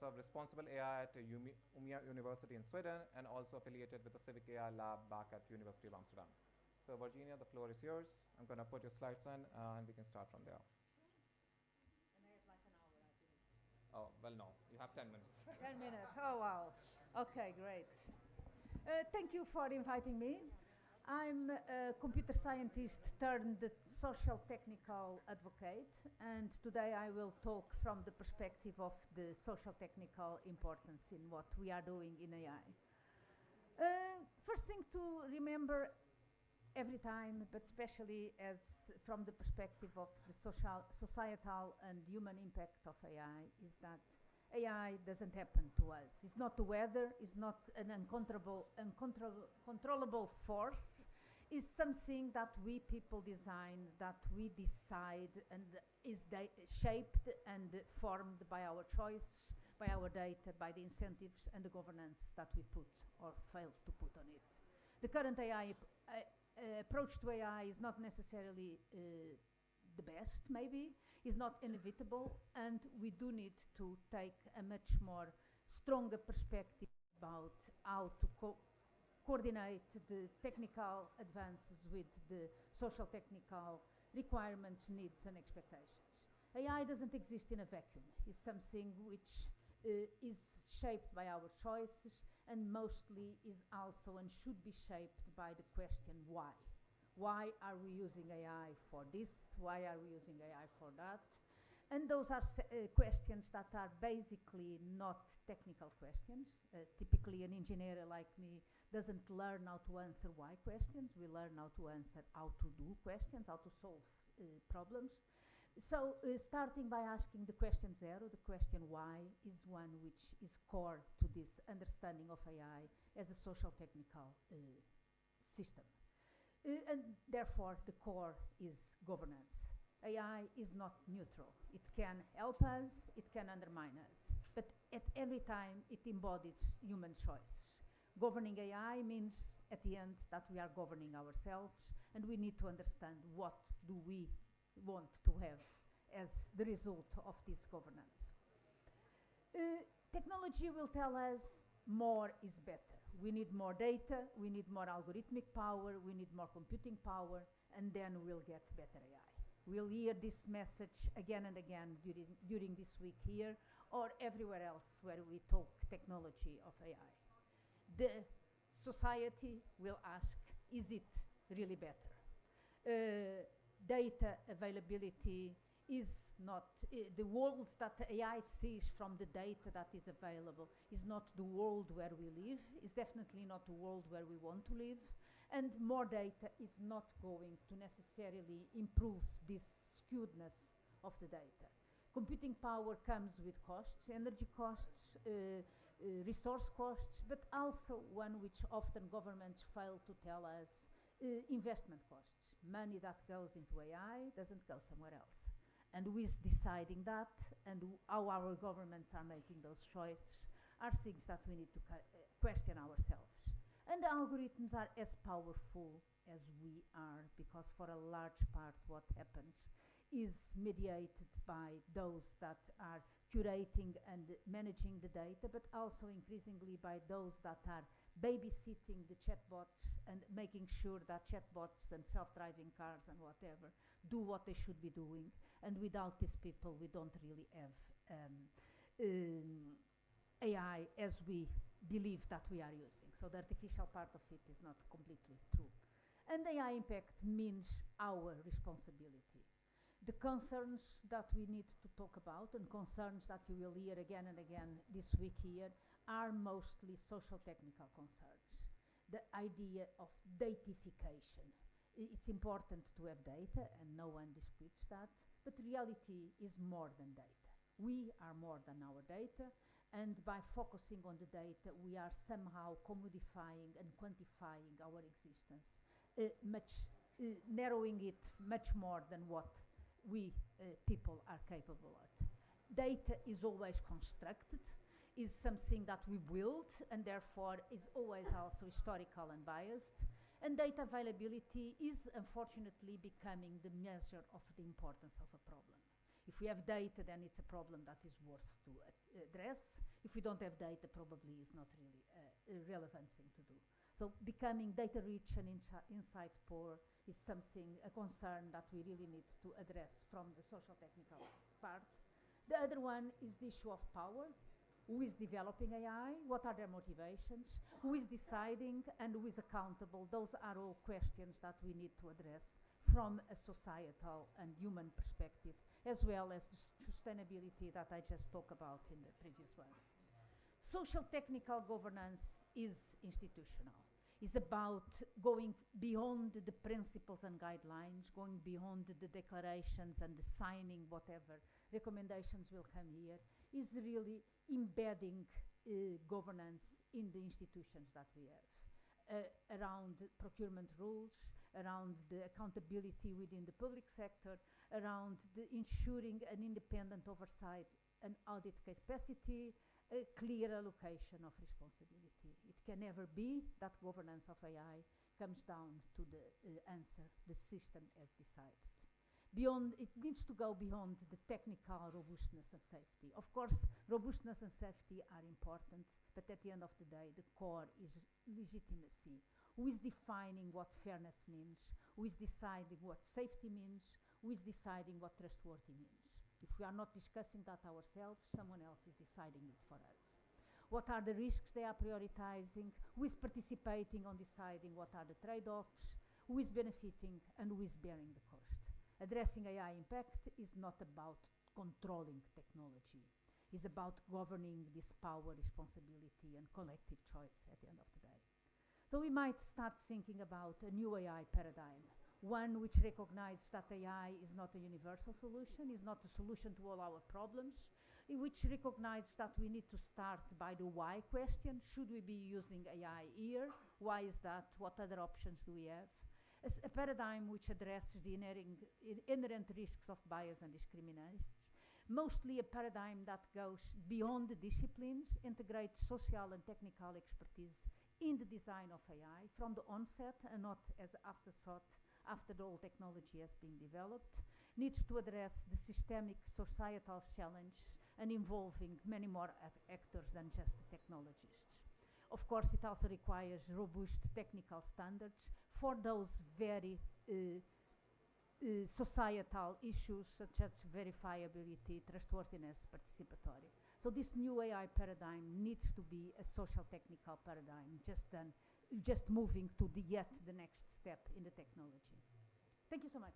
professor of responsible AI at Umeå University in Sweden and also affiliated with the Civic AI Lab back at University of Amsterdam. So Virginia, the floor is yours. I'm going to put your slides in and we can start from there. And I have like an hour, I believe. Oh, well, no, you have 10 minutes. 10 minutes, oh wow. Okay, great. Thank you for inviting me. I'm a computer scientist turned social technical advocate, and today I will talk from the perspective of the social technical importance in what we are doing in AI. First thing to remember every time, but especially as from the perspective of the societal and human impact of AI, is that AI doesn't happen to us. It's not the weather, it's not an uncontrollable force. It's something that we people design, that we decide, and is shaped and formed by our choice, by our data, by the incentives and the governance that we put or fail to put on it. The current AI approach to AI is not necessarily the best, maybe, is not inevitable, and we do need to take a much more stronger perspective about how to coordinate the technical advances with the social technical requirements, needs, and expectations. AI doesn't exist in a vacuum. It's something which is shaped by our choices and mostly is also and should be shaped by the question why. Why are we using AI for this? Why are we using AI for that? And those are questions that are basically not technical questions. Typically an engineer like me doesn't learn how to answer why questions. We learn how to answer how to do questions, how to solve problems. So starting by asking the question zero, the question why, is one which is core to this understanding of AI as a social technical system. And therefore the core is governance. AI is not neutral. It can help us, it can undermine us, but at every time it embodies human choice. Governing AI means at the end that we are governing ourselves, and we need to understand what do we want to have as the result of this governance. Technology will tell us more is better. We need more data, we need more algorithmic power, we need more computing power, and then we'll get better AI. We'll hear this message again and again during this week here or everywhere else where we talk technology of AI. The society will ask, is it really better? Data availability is not, the world that AI sees from the data that is available is not the world where we live, is definitely not the world where we want to live, and more data is not going to necessarily improve this skewedness of the data. Computing power comes with costs, energy costs, resource costs, but also one which often governments fail to tell us, investment costs. Money that goes into AI doesn't go somewhere else. And with deciding that and how our governments are making those choices are things that we need to question ourselves. And the algorithms are as powerful as we are, because for a large part what happens is mediated by those that are curating and managing the data, but also increasingly by those that are babysitting the chatbots and making sure that chatbots and self-driving cars and whatever do what they should be doing. And without these people, we don't really have AI as we believe that we are using. So the artificial part of it is not completely true. And AI impact means our responsibility. The concerns that we need to talk about, and concerns that you will hear again and again this week here, are mostly social technical concerns. The idea of datification. It's important to have data, and no one disputes that, but reality is more than data. We are more than our data, and by focusing on the data, we are somehow commodifying and quantifying our existence, narrowing it much more than what we people are capable of. Data is always constructed, is something that we build, and therefore is always also historical and biased. And data availability is unfortunately becoming the measure of the importance of a problem. If we have data, then it's a problem that is worth to address. If we don't have data, probably is not really a relevant thing to do. So becoming data rich and insight poor is something, a concern that we really need to address from the social technical part. The other one is the issue of power. Who is developing AI? What are their motivations? Who is deciding and who is accountable? Those are all questions that we need to address from a societal and human perspective, as well as the sustainability that I just spoke about in the previous one. Social technical governance is institutional. It's about going beyond the principles and guidelines, going beyond the declarations and the signing whatever recommendations will come here, is really embedding governance in the institutions that we have, around procurement rules, around the accountability within the public sector, around the ensuring an independent oversight and audit capacity, a clear allocation of responsibility. It can never be that governance of AI comes down to the answer, the system as decided. Beyond, it needs to go beyond the technical robustness and safety. Of course, robustness and safety are important, but at the end of the day, the core is legitimacy. Who is defining what fairness means? Who is deciding what safety means? Who is deciding what trustworthy means? If we are not discussing that ourselves, someone else is deciding it for us. What are the risks they are prioritizing? Who is participating on deciding what are the trade-offs? Who is benefiting and who is bearing the cost? Addressing AI impact is not about controlling technology. It's about governing this power, responsibility, and collective choice at the end of the day. So we might start thinking about a new AI paradigm, one which recognizes that AI is not a universal solution, is not a solution to all our problems, which recognizes that we need to start by the why question. Should we be using AI here? Why is that? What other options do we have? A paradigm which addresses the inherent risks of bias and discrimination, mostly a paradigm that goes beyond the disciplines, integrates social and technical expertise in the design of AI from the onset and not as afterthought after the whole technology has been developed, needs to address the systemic societal challenge and involving many more actors than just the technologists. Of course, it also requires robust technical standards for those very societal issues such as verifiability, trustworthiness, participatory. So this new AI paradigm needs to be a social technical paradigm, just moving to the next step in the technology. Thank you so much.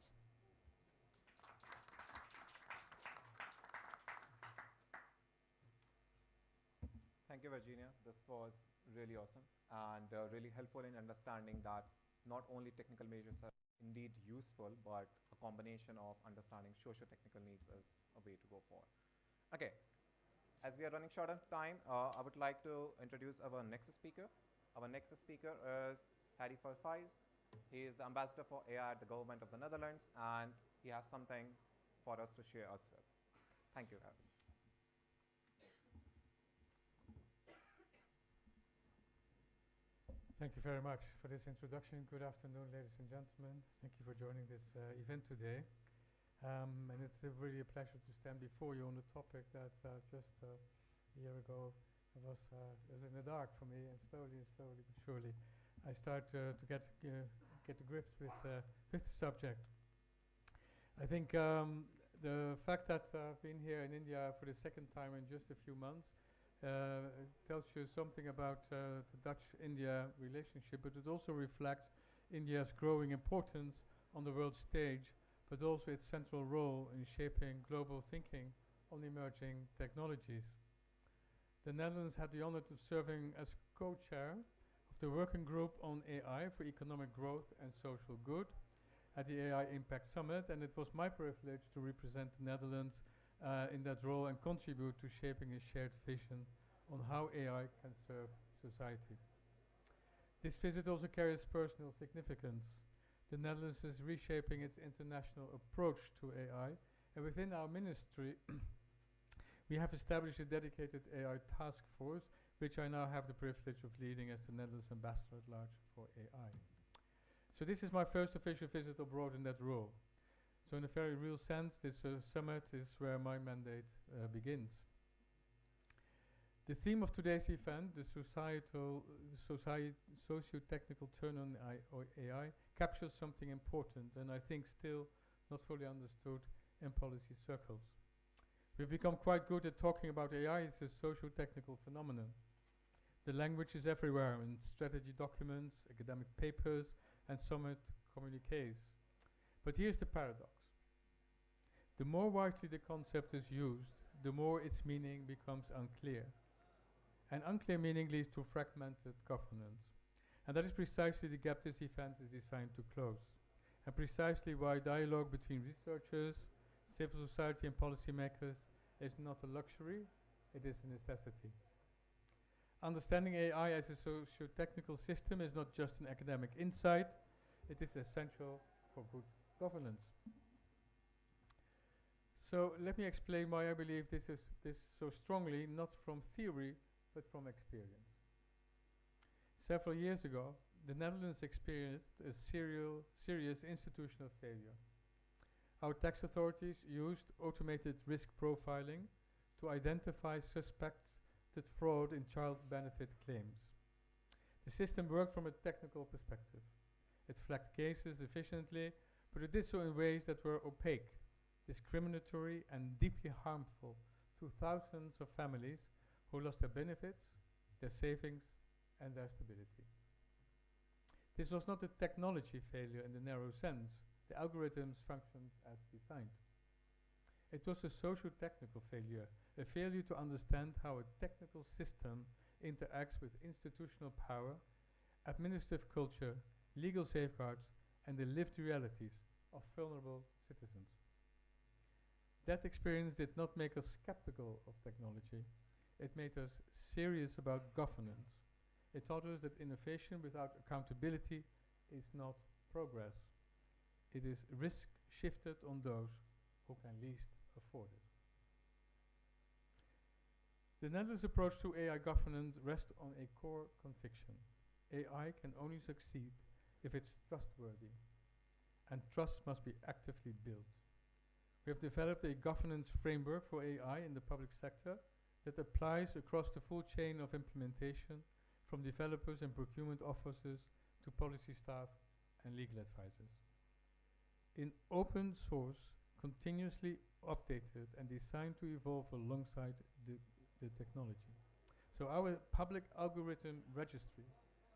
Thank you, Virginia. This was really awesome and really helpful in understanding that not only technical measures are indeed useful, but a combination of understanding socio-technical needs is a way to go for. Okay, as we are running short on time, I would like to introduce our next speaker. Our next speaker is Harry Verfijs. He is the ambassador for AI at the government of the Netherlands, and he has something for us to share us with. Thank you, Harry. Thank you very much for this introduction. Good afternoon, ladies and gentlemen. Thank you for joining this event today. And it's really a pleasure to stand before you on the topic that just a year ago was in the dark for me, and slowly but surely I start to get to grips with the subject. I think the fact that I've been here in India for the second time in just a few months tells you something about the Dutch-India relationship, but it also reflects India's growing importance on the world stage, but also its central role in shaping global thinking on emerging technologies. The Netherlands had the honor of serving as co-chair of the Working Group on AI for Economic Growth and Social Good at the AI Impact Summit, and it was my privilege to represent the Netherlands in that role and contribute to shaping a shared vision on how AI can serve society. This visit also carries personal significance. The Netherlands is reshaping its international approach to AI, and within our ministry we have established a dedicated AI task force, which I now have the privilege of leading as the Netherlands ambassador at large for AI. So this is my first official visit abroad in that role. So in a very real sense, this summit is where my mandate begins. The theme of today's event, the socio-technical turn on AI, captures something important and I think still not fully understood in policy circles. We've become quite good at talking about AI as a socio-technical phenomenon. The language is everywhere in strategy documents, academic papers, and summit communiques. But here's the paradox. The more widely the concept is used, the more its meaning becomes unclear. And unclear meaning leads to fragmented governance. And that is precisely the gap this event is designed to close. And precisely why dialogue between researchers, civil society and policymakers is not a luxury, it is a necessity. Understanding AI as a socio-technical system is not just an academic insight, it is essential for good governance. So let me explain why I believe this so strongly, not from theory, but from experience. Several years ago, the Netherlands experienced a serious institutional failure. Our tax authorities used automated risk profiling to identify suspected fraud in child benefit claims. The system worked from a technical perspective. It flagged cases efficiently, but it did so in ways that were opaque, discriminatory, and deeply harmful to thousands of families who lost their benefits, their savings, and their stability. This was not a technology failure in the narrow sense. The algorithms functioned as designed. It was a socio-technical failure, a failure to understand how a technical system interacts with institutional power, administrative culture, legal safeguards, and the lived realities of vulnerable citizens. That experience did not make us skeptical of technology. It made us serious about governance. It taught us that innovation without accountability is not progress. It is risk shifted on those who can least afford it. The Netherlands' approach to AI governance rests on a core conviction. AI can only succeed if it's trustworthy, and trust must be actively built. We have developed a governance framework for AI in the public sector that applies across the full chain of implementation, from developers and procurement officers to policy staff and legal advisors. In open source, continuously updated and designed to evolve alongside the technology. So our public algorithm registry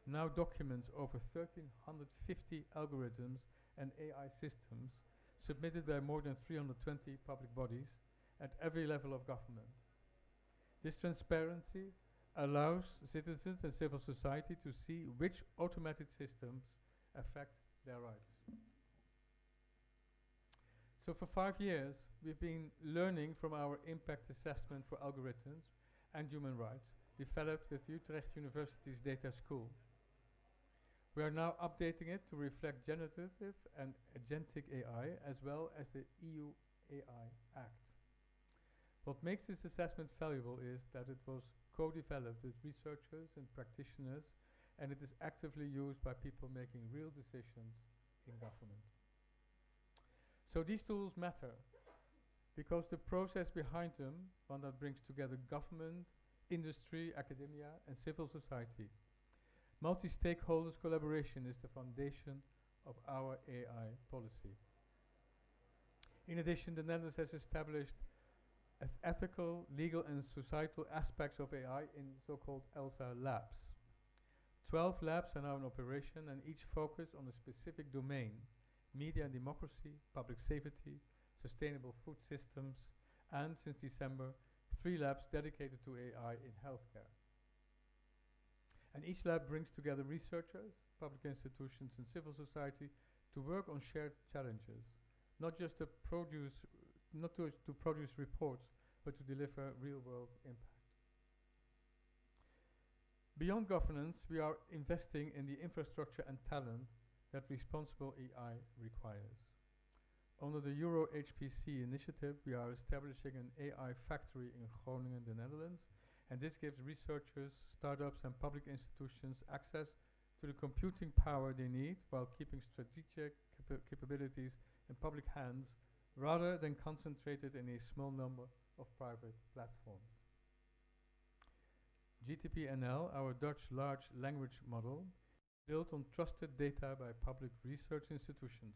now documents over 1,350 algorithms and AI systems submitted by more than 320 public bodies at every level of government. This transparency allows citizens and civil society to see which automated systems affect their rights. So for 5 years, we've been learning from our impact assessment for algorithms and human rights, developed with Utrecht University's Data School. We are now updating it to reflect generative and agentic AI, as well as the EU AI Act. What makes this assessment valuable is that it was co-developed with researchers and practitioners, and it is actively used by people making real decisions in government. So these tools matter because the process behind them, one that brings together government, industry, academia, and civil society. Multi-stakeholders collaboration is the foundation of our AI policy. In addition, the Netherlands has established ethical, legal, and societal aspects of AI in so-called ELSA labs. 12 labs are now in operation and each focus on a specific domain: media and democracy, public safety, sustainable food systems, and since December, 3 labs dedicated to AI in healthcare. And each lab brings together researchers, public institutions, and civil society to work on shared challenges, not just to produce reports, but to deliver real-world impact. Beyond governance, we are investing in the infrastructure and talent that responsible AI requires. Under the Euro HPC initiative, we are establishing an AI factory in Groningen, the Netherlands, and this gives researchers, startups, and public institutions access to the computing power they need while keeping strategic capabilities in public hands rather than concentrated in a small number of private platforms. GTP-NL, our Dutch large language model, built on trusted data by public research institutions.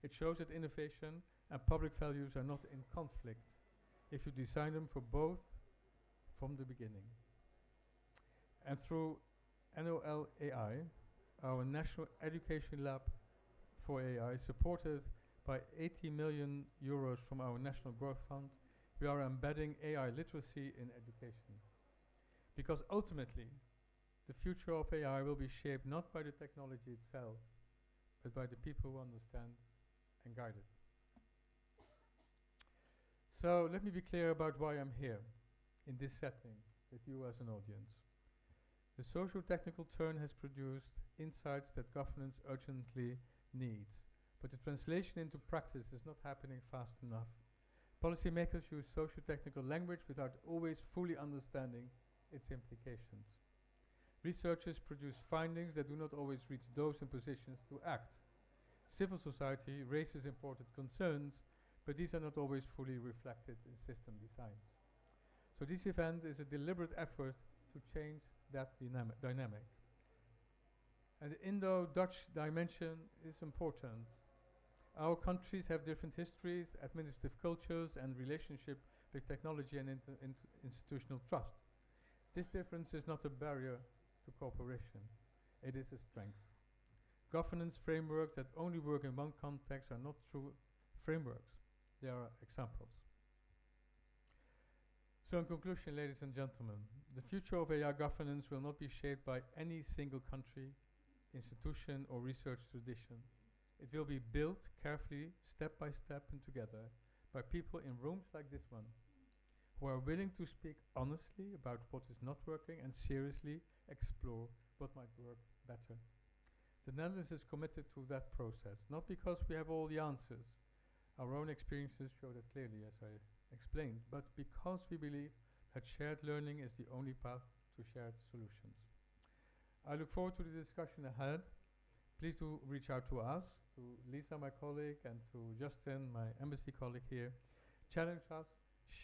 It shows that innovation and public values are not in conflict if you design them for both from the beginning. And through NOL AI, our National Education Lab for AI, supported by 80 million euros from our National Growth Fund, we are embedding AI literacy in education. Because ultimately, the future of AI will be shaped not by the technology itself, but by the people who understand and guide it. So let me be clear about why I'm here in this setting with you as an audience. The socio-technical turn has produced insights that governance urgently needs, but the translation into practice is not happening fast enough. Policymakers use socio-technical language without always fully understanding its implications. Researchers produce findings that do not always reach those in positions to act. Civil society raises important concerns, but these are not always fully reflected in system designs. So this event is a deliberate effort to change that dynamic. And the Indo-Dutch dimension is important. Our countries have different histories, administrative cultures, and relationship with technology and institutional trust. This difference is not a barrier to cooperation. It is a strength. Governance frameworks that only work in one context are not true frameworks. They are examples. So in conclusion, ladies and gentlemen, the future of AI governance will not be shaped by any single country, institution, or research tradition. It will be built carefully, step by step and together, by people in rooms like this one, who are willing to speak honestly about what is not working and seriously explore what might work better. The Netherlands is committed to that process, not because we have all the answers. Our own experiences show that clearly, as I explained, but because we believe that shared learning is the only path to shared solutions. I look forward to the discussion ahead. Please do reach out to us, to Lisa, my colleague, and to Justin, my embassy colleague here. Challenge us,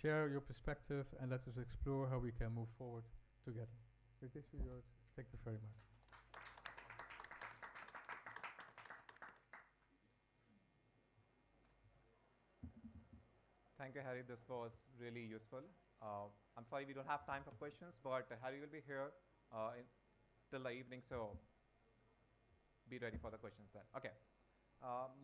share your perspective, and let us explore how we can move forward together. With this, thank you very much. Thank you, Harry. This was really useful. I'm sorry we don't have time for questions, but Harry will be here till the evening, so be ready for the questions then. Okay.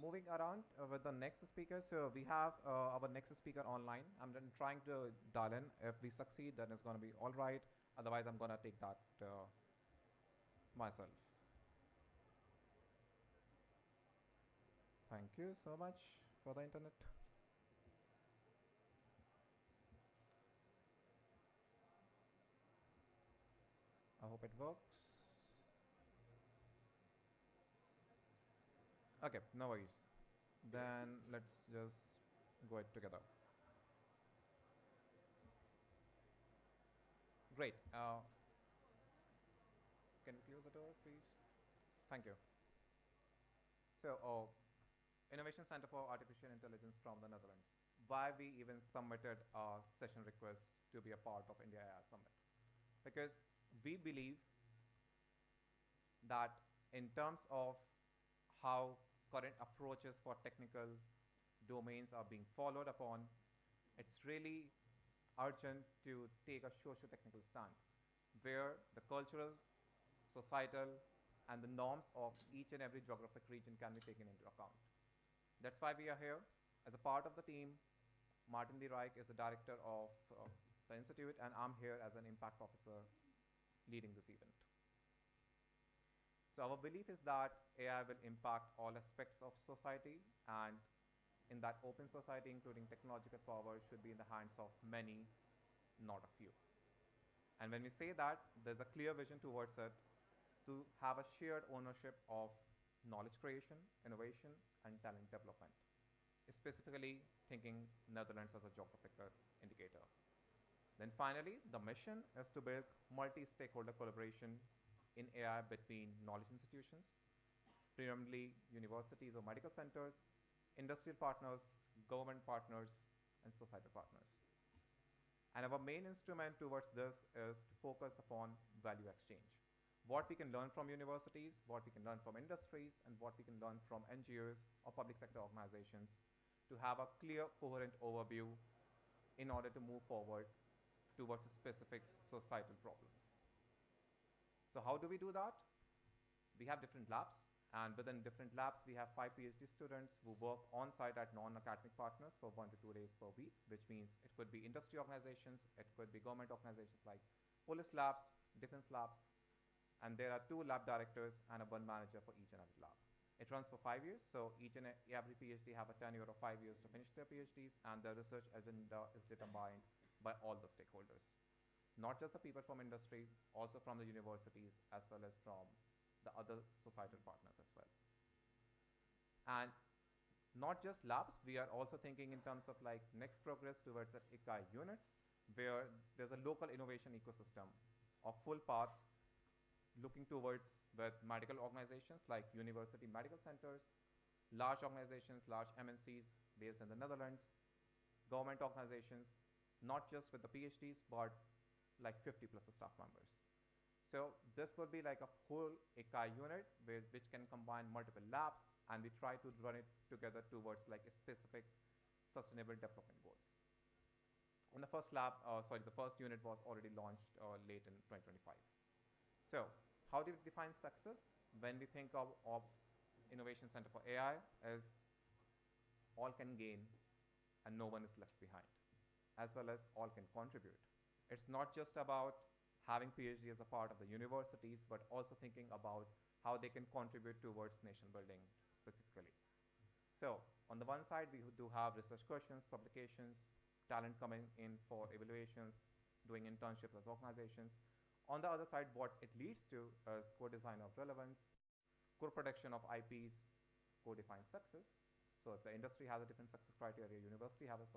Moving around with the next speaker. So we have our next speaker online. I'm then trying to dial in. If we succeed, then it's going to be all right. Otherwise, I'm going to take that myself. Thank you so much for the internet. I hope it works. Okay, no worries. Then let's just go it together. Great. Can you close the door, please? Thank you. So, Innovation Center for Artificial Intelligence from the Netherlands. Why we even submitted a session request to be a part of India AI Summit? Because we believe that in terms of how current approaches for technical domains are being followed upon, it's really urgent to take a socio-technical stand, where the cultural, societal, and the norms of each and every geographic region can be taken into account. That's why we are here. As a part of the team, Martin de Rijk is the director of the Institute, and I'm here as an impact officer leading this event. So our belief is that AI will impact all aspects of society, and in that open society, including technological power, should be in the hands of many, not a few. And when we say that, there's a clear vision towards it to have a shared ownership of knowledge creation, innovation, and talent development, specifically thinking Netherlands as a geographical indicator. Then finally, the mission is to build multi-stakeholder collaboration in AI between knowledge institutions, predominantly universities or medical centers, industrial partners, government partners, and societal partners. And our main instrument towards this is to focus upon value exchange. What we can learn from universities, what we can learn from industries, and what we can learn from NGOs or public sector organizations to have a clear, coherent overview in order to move forward towards specific societal problems. So how do we do that? We have different labs, and within different labs, we have 5 PhD students who work on-site at non-academic partners for 1 to 2 days per week, which means it could be industry organizations, it could be government organizations like police labs, defense labs, and there are 2 lab directors and a 1 manager for each and every lab. It runs for 5 years, so each and every PhD have a tenure of 5 years to finish their PhDs, and the research agenda is determined by all the stakeholders. Not just the people from industry, also from the universities, as well as from the other societal partners as well. And not just labs, we are also thinking in terms of like next progress towards the ICAI units, where there's a local innovation ecosystem of full path looking towards with medical organizations like university medical centers, large organizations, large MNCs based in the Netherlands, government organizations, not just with the PhDs, but like 50 plus staff members. So this will be like a whole ICAI unit which can combine multiple labs, and we try to run it together towards like a specific sustainable development goals. And the first the first unit was already launched late in 2025. So how do we define success? When we think of Innovation Center for AI as all can gain and no one is left behind, as well as all can contribute. It's not just about having PhD as a part of the universities, but also thinking about how they can contribute towards nation building specifically. So on the one side, we do have research questions, publications, talent coming in for evaluations, doing internships with organizations. On the other side, what it leads to is co-design of relevance, co-production of IPs, co-defined success. So if the industry has a different success criteria, university has a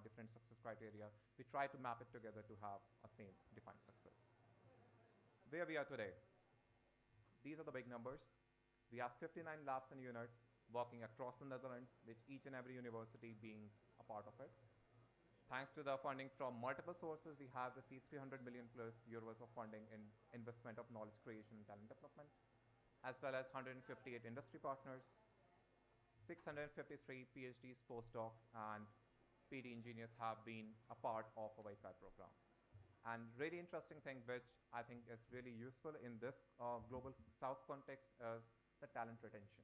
different success criteria, we try to map it together to have a same defined success. Where we are today, these are the big numbers. We have 59 labs and units working across the Netherlands, with each and every university being a part of it. Thanks to the funding from multiple sources, we have received 300 million plus euros of funding in investment of knowledge creation and talent development, as well as 158 industry partners, 653 PhDs, postdocs, and PD engineers have been a part of our ICAI program. And really interesting thing, which I think is really useful in this global South context, is the talent retention.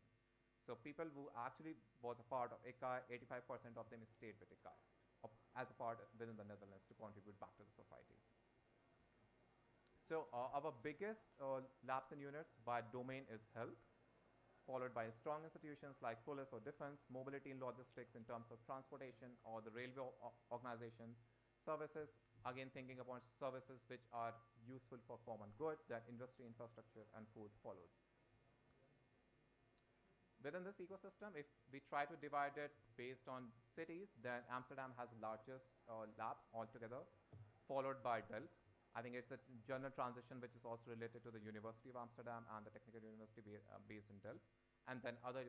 So people who actually was a part of ICAI, 85% of them stayed with ICAI as a part within the Netherlands to contribute back to the society. So our biggest labs and units by domain is health, followed by strong institutions like police or defense, mobility and logistics in terms of transportation or the railway organizations, services, again thinking about services which are useful for common good, that industry, infrastructure, and food follows. Within this ecosystem, if we try to divide it based on cities, then Amsterdam has the largest labs altogether, followed by Delft. I think it's a general transition which is also related to the University of Amsterdam and the Technical University based in Delft. And then other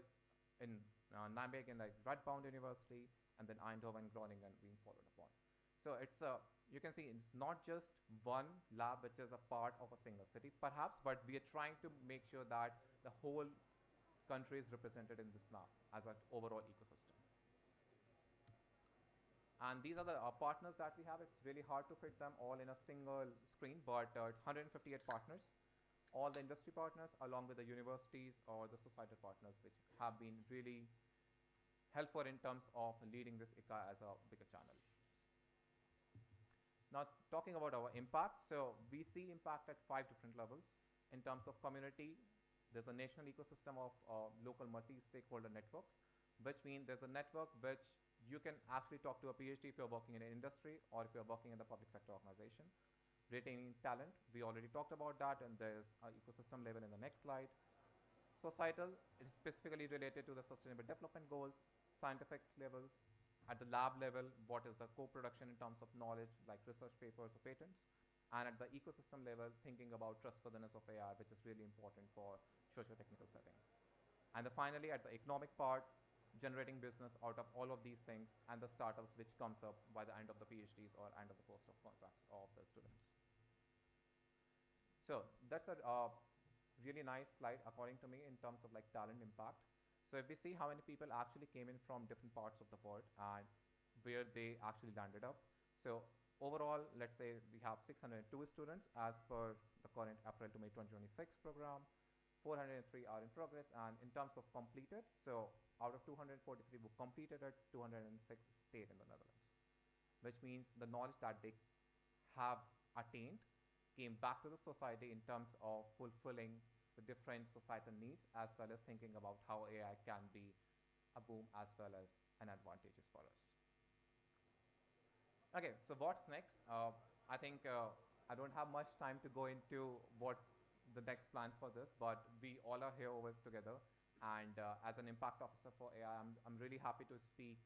in Nijmegen, like Radboud University, and then Eindhoven, Groningen being followed upon. So it's you can see it's not just one lab which is a part of a single city, perhaps, but we are trying to make sure that the whole country is represented in this map as an overall ecosystem. And these are the partners that we have. It's really hard to fit them all in a single screen, but 158 partners, all the industry partners, along with the universities or the societal partners, which have been really helpful in terms of leading this ICAI as a bigger channel. Now, talking about our impact, so we see impact at 5 different levels. In terms of community, there's a national ecosystem of local multi-stakeholder networks, which means there's a network which you can actually talk to a PhD if you're working in an industry or if you're working in the public sector organization. Retaining talent, we already talked about that, and there's an ecosystem level in the next slide. Societal, it is specifically related to the sustainable development goals. Scientific levels, at the lab level, what is the co-production in terms of knowledge, like research papers or patents. And at the ecosystem level, thinking about trustworthiness of AI, which is really important for socio-technical setting. And finally, at the economic part, generating business out of all of these things, and the startups which comes up by the end of the PhDs or end of the postdoc contracts of the students. So that's a really nice slide according to me in terms of like talent impact. So if we see how many people actually came in from different parts of the world and where they actually landed up. So overall, let's say we have 602 students as per the current April to May 2026 program. 403 are in progress, and in terms of completed, so out of 243 who completed it, 206 stayed in the Netherlands, which means the knowledge that they have attained came back to the society in terms of fulfilling the different societal needs, as well as thinking about how AI can be a boom as well as an advantageous for us. Okay, so what's next? I think I don't have much time to go into what the next plan for this, but we all are here over together. And as an impact officer for AI, I'm really happy to speak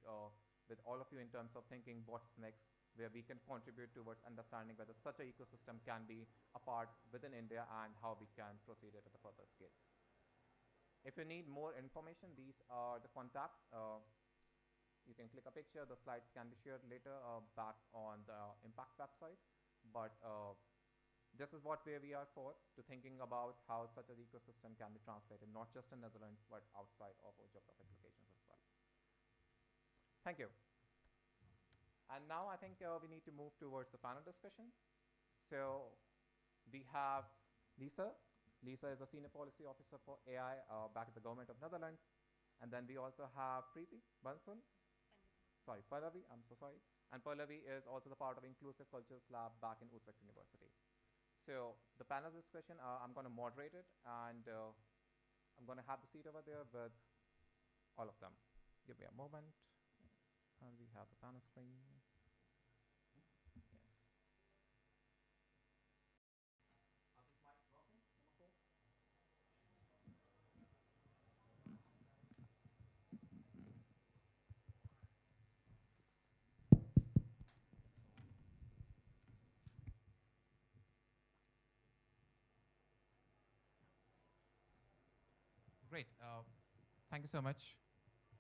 with all of you in terms of thinking what's next, where we can contribute towards understanding whether such an ecosystem can be a part within India and how we can proceed it at the further scales. If you need more information, these are the contacts. You can click a picture. The slides can be shared later back on the Impact website. But this is where we are for, to thinking about how such an ecosystem can be translated, not just in Netherlands, but outside of our geographic locations as well. Thank you. And now I think we need to move towards the panel discussion. So we have Lisa. Lisa is a Senior Policy Officer for AI back at the Government of Netherlands. And then we also have Preeti Bansal. Sorry, Pallavi, I'm so sorry. And Pallavi is also the part of Inclusive Cultures Lab back in Utrecht University. So the panel discussion, I'm going to moderate it, and I'm going to have the seat over there with all of them. Give me a moment, and we have the panel screen. Yes. Are these mics working? Cool. Great. Thank you so much.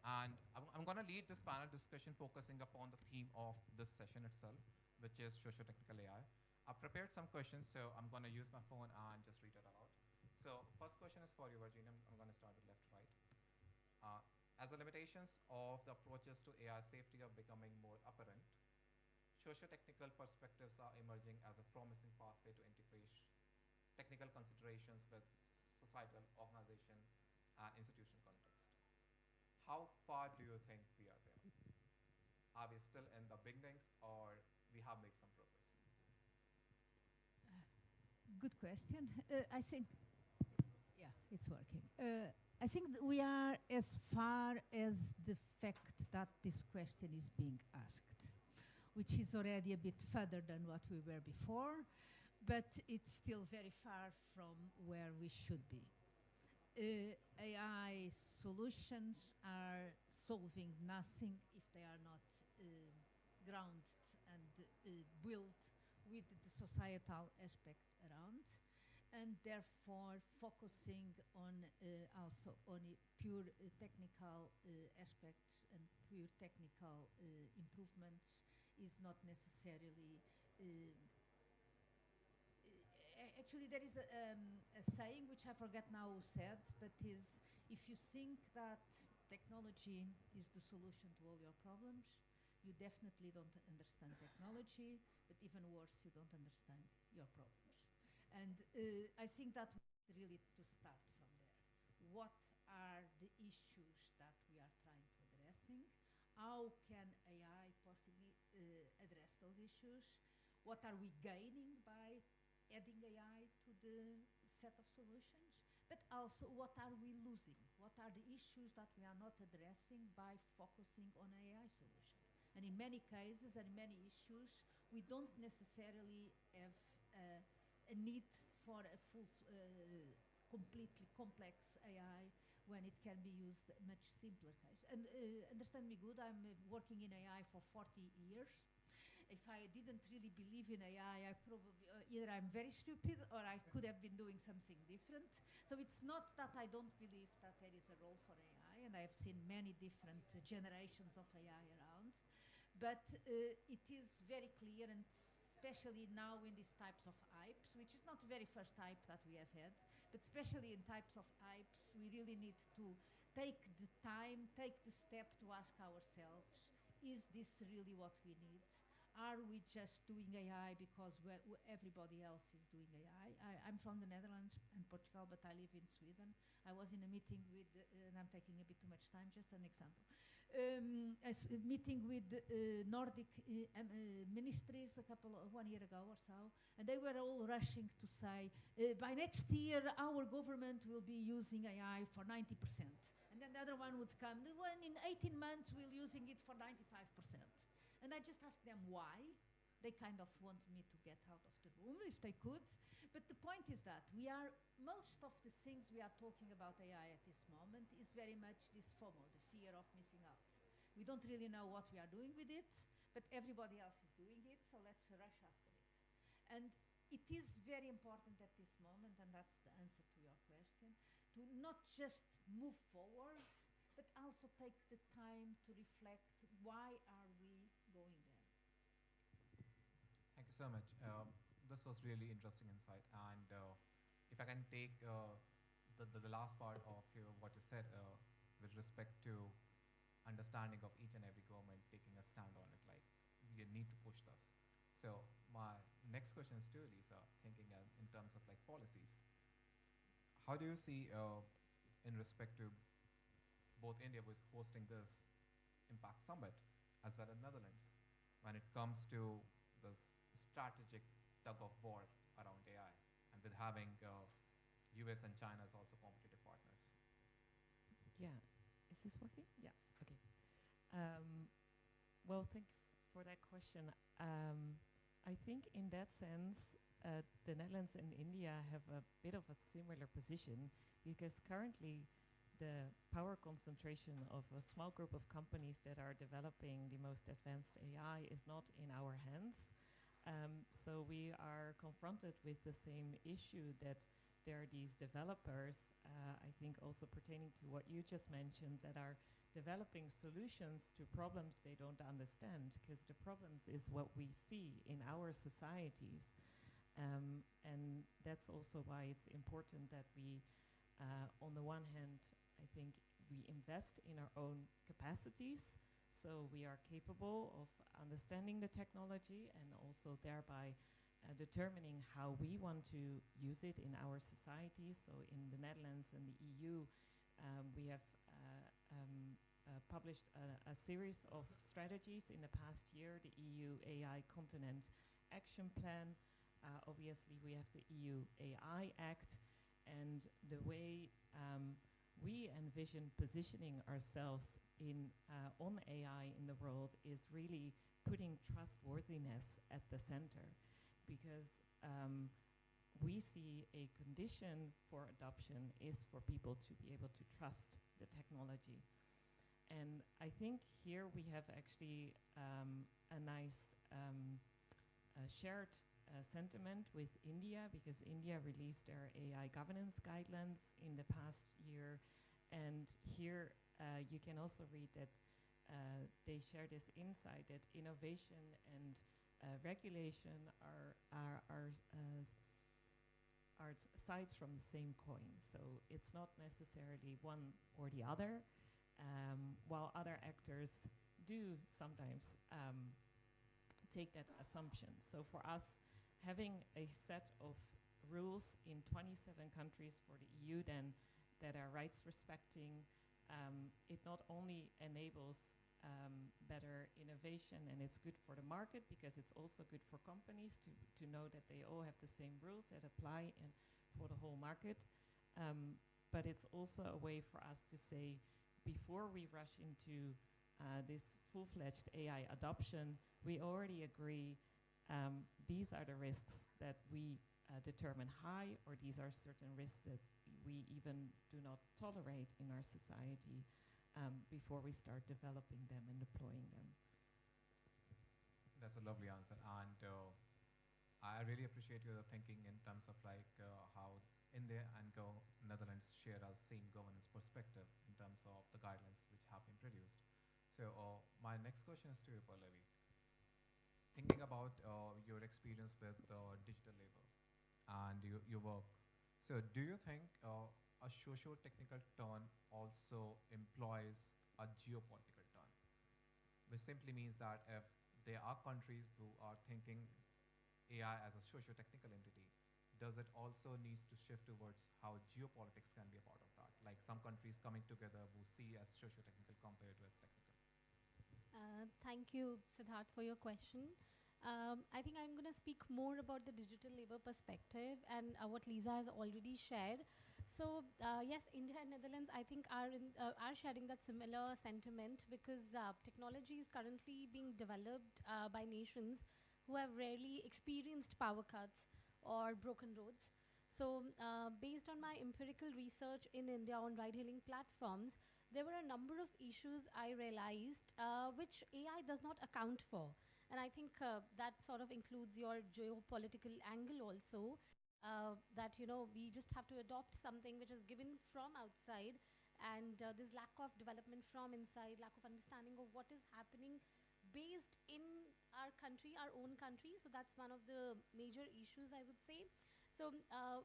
And I'm going to lead this panel discussion focusing upon the theme of this session itself, which is Sociotechnical AI. I've prepared some questions, so I'm going to use my phone and just read it aloud. So first question is for you, Virginia. I'm going to start with left to right. As the limitations of the approaches to AI safety are becoming more apparent, socio-technical perspectives are emerging as a promising pathway to integrate technical considerations with societal, organization, and institutional context. How far do you think we are there? Are we still in the beginnings, or we have made some progress? Good question. I think, yeah, it's working. I think we are as far as the fact that this question is being asked, which is already a bit further than what we were before, but it's still very far from where we should be. AI solutions are solving nothing if they are not grounded and built with the societal aspect around, and therefore focusing on also on pure technical aspects and pure technical improvements is not necessarily actually, there is a saying which I forget now who said, but is, if you think that technology is the solution to all your problems, you definitely don't understand technology, but even worse, you don't understand your problems. And I think that we really to start from there. What are the issues that we are trying to addressing? How can AI possibly address those issues? What are we gaining by adding AI to the set of solutions, but also what are we losing? What are the issues that we are not addressing by focusing on AI solution? And in many cases and many issues, we don't necessarily have a need for a full, completely complex AI when it can be used much simpler case. And understand me good, I'm working in AI for 40 years. if I didn't really believe in AI, I probably either I'm very stupid or I could have been doing something different. So it's not that I don't believe that there is a role for AI, and I have seen many different generations of AI around. But it is very clear, and especially now in these types of hypes, which is not the very first hype that we have had, but especially in types of hypes, we really need to take the time, take the step to ask ourselves, is this really what we need? Are we just doing AI because everybody else is doing AI? I'm from the Netherlands and Portugal, but I live in Sweden. I was in a meeting with, and I'm taking a bit too much time, just an example. A meeting with Nordic ministries 1 year ago or so, and they were all rushing to say, by next year, our government will be using AI for 90%. And then the other one would come, when in 18 months, we're using it for 95%. And I just asked them why. They kind of want me to get out of the room if they could. But the point is that most of the things we are talking about AI at this moment is very much this FOMO, the fear of missing out. We don't really know what we are doing with it, but everybody else is doing it, so let's rush after it. And it is very important at this moment, and that's the answer to your question, to not just move forward, but also take the time to reflect, why are we going there? Thank you so much. This was really interesting insight. And if I can take the last part of what you said with respect to understanding of each and every government taking a stand on it, like you need to push this. So my next question is to Lisa, thinking in terms of like policies. How do you see in respect to both India was hosting this Impact Summit as well as Netherlands when it comes to this strategic tug of war around AI, and with having US and China as also competitive partners? Yeah, is this working? Yeah, okay. Well, thanks for that question. I think in that sense, the Netherlands and India have a bit of a similar position, because currently the power concentration of a small group of companies that are developing the most advanced AI is not in our hands. So we are confronted with the same issue, that there are these developers, I think also pertaining to what you just mentioned, that are developing solutions to problems they don't understand, because the problems is what we see in our societies. And that's also why it's important that we, on the one hand, I think we invest in our own capacities, so we are capable of understanding the technology and also thereby determining how we want to use it in our society. So in the Netherlands and the EU, we have published a series of strategies in the past year, the EU AI Continent Action Plan. Obviously, we have the EU AI Act, and the way we envision positioning ourselves on AI in the world is really putting trustworthiness at the center, because we see a condition for adoption is for people to be able to trust the technology. And I think here we have actually a nice shared sentiment with India, because India released their AI governance guidelines in the past year. And here you can also read that they share this insight that innovation and regulation are sides from the same coin. So it's not necessarily one or the other, while other actors do sometimes take that assumption. So for us, having a set of rules in 27 countries for the EU then that are rights respecting, it not only enables better innovation, and it's good for the market, because it's also good for companies to know that they all have the same rules that apply for the whole market. But it's also a way for us to say, before we rush into this full-fledged AI adoption, we already agree these are the risks that we determine high, or these are certain risks that we even do not tolerate in our society before we start developing them and deploying them. That's a lovely answer. And I really appreciate your thinking in terms of like how India and Netherlands share a same governance perspective in terms of the guidelines which have been produced. So my next question is to you, Pallavi. Thinking about your experience with digital labor and your work, so do you think a socio-technical turn also implies a geopolitical turn, which simply means that if there are countries who are thinking AI as a socio-technical entity, does it also needs to shift towards how geopolitics can be a part of that? Like some countries coming together who see as socio-technical compared to as technical. Thank you, Siddharth, for your question. I think I'm going to speak more about the digital labor perspective and what Lisa has already shared. So yes, India and Netherlands, I think, are sharing that similar sentiment because technology is currently being developed by nations who have rarely experienced power cuts or broken roads. So based on my empirical research in India on ride-hailing platforms, there were a number of issues I realized which AI does not account for. And I think that sort of includes your geopolitical angle also, that, you know, we just have to adopt something which is given from outside, and this lack of development from inside, lack of understanding of what is happening based in our country, our own country. So that's one of the major issues, I would say. So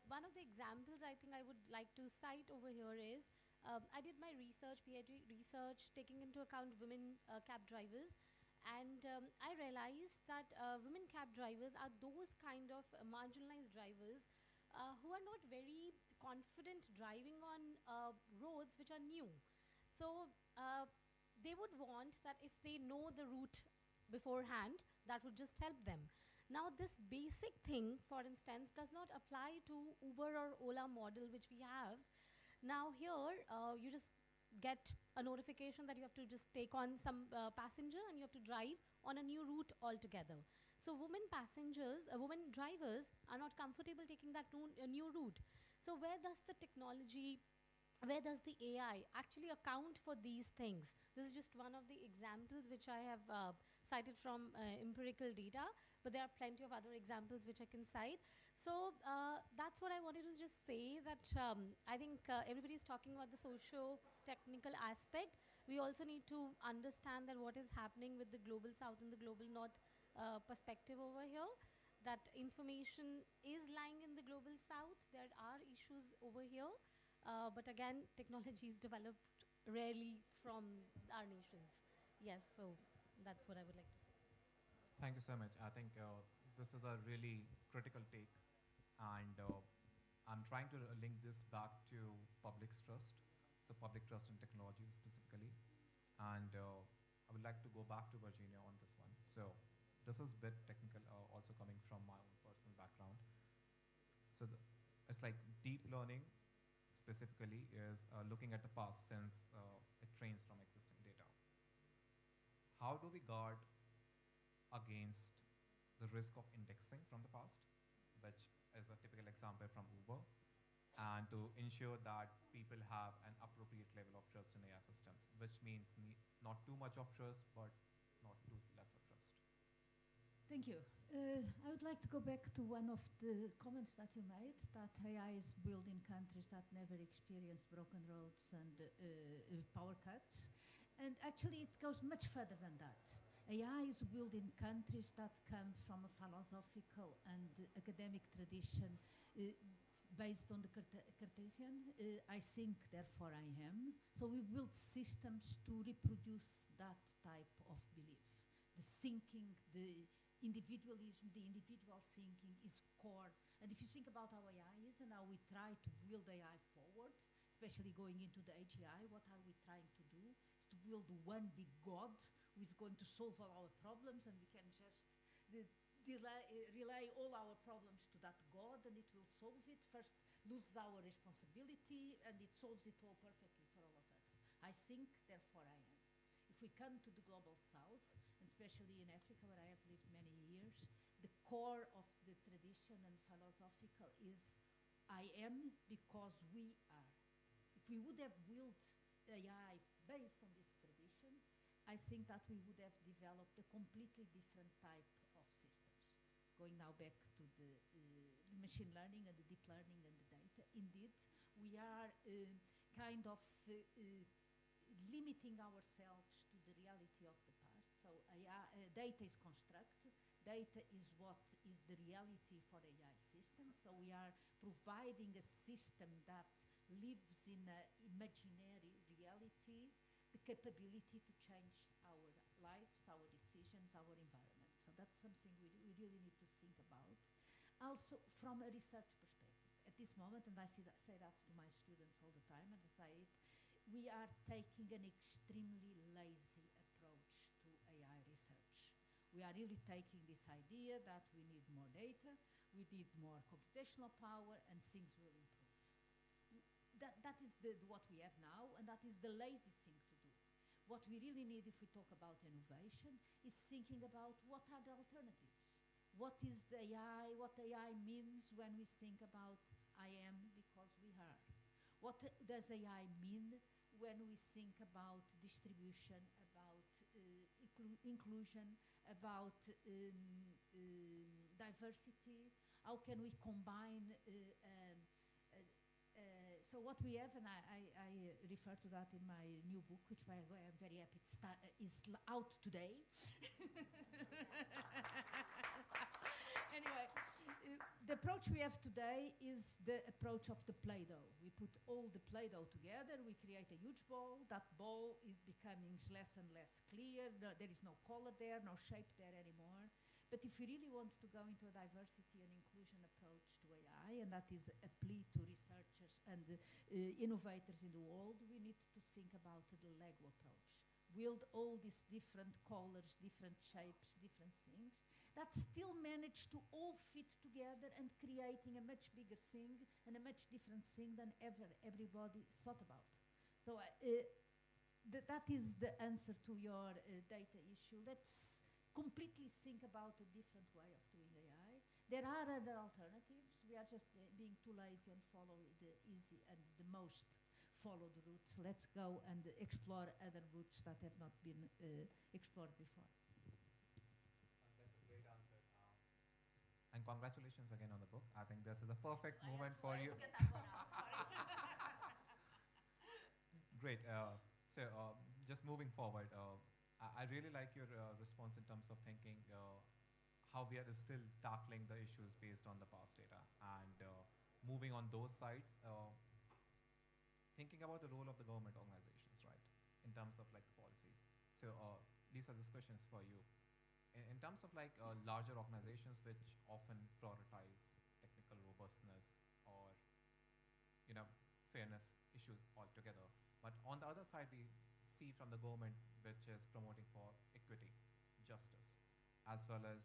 one of the examples I think I would like to cite over here is, I did my research, PhD research, taking into account women cab drivers. And I realized that women cab drivers are those kind of marginalized drivers who are not very confident driving on roads which are new. So they would want that if they know the route beforehand, that would just help them. Now, this basic thing, for instance, does not apply to Uber or Ola model which we have. Now here, you just get a notification that you have to just take on some passenger and you have to drive on a new route altogether. So women passengers, women drivers are not comfortable taking that new route. So where does the technology, where does the AI actually account for these things? This is just one of the examples which I have cited from empirical data, but there are plenty of other examples which I can cite. So that's what I wanted to just say, that I think everybody's talking about the socio-technical aspect. We also need to understand that what is happening with the global south and the global north perspective over here, that information is lying in the global south. There are issues over here, but again, technology is developed rarely from our nations. Yes, so that's what I would like to say. Thank you so much. I think this is a really critical take, and I'm trying to link this back to public trust, so public trust in technology specifically. And I would like to go back to Virginia on this one. So this is a bit technical, also coming from my own personal background. So it's like deep learning specifically is looking at the past, since it trains from existing data. How do we guard against the risk of indexing from the past, which is a typical example from Uber, and to ensure that people have an appropriate level of trust in AI systems, which means not too much of trust, but not too less of trust? Thank you. I would like to go back to one of the comments that you made, that AI is built in countries that never experienced broken roads and power cuts. And actually, it goes much further than that. AI is built in countries that come from a philosophical and academic tradition based on the Cartesian. I think, therefore I am. So we build systems to reproduce that type of belief. The thinking, the individualism, the individual thinking is core. And if you think about how AI is and how we try to build AI forward, especially going into the AGI, what are we trying to do? Is to build one big God who is going to solve all our problems, and we can just rely all our problems to that God, and it will solve it. First, loses our responsibility, and it solves it all perfectly for all of us. I think, therefore I am. If we come to the global south, and especially in Africa, where I have lived many years, the core of the tradition and philosophical is I am because we are. If we would have built AI based on this tradition, I think that we would have developed a completely different type of systems. Going now back to the machine learning and the deep learning and the data, indeed, we are kind of limiting ourselves to the reality of the past. So data is constructed. Data is what is the reality for AI systems. So we are providing a system that lives in an imaginary reality, the capability to change our lives, our decisions, our environment. So that's something we really need to think about. Also, from a research perspective, at this moment, and I say that to my students all the time, and I say it, we are taking an extremely lazy approach to AI research. We are really taking this idea that we need more data, we need more computational power, and things will improve. That is what we have now, and that is the lazy thing to do. What we really need, if we talk about innovation, is thinking about what are the alternatives. What is the AI? What AI means when we think about I am because we are. What does AI mean when we think about distribution, about inclusion, about diversity? How can we combine? So what we have, and I refer to that in my new book, which by the way I'm very happy is out today. Anyway, the approach we have today is the approach of the Play-Doh. We put all the Play-Doh together, we create a huge ball. That ball is becoming less and less clear. There is no color there, no shape there anymore. But if we really want to go into a diversity and inclusion approach to AI, and that is a plea to researchers and innovators in the world, we need to think about the Lego approach. Build all these different colors, different shapes, different things that still manage to all fit together and creating a much bigger thing and a much different thing than ever everybody thought about. So that is the answer to your data issue. Let's completely think about a different way of doing AI. There are other alternatives. We are just being too lazy and follow the easy and the most followed route. Let's go and explore other routes that have not been explored before. That's a great answer. And congratulations again on the book. I think this is a perfect moment for you. Get that one out, sorry. Great. So just moving forward, I really like your response in terms of thinking how we are still tackling the issues based on the past data and moving on those sides, thinking about the role of the government organizations, right, in terms of like policies. So Lisa, this question is for you. In terms of like larger organizations which often prioritize technical robustness or fairness issues altogether, but on the other side we see from the government which is promoting for equity, justice, as well as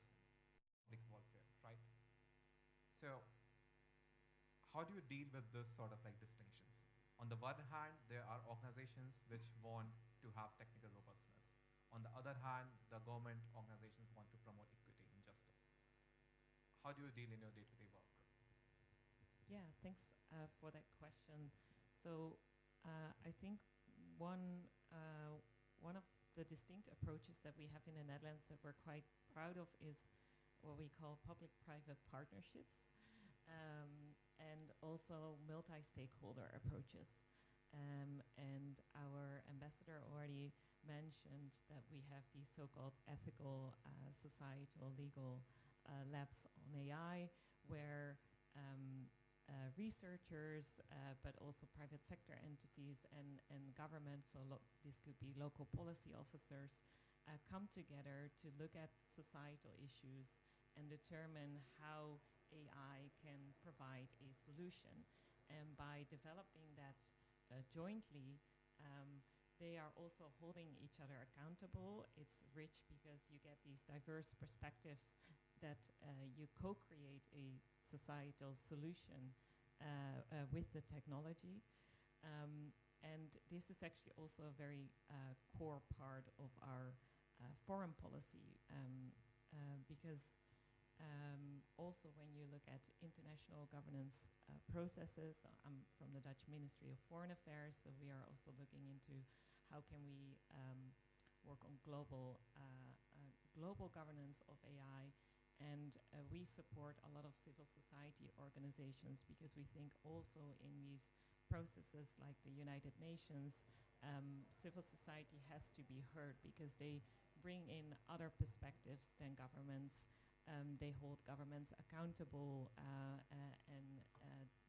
public welfare, right? So how do you deal with this sort of like distinctions? On the one hand, there are organizations which want to have technical robustness. On the other hand, the government organizations want to promote equity and justice. How do you deal in your day-to-day work? Yeah, thanks for that question. So I think one of the distinct approaches that we have in the Netherlands that we're quite proud of is what we call public-private partnerships, and also multi-stakeholder approaches. And our ambassador already mentioned that we have these so-called ethical, societal, legal labs on AI, where researchers, but also private sector entities and government, so this could be local policy officers, come together to look at societal issues and determine how AI can provide a solution. And by developing that jointly, they are also holding each other accountable. It's rich because you get these diverse perspectives that you co-create a societal solution with the technology. And this is actually also a very core part of our foreign policy, because also when you look at international governance processes, I'm from the Dutch Ministry of Foreign Affairs, so we are also looking into how can we work on global governance of AI, and we support a lot of civil society organizations because we think also in these processes like the United Nations, civil society has to be heard because they bring in other perspectives than governments. They hold governments accountable and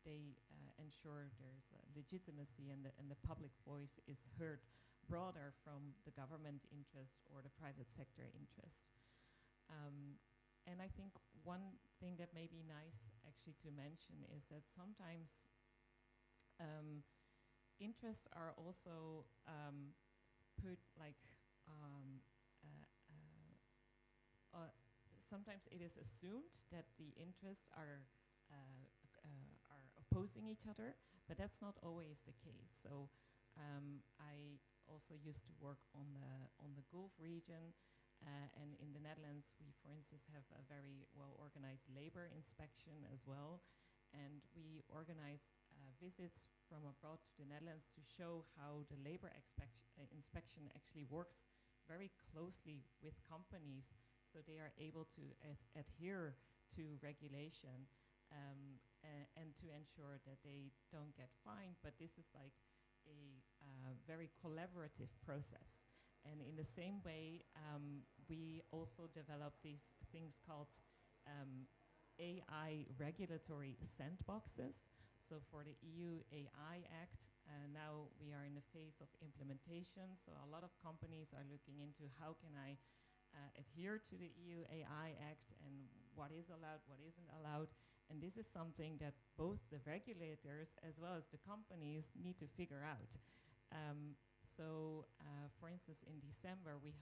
they ensure there's legitimacy and the public voice is heard broader from the government interest or the private sector interest. And I think one thing that may be nice actually to mention is that sometimes interests are also put like sometimes it is assumed that the interests are opposing each other, but that's not always the case. So I also used to work on the Gulf region, and in the Netherlands, we, for instance, have a very well-organized labor inspection as well, and we organized visits from abroad to the Netherlands to show how the labor inspection actually works very closely with companies, so they are able to adhere to regulation and to ensure that they don't get fined. But this is like a very collaborative process. And in the same way, we also developed these things called AI regulatory sandboxes. So for the EU AI Act, now we are in the phase of implementation. So a lot of companies are looking into how can I adhere to the EU AI Act and what is allowed, what isn't allowed. And this is something that both the regulators as well as the companies need to figure out. For instance, in December, we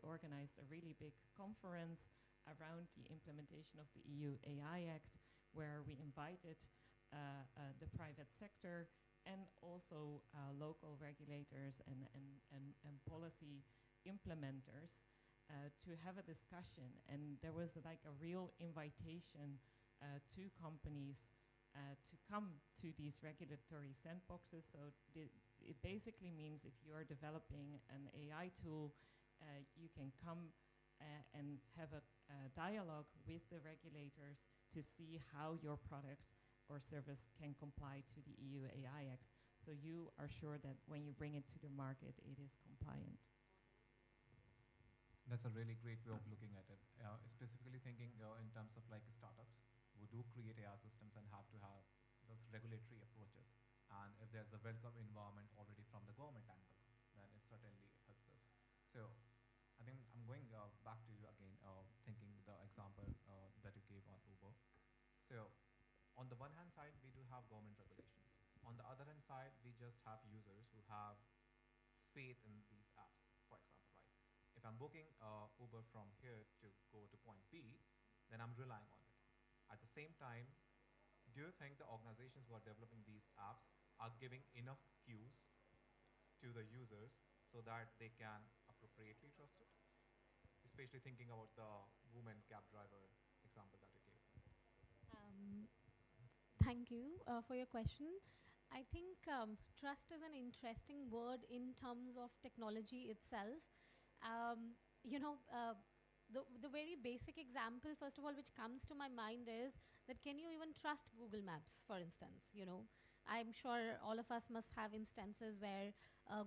organized a really big conference around the implementation of the EU AI Act, where we invited the private sector and also local regulators and policy implementers to have a discussion. And there was like a real invitation to companies to come to these regulatory sandboxes. So it basically means if you are developing an AI tool, you can come and have a dialogue with the regulators to see how your product or service can comply to the EU AI Act. So you are sure that when you bring it to the market, it is compliant. That's a really great way of looking at it, specifically thinking in terms of like startups who do create AI systems and have to have those regulatory approaches. And if there's a welcome environment already from the government angle, then it certainly helps us. So I think I'm going back to you again, thinking the example that you gave on Uber. So on the one hand side, we do have government regulations. On the other hand side, we just have users who have faith in these apps, for example, right? If I'm booking Uber from here to go to point B, then I'm relying on it. At the same time, do you think the organizations who are developing these apps are giving enough cues to the users so that they can appropriately trust it? Especially thinking about the woman cab driver example that you gave. Thank you for your question. I think trust is an interesting word in terms of technology itself. The very basic example, first of all, which comes to my mind is that can you even trust Google Maps, for instance? I'm sure all of us must have instances where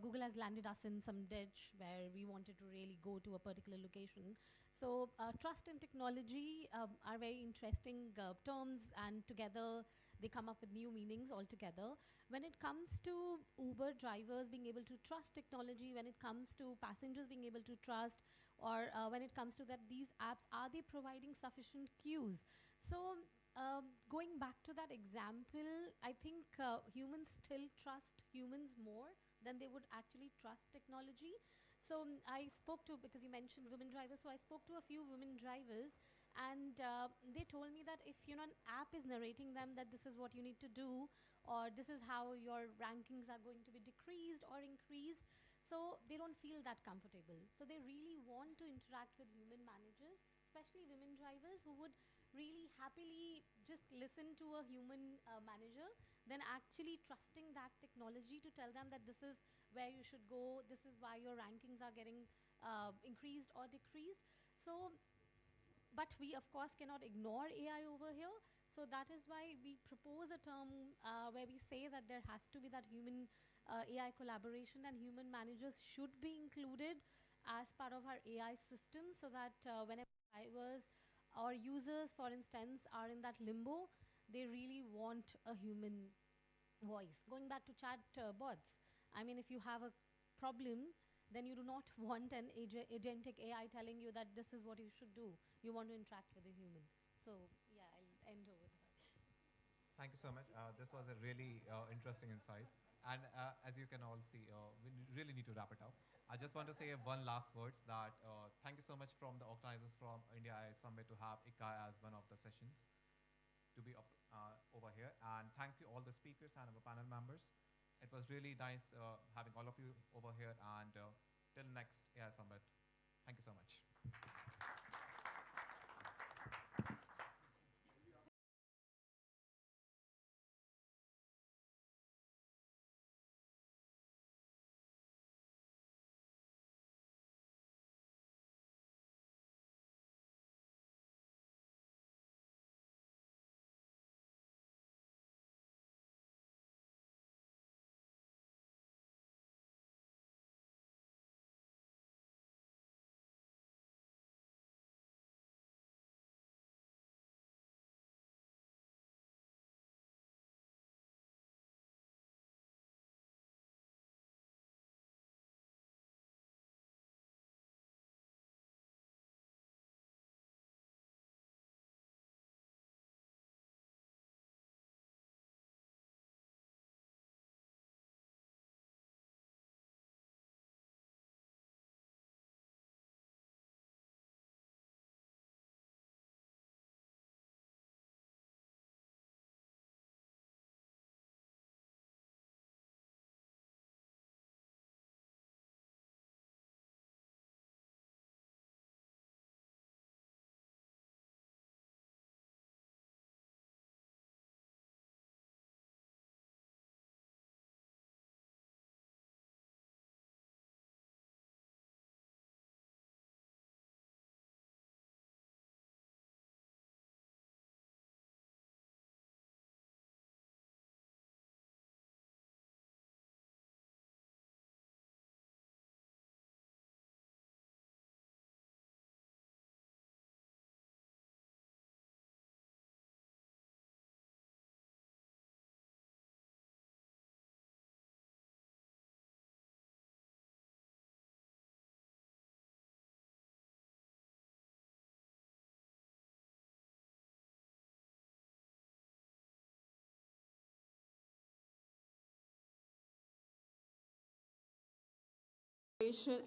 Google has landed us in some ditch where we wanted to really go to a particular location. So trust and technology are very interesting terms, and together they come up with new meanings altogether. When it comes to Uber drivers being able to trust technology, when it comes to passengers being able to trust, or when it comes to that these apps, are they providing sufficient cues? So going back to that example, I think humans still trust humans more than they would actually trust technology. So I spoke to, because you mentioned women drivers, so I spoke to a few women drivers, and they told me that if an app is narrating them that this is what you need to do, or this is how your rankings are going to be decreased or increased, so they don't feel that comfortable. So they really want to interact with human managers, especially women drivers, who would really happily just listen to a human manager than actually trusting that technology to tell them that this is where you should go, this is why your rankings are getting increased or decreased. So, but we of course cannot ignore AI over here. So that is why we propose a term where we say that there has to be that human AI collaboration, and human managers should be included as part of our AI system, so that whenever drivers or users, for instance, are in that limbo, they really want a human voice. Going back to chat bots, I mean, if you have a problem, then you do not want an agentic AI telling you that this is what you should do. You want to interact with a human. So yeah, I'll end over there. Thank you so much. This was a really interesting insight. And as you can all see, we really need to wrap it up. I just want to say one last words that thank you so much from the organizers from India AI Summit to have ICAI as one of the sessions to be up over here. And thank you all the speakers and our panel members. It was really nice having all of you over here, and till next AI Summit. Thank you so much.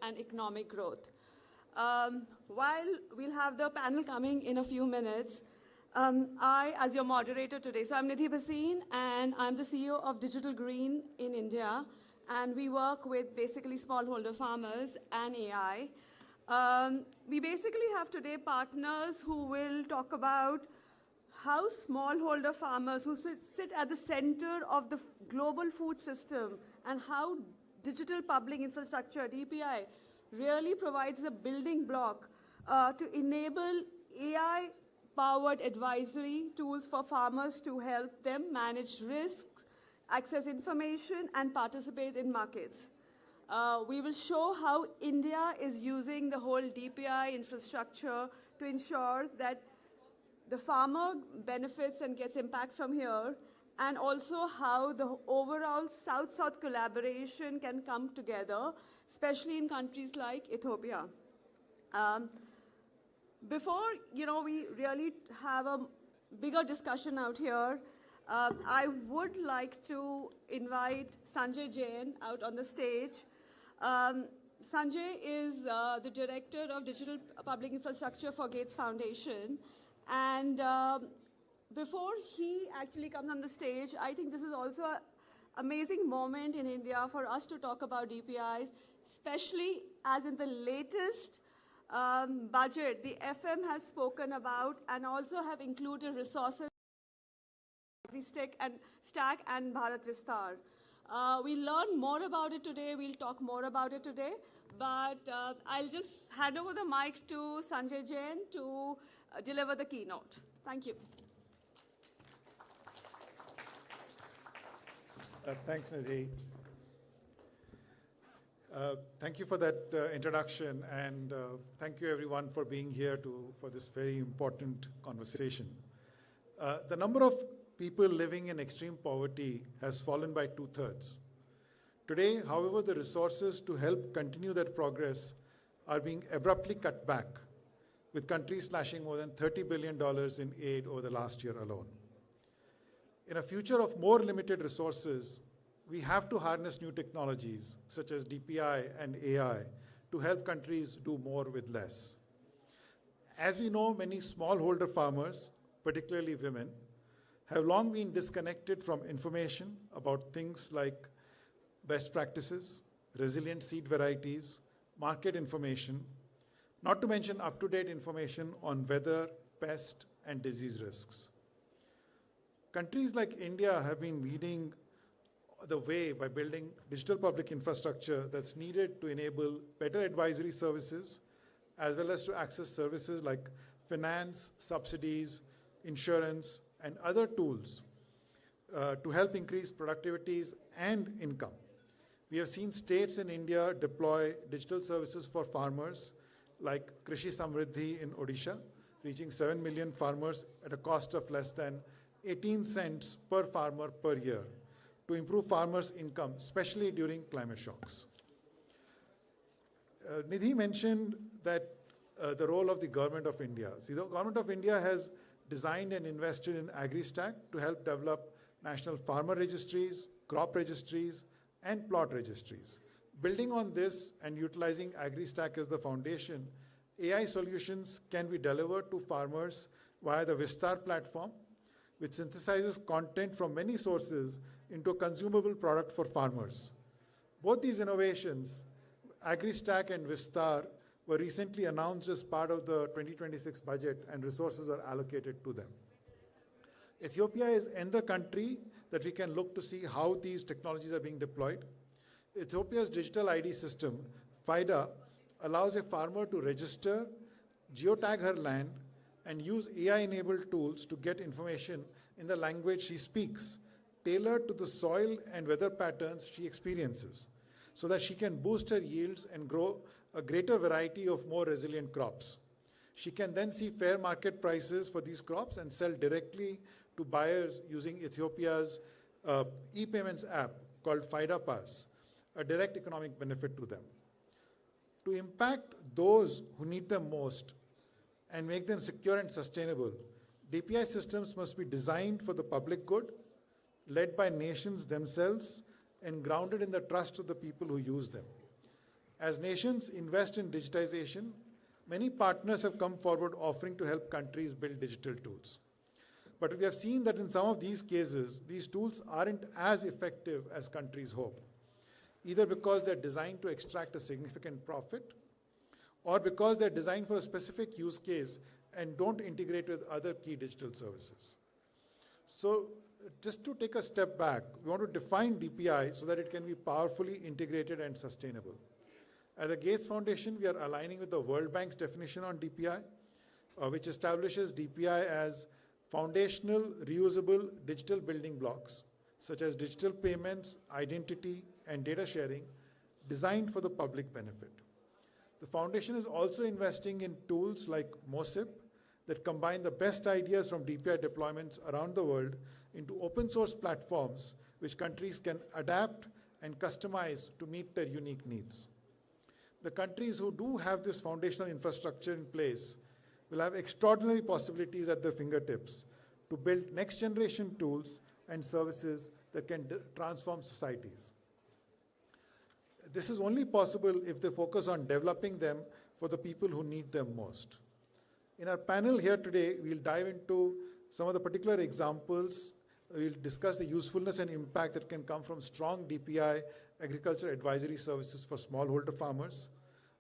And economic growth. While we'll have the panel coming in a few minutes, I, as your moderator today, so I'm Nidhi Bhasin, and I'm the CEO of Digital Green in India, and we work with basically smallholder farmers and AI. We basically have today partners who will talk about how smallholder farmers who sit at the center of the global food system, and how digital public infrastructure, DPI, really provides a building block to enable AI-powered advisory tools for farmers to help them manage risks, access information, and participate in markets. We will show how India is using the whole DPI infrastructure to ensure that the farmer benefits and gets impact from here, and also how the overall South-South collaboration can come together, especially in countries like Ethiopia. Before we really have a bigger discussion out here, I would like to invite Sanjay Jain out on the stage. Sanjay is the Director of Digital Public Infrastructure for Gates Foundation. And before he actually comes on the stage, I think this is also an amazing moment in India for us to talk about DPIs, especially as in the latest budget, the FM has spoken about and also have included resources Stack and Bharat Vistar. We'll learn more about it today. We'll talk more about it today. But I'll just hand over the mic to Sanjay Jain to deliver the keynote. Thank you. Thanks, Nidhi. Thank you for that introduction, and thank you everyone for being here for this very important conversation. The number of people living in extreme poverty has fallen by 2/3. Today, however, the resources to help continue that progress are being abruptly cut back, with countries slashing more than $30 billion in aid over the last year alone. In a future of more limited resources, we have to harness new technologies such as DPI and AI to help countries do more with less. As we know, many smallholder farmers, particularly women, have long been disconnected from information about things like best practices, resilient seed varieties, market information, not to mention up-to-date information on weather, pest, and disease risks. Countries like India have been leading the way by building digital public infrastructure that's needed to enable better advisory services, as well as to access services like finance, subsidies, insurance, and other tools to help increase productivities and income. We have seen states in India deploy digital services for farmers like Krishi Samriddhi in Odisha, reaching 7 million farmers at a cost of less than 18 cents per farmer per year to improve farmers' income, especially during climate shocks. Nidhi mentioned that the role of the Government of India. See, the Government of India has designed and invested in AgriStack to help develop national farmer registries, crop registries, and plot registries. Building on this and utilizing AgriStack as the foundation, AI solutions can be delivered to farmers via the Vistar platform, which synthesizes content from many sources into a consumable product for farmers. Both these innovations, AgriStack and Vistar, were recently announced as part of the 2026 budget, and resources are allocated to them. Ethiopia is another country that we can look to see how these technologies are being deployed. Ethiopia's digital ID system, FIDA, allows a farmer to register, geotag her land, and use AI-enabled tools to get information in the language she speaks, tailored to the soil and weather patterns she experiences, so that she can boost her yields and grow a greater variety of more resilient crops. She can then see fair market prices for these crops and sell directly to buyers using Ethiopia's e-payments app called FIDA Pass, a direct economic benefit to them. To impact those who need them most and make them secure and sustainable, DPI systems must be designed for the public good, led by nations themselves, and grounded in the trust of the people who use them. As nations invest in digitization, many partners have come forward offering to help countries build digital tools. But we have seen that in some of these cases, these tools aren't as effective as countries hope, either because they're designed to extract a significant profit, or because they're designed for a specific use case and don't integrate with other key digital services. So just to take a step back, we want to define DPI so that it can be powerfully integrated and sustainable. At the Gates Foundation, we are aligning with the World Bank's definition on DPI, which establishes DPI as foundational, reusable digital building blocks, such as digital payments, identity, and data sharing, designed for the public benefit. The foundation is also investing in tools like MOSIP that combine the best ideas from DPI deployments around the world into open source platforms which countries can adapt and customize to meet their unique needs. The countries who do have this foundational infrastructure in place will have extraordinary possibilities at their fingertips to build next generation tools and services that can transform societies. This is only possible if they focus on developing them for the people who need them most. In our panel here today, we'll dive into some of the particular examples. We'll discuss the usefulness and impact that can come from strong DPI agriculture advisory services for smallholder farmers.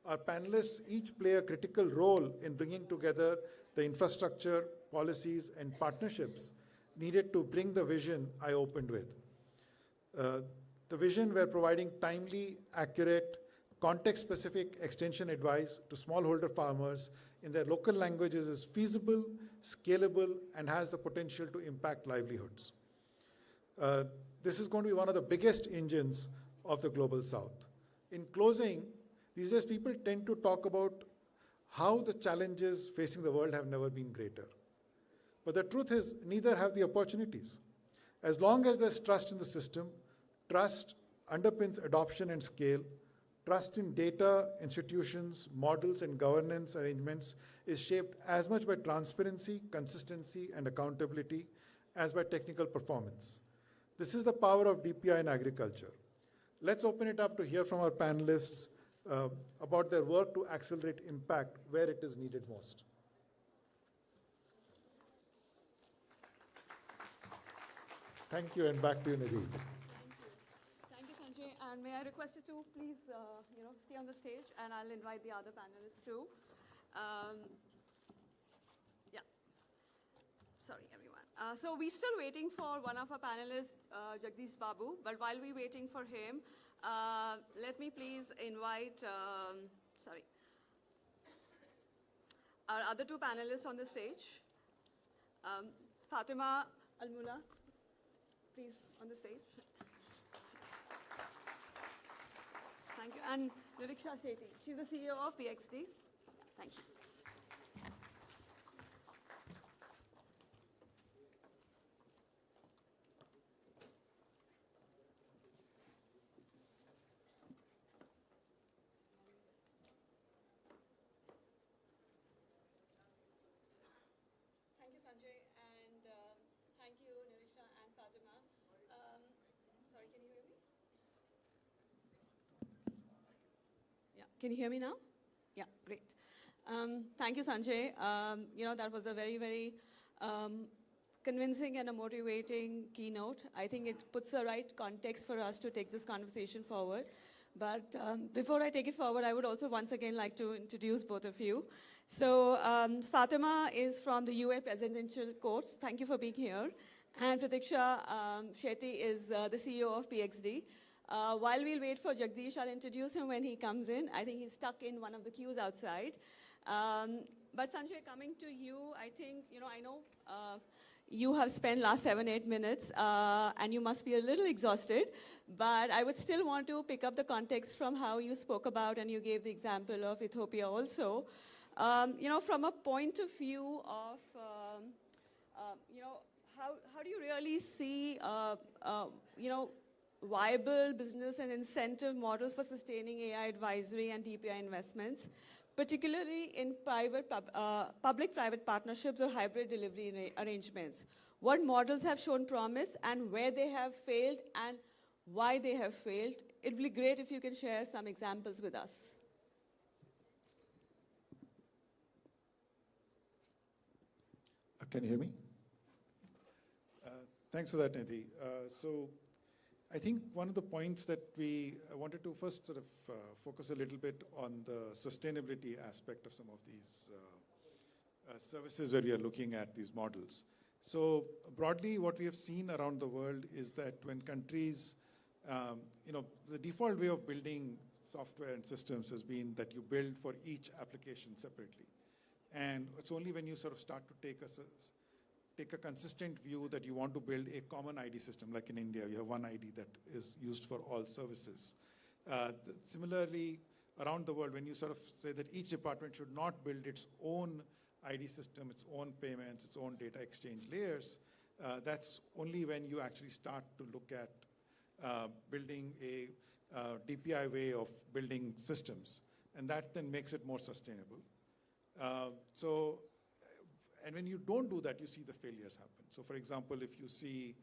Our panelists each play a critical role in bringing together the infrastructure, policies, and partnerships needed to bring the vision I opened with. The vision we're providing timely, accurate, context-specific extension advice to smallholder farmers in their local languages is feasible, scalable, and has the potential to impact livelihoods. This is going to be one of the biggest engines of the Global South. In closing, these days people tend to talk about how the challenges facing the world have never been greater. But the truth is, neither have the opportunities. As long as there's trust in the system, trust underpins adoption and scale. Trust in data, institutions, models, and governance arrangements is shaped as much by transparency, consistency, and accountability as by technical performance. This is the power of DPI in agriculture. Let's open it up to hear from our panelists about their work to accelerate impact where it is needed most. Thank you, and back to you, Nidhi. Thank you, Sanjay. And may I request you to please, stay on the stage, and I'll invite the other panelists too. Yeah. Sorry, everyone. So we're still waiting for one of our panelists, Jagdish Babu. But while we're waiting for him, let me please invite, our other two panelists on the stage. Fatima Almula, please, on the stage. Thank you. And Niriksha Shetty. She's the CEO of PXD. Thank you. Thank you, Sanjay. And thank you, Niriksha and Fatima. Sorry, can you hear me? Yeah, can you hear me now? Yeah, great. Thank you, Sanjay. That was a very, very convincing and a motivating keynote. I think it puts the right context for us to take this conversation forward. But before I take it forward, I would also once again like to introduce both of you. So Fatima is from the UA Presidential Course. Thank you for being here. And Pratiksha Shetty is the CEO of PXD. While we'll wait for Jagdish, I'll introduce him when he comes in. I think he's stuck in one of the queues outside. But Sanjay, coming to you, I think, I know you have spent last 7-8 minutes, and you must be a little exhausted. But I would still want to pick up the context from how you spoke about, and you gave the example of Ethiopia also. From a point of view of, how do you really see, viable business and incentive models for sustaining AI advisory and DPI investments, particularly in public-private partnerships or hybrid delivery arrangements? What models have shown promise and where they have failed and why they have failed? It would be great if you can share some examples with us. Can you hear me? Thanks for that, Nidhi. So I think one of the points that we wanted to first sort of focus a little bit on the sustainability aspect of some of these services where we are looking at these models. So broadly, what we have seen around the world is that when countries, the default way of building software and systems has been that you build for each application separately. And it's only when you sort of start to take a consistent view that you want to build a common ID system, like in India, you have one ID that is used for all services. Similarly, around the world, when you sort of say that each department should not build its own ID system, its own payments, its own data exchange layers, that's only when you actually start to look at building a DPI way of building systems. And that then makes it more sustainable. And when you don't do that, you see the failures happen. So for example, if you see,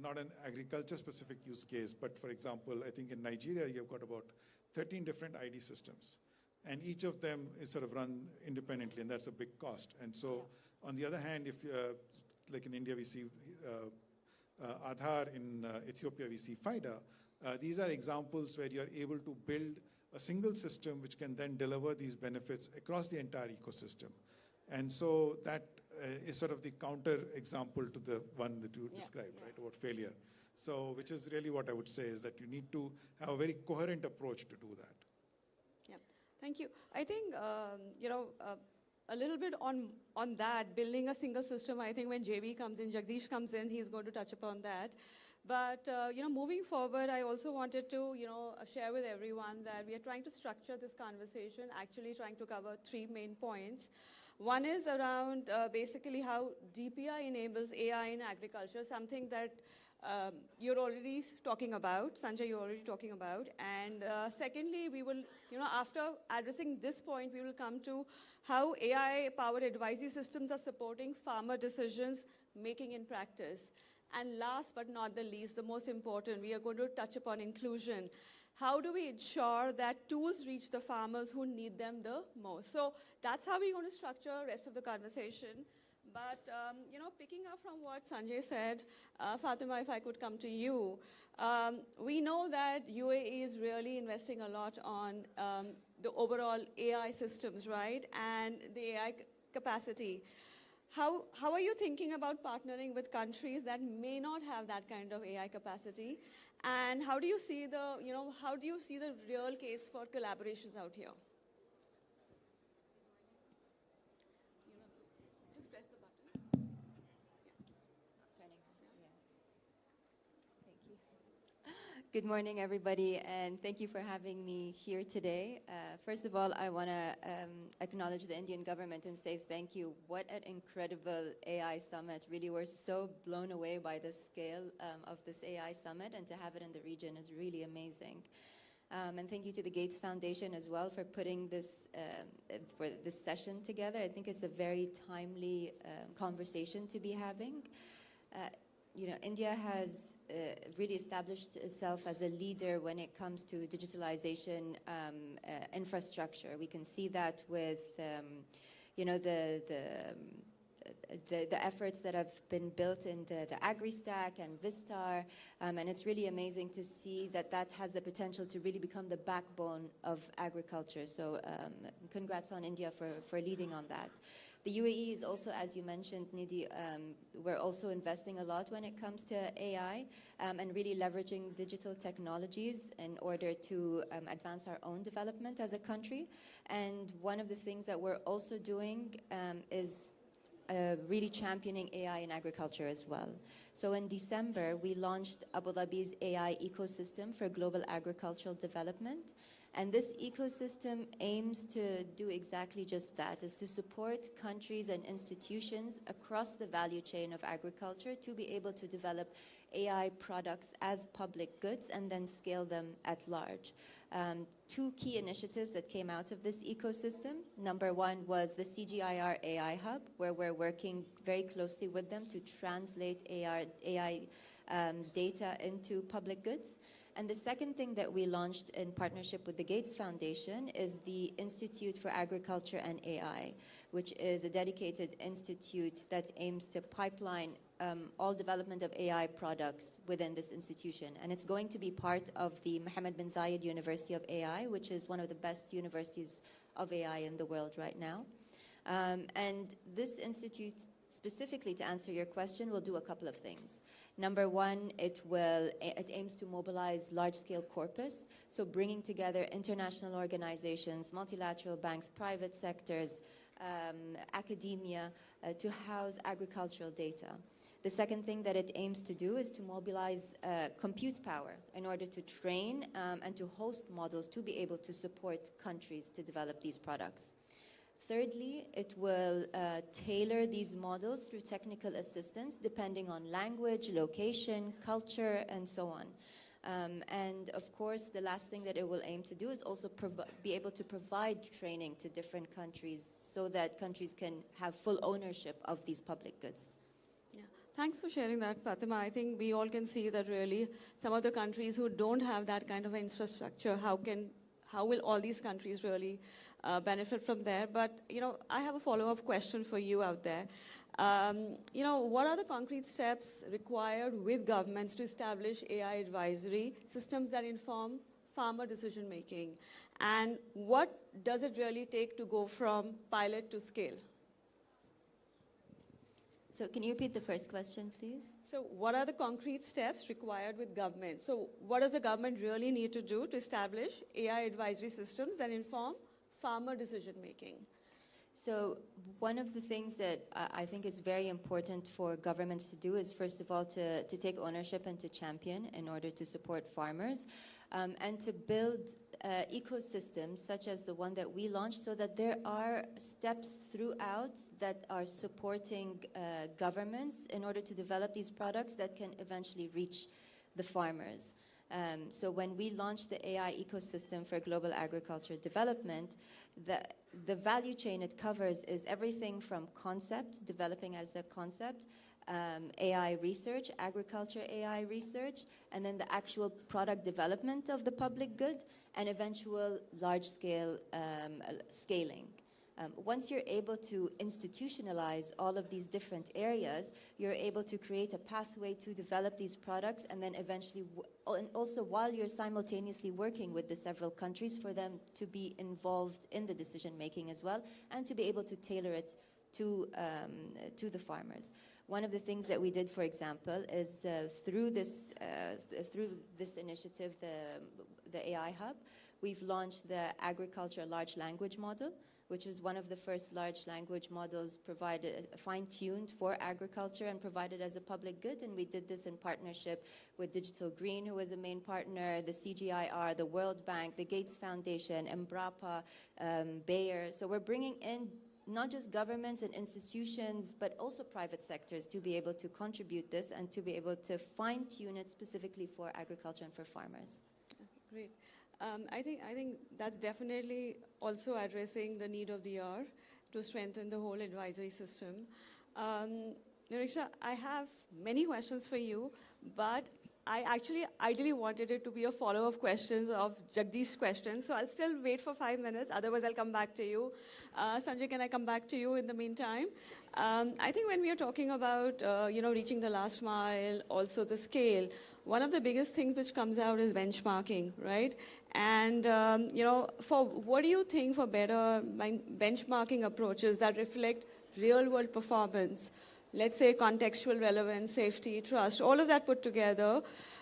not an agriculture-specific use case, but for example, I think in Nigeria, you've got about 13 different ID systems. And each of them is sort of run independently, and that's a big cost. And so on the other hand, if like in India, we see Aadhaar, in Ethiopia, we see FIDA. These are examples where you're able to build a single system which can then deliver these benefits across the entire ecosystem. And so that is sort of the counter example to the one that you described, right, about failure. So, which is really what I would say is that you need to have a very coherent approach to do that. Yeah, thank you. I think, a little bit on that, building a single system, I think when JB comes in, Jagdish comes in, he's going to touch upon that. But, moving forward, I also wanted to, share with everyone that we are trying to structure this conversation, actually trying to cover 3 main points. One is around basically how DPI enables AI in agriculture, something that you're already talking about, Sanjay, you're already talking about. And secondly, we will, after addressing this point, we will come to how AI-powered advisory systems are supporting farmer decisions making in practice. And last but not the least, the most important, we are going to touch upon inclusion. How do we ensure that tools reach the farmers who need them the most? So that's how we're going to structure the rest of the conversation. But, picking up from what Sanjay said, Fatima, if I could come to you, we know that UAE is really investing a lot on the overall AI systems, right, and the AI capacity. How are you thinking about partnering with countries that may not have that kind of AI capacity? And how do you see the real case for collaborations out here? Just press the button. Thank you. Good morning, everybody, and thank you for having me here today. First of all, I want to acknowledge the Indian government and say thank you. What an incredible AI summit. Really, we're so blown away by the scale of this AI summit, and to have it in the region is really amazing. And thank you to the Gates Foundation as well for putting this for this session together. I think it's a very timely conversation to be having. India has really established itself as a leader when it comes to digitalization infrastructure. We can see that with, the efforts that have been built in the AgriStack and Vistar, and it's really amazing to see that that has the potential to really become the backbone of agriculture. So congrats on India for leading on that. The UAE is also, as you mentioned, Nidhi, we're also investing a lot when it comes to AI and really leveraging digital technologies in order to advance our own development as a country. And one of the things that we're also doing is really championing AI in agriculture as well. So in December, we launched Abu Dhabi's AI ecosystem for global agricultural development. And this ecosystem aims to do exactly just that, is to support countries and institutions across the value chain of agriculture to be able to develop AI products as public goods and then scale them at large. 2 key initiatives that came out of this ecosystem. Number 1 was the CGIAR AI Hub, where we're working very closely with them to translate AI data into public goods. And the second thing that we launched in partnership with the Gates Foundation is the Institute for Agriculture and AI, which is a dedicated institute that aims to pipeline all development of AI products within this institution. And it's going to be part of the Mohammed bin Zayed University of AI, which is one of the best universities of AI in the world right now. And this institute, specifically to answer your question, will do a couple of things. Number 1, it aims to mobilize large-scale corpus, so bringing together international organizations, multilateral banks, private sectors, academia, to house agricultural data. The second thing that it aims to do is to mobilize compute power in order to train and to host models to be able to support countries to develop these products. Thirdly, it will tailor these models through technical assistance depending on language, location, culture, and so on. And of course, the last thing that it will aim to do is also be able to provide training to different countries so that countries can have full ownership of these public goods. Yeah. Thanks for sharing that, Fatima. I think we all can see that really some of the countries who don't have that kind of infrastructure, how will all these countries really benefit from there? But, I have a follow-up question for you out there. What are the concrete steps required with governments to establish AI advisory systems that inform farmer decision-making? And what does it really take to go from pilot to scale? So can you repeat the first question, please? So what are the concrete steps required with government? So what does the government really need to do to establish AI advisory systems that inform farmer decision making? So one of the things that I think is very important for governments to do is, first of all, to take ownership and to champion in order to support farmers, and to build ecosystems such as the one that we launched, so that there are steps throughout that are supporting governments in order to develop these products that can eventually reach the farmers. So when we launched the AI ecosystem for global agriculture development, the value chain it covers is everything from concept, developing as a concept, AI research, agriculture AI research, and then the actual product development of the public good, and eventual large-scale scaling. Once you're able to institutionalize all of these different areas, you're able to create a pathway to develop these products, and then eventually, and also while you're simultaneously working with the several countries for them to be involved in the decision-making as well, and to be able to tailor it to the farmers. One of the things that we did, for example, is through this initiative, the AI Hub, we've launched the Agriculture Large Language Model, which is one of the first large language models provided, fine-tuned for agriculture and provided as a public good. And we did this in partnership with Digital Green, who was a main partner, the CGIAR, the World Bank, the Gates Foundation, Embrapa, Bayer. So we're bringing in not just governments and institutions, but also private sectors to be able to contribute this and to be able to fine-tune it specifically for agriculture and for farmers. Great. I think that's definitely also addressing the need of the hour to strengthen the whole advisory system. Nirisha, I have many questions for you, but I actually ideally wanted it to be a follow-up questions of Jagdish's questions, so I'll still wait for 5 minutes, otherwise I'll come back to you. Sanjay, can I come back to you in the meantime? I think when we are talking about reaching the last mile, also the scale, one of the biggest things which comes out is benchmarking, right? And for what do you think for better benchmarking approaches that reflect real-world performance? Let's say contextual relevance, safety, trust, all of that put together.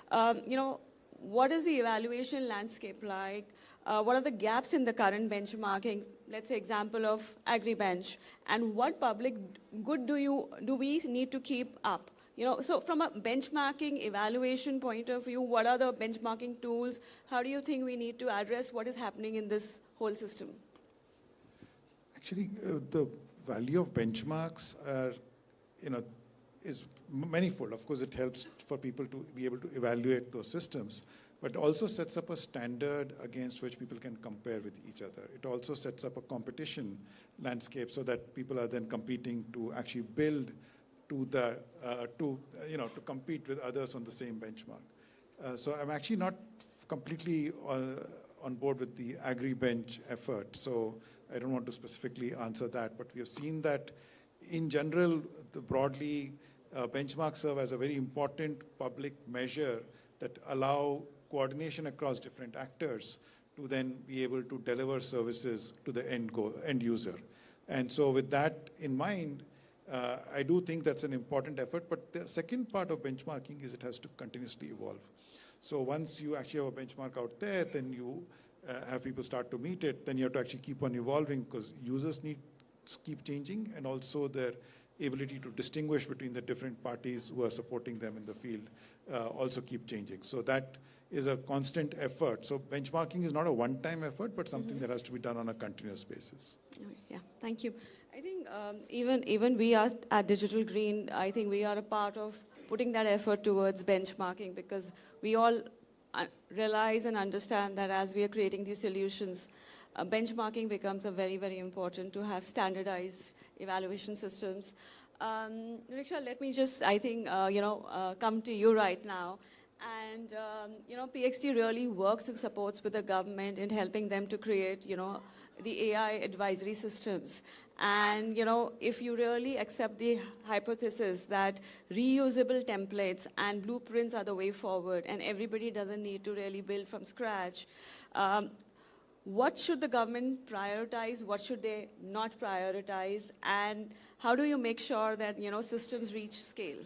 What is the evaluation landscape like? What are the gaps in the current benchmarking? Let's say example of AgriBench, and what public good do we need to keep up? So from a benchmarking evaluation point of view, what are the benchmarking tools? How do you think we need to address what is happening in this whole system? Actually, the value of benchmarks are, is manifold. Of course, it helps for people to be able to evaluate those systems, but also sets up a standard against which people can compare with each other. It also sets up a competition landscape so that people are then competing to actually build to compete with others on the same benchmark. So I'm actually not completely on board with the AgriBench effort, so I don't want to specifically answer that, but we have seen that in general, broadly, benchmarks serve as a very important public measure that allow coordination across different actors to then be able to deliver services to the end user. And so with that in mind, I do think that's an important effort, but the second part of benchmarking is it has to continuously evolve. So once you actually have a benchmark out there, then you have people start to meet it, then you have to actually keep on evolving because users need to keep changing, and also their ability to distinguish between the different parties who are supporting them in the field also keep changing. So that is a constant effort. So benchmarking is not a one-time effort, but something that has to be done on a continuous basis. Yeah, thank you. I think even we are at Digital Green, I think we are a part of putting that effort towards benchmarking, because we all realize and understand that as we are creating these solutions, benchmarking becomes a very, very important to have standardized evaluation systems. Riksha, let me just, come to you right now. And, PXD really works and supports with the government in helping them to create, the AI advisory systems. And, if you really accept the hypothesis that reusable templates and blueprints are the way forward, and everybody doesn't need to really build from scratch, what should the government prioritize? What should they not prioritize? And how do you make sure that, systems reach scale?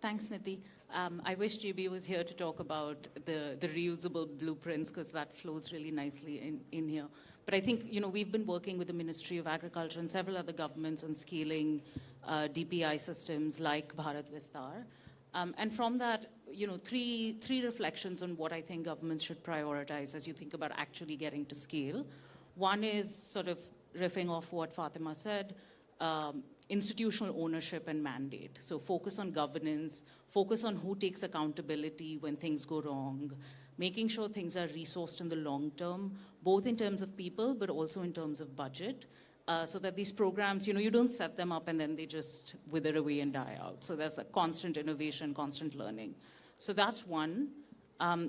Thanks, Nidhi. I wish JB was here to talk about the reusable blueprints, because that flows really nicely in here. But I think, we've been working with the Ministry of Agriculture and several other governments on scaling DPI systems like Bharat Vistar. And from that, three reflections on what I think governments should prioritize as you think about actually getting to scale. One is sort of riffing off what Fatima said, institutional ownership and mandate. So focus on governance, focus on who takes accountability when things go wrong, making sure things are resourced in the long term, both in terms of people, but also in terms of budget, so that these programs, you don't set them up and then they just wither away and die out. So there's the constant innovation, constant learning. So that's one.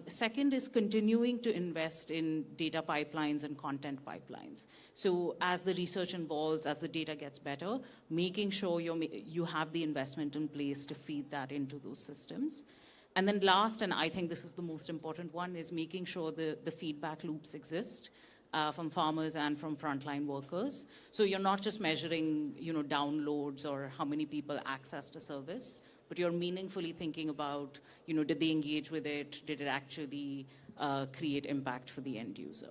Second is continuing to invest in data pipelines and content pipelines. So as the research evolves, as the data gets better, making sure you have the investment in place to feed that into those systems. And then last, and I think this is the most important one, is making sure the feedback loops exist from farmers and from frontline workers. So you're not just measuring, downloads or how many people accessed a service, but you're meaningfully thinking about, did they engage with it? Did it actually create impact for the end user?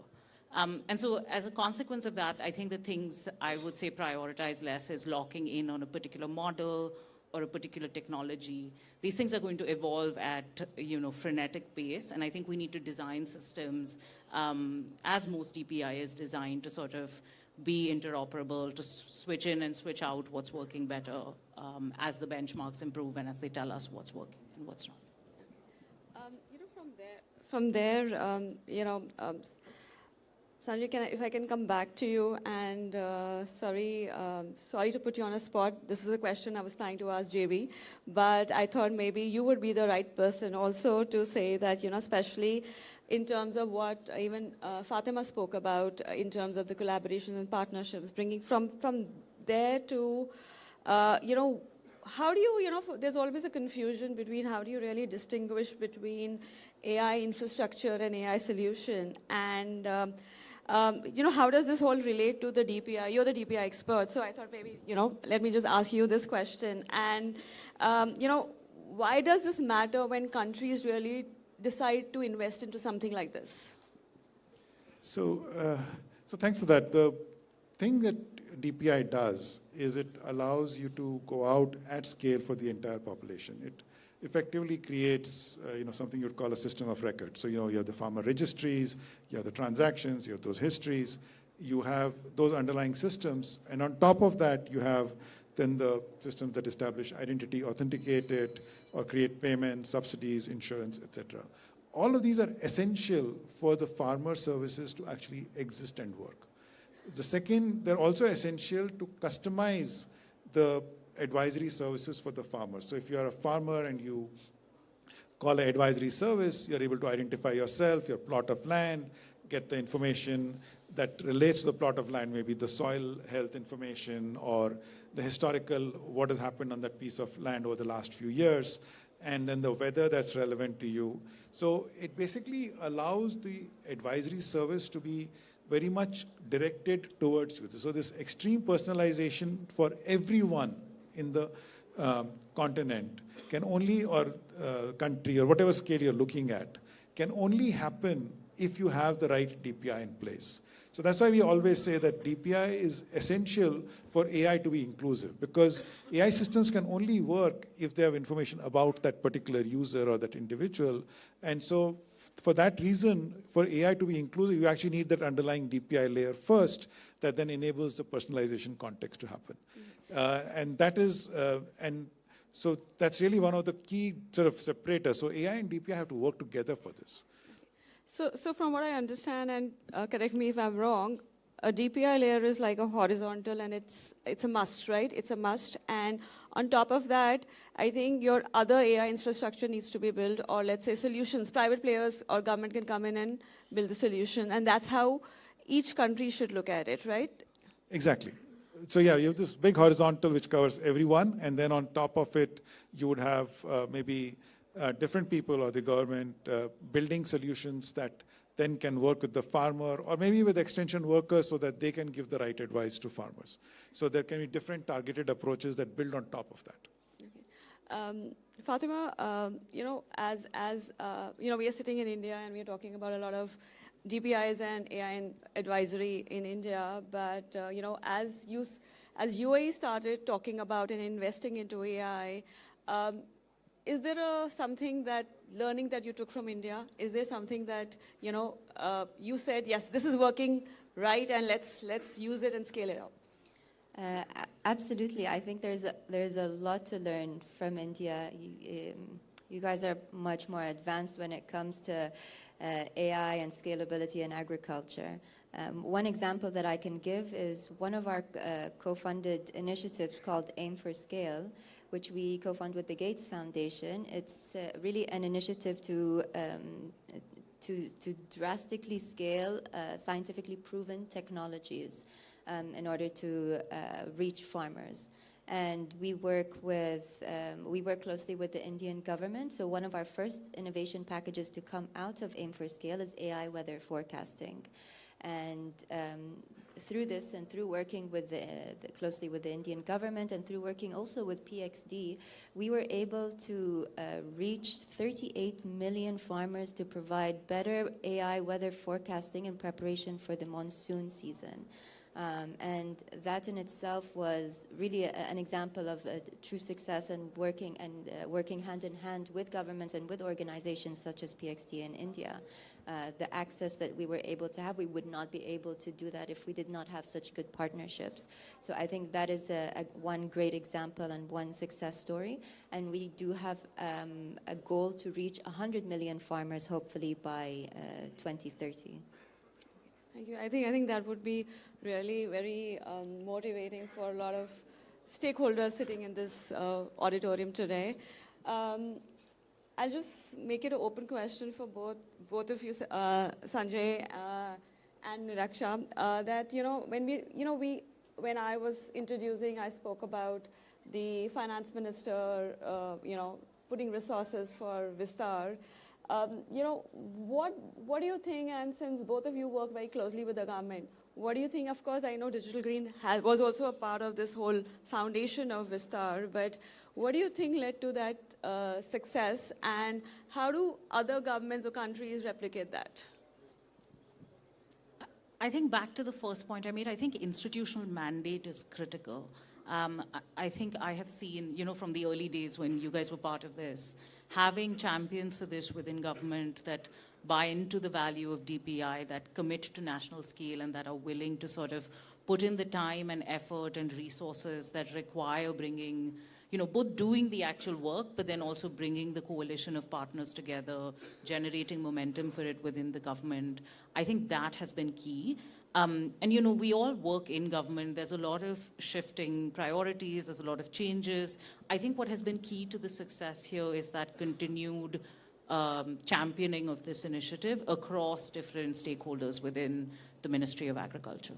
And so as a consequence of that, I think the things I would say prioritize less is locking in on a particular model or a particular technology. These things are going to evolve at frenetic pace, and I think we need to design systems as most DPI is designed to sort of be interoperable, to switch in and switch out what's working better as the benchmarks improve and as they tell us what's working and what's not. From there, Sanjay, if I can come back to you, and sorry to put you on a spot. This was a question I was planning to ask JB, but I thought maybe you would be the right person also to say that, especially in terms of what even Fatima spoke about in terms of the collaborations and partnerships, bringing from there to, how do you, there's always a confusion between how do you really distinguish between AI infrastructure and AI solution, and how does this all relate to the DPI? You're the DPI expert, so I thought maybe, let me just ask you this question. And, why does this matter when countries really decide to invest into something like this? So thanks for that. The thing that DPI does is it allows you to go out at scale for the entire population. It effectively creates, something you'd call a system of record. So, you have the farmer registries, you have the transactions, you have those histories, you have those underlying systems, and on top of that, you have then the systems that establish identity, authenticate it, or create payments, subsidies, insurance, etc. All of these are essential for the farmer services to actually exist and work. The second, they're also essential to customize the advisory services for the farmers. So if you're a farmer and you call an advisory service, you're able to identify yourself, your plot of land, get the information that relates to the plot of land, maybe the soil health information or the historical, what has happened on that piece of land over the last few years, and then the weather that's relevant to you. So it basically allows the advisory service to be very much directed towards you. So this extreme personalization for everyone in the continent can only, or country, or whatever scale you're looking at, can only happen if you have the right DPI in place. So that's why we always say that DPI is essential for AI to be inclusive, because AI systems can only work if they have information about that particular user or that individual. And so for that reason, for AI to be inclusive, you actually need that underlying DPI layer first that then enables the personalization context to happen. And that is, and so that's really one of the key sort of separators. So AI and DPI have to work together for this. So from what I understand, and correct me if I'm wrong, a DPI layer is like a horizontal, and it's a must, right? It's a must. And on top of that, I think your other AI infrastructure needs to be built, or let's say solutions. Private players or government can come in and build the solution. And that's how each country should look at it, right? Exactly. So yeah, you have this big horizontal which covers everyone, and then on top of it, you would have maybe different people or the government building solutions that then can work with the farmer or maybe with extension workers so that they can give the right advice to farmers. So there can be different targeted approaches that build on top of that. Fatima, we are sitting in India and we are talking about a lot of DPIs and AI advisory in India. But as UAE started talking about and investing into AI, is there something that learning that you took from India? Is there something that you said, yes, this is working right, and let's use it and scale it up? Absolutely. I think there's a lot to learn from India. You guys are much more advanced when it comes to AI and scalability in agriculture. One example that I can give is one of our co-funded initiatives called Aim for Scale, which we co-fund with the Gates Foundation. It's really an initiative to drastically scale scientifically proven technologies in order to reach farmers. And we work closely with the Indian government. So one of our first innovation packages to come out of Aim for Scale is AI weather forecasting. And through this and through working with closely with the Indian government and through working also with PXD, we were able to reach 38 million farmers to provide better AI weather forecasting in preparation for the monsoon season. And that in itself was really an example of true success and working hand in hand with governments and with organizations such as PXD in India. The access that we were able to have, we would not be able to do that if we did not have such good partnerships. So I think that is one great example and one success story. And we do have a goal to reach 100 million farmers, hopefully by 2030. Thank you. I think that would be really very motivating for a lot of stakeholders sitting in this auditorium today. I'll just make it an open question for both of you, Sanjay and Niraksha. That when I was introducing, I spoke about the finance minister, putting resources for Vistar. What do you think, and since both of you work very closely with the government, what do you think? Of course, I know Digital Green was also a part of this whole foundation of Vistar, but what do you think led to that success, and how do other governments or countries replicate that? I think back to the first point I made, I think institutional mandate is critical. I think I have seen, from the early days when you guys were part of this, having champions for this within government that buy into the value of DPI, that commit to national scale, and that are willing to sort of put in the time and effort and resources that require bringing, both doing the actual work, but then also bringing the coalition of partners together, generating momentum for it within the government. I think that has been key. And we all work in government. There's a lot of shifting priorities. There's a lot of changes. I think what has been key to the success here is that continued championing of this initiative across different stakeholders within the Ministry of Agriculture.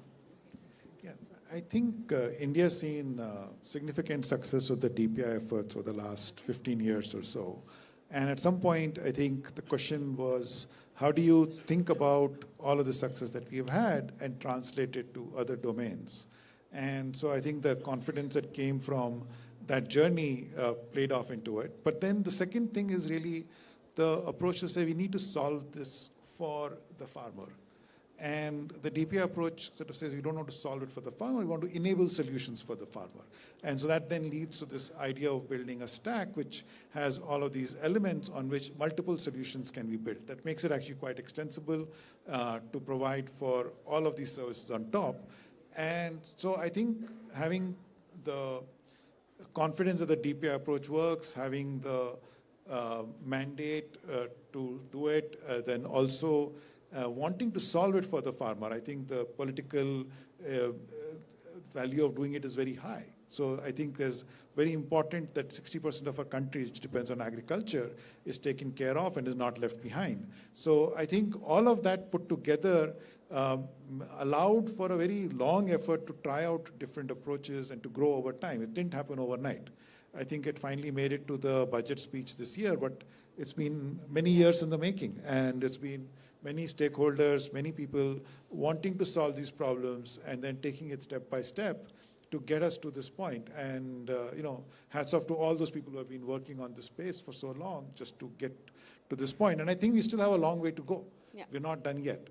Yeah, I think India's seen significant success with the DPI efforts over the last 15 years or so. And at some point, I think the question was, how do you think about all of the success that we have had and translate it to other domains? And so I think the confidence that came from that journey played off into it. But then the second thing is really the approach to say we need to solve this for the farmer. And the DPI approach sort of says we don't want to solve it for the farmer, we want to enable solutions for the farmer. And so that then leads to this idea of building a stack which has all of these elements on which multiple solutions can be built. That makes it actually quite extensible to provide for all of these services on top. And so I think having the confidence that the DPI approach works, having the mandate to do it, then also wanting to solve it for the farmer. I think the political value of doing it is very high. So I think there's very important that 60% of our country, which depends on agriculture, is taken care of and is not left behind. So I think all of that put together allowed for a very long effort to try out different approaches and to grow over time. It didn't happen overnight. I think it finally made it to the budget speech this year, but it's been many years in the making, and it's been many stakeholders, many people wanting to solve these problems and then taking it step by step to get us to this point. And, hats off to all those people who have been working on this space for so long just to get to this point. And I think we still have a long way to go. Yeah. We're not done yet.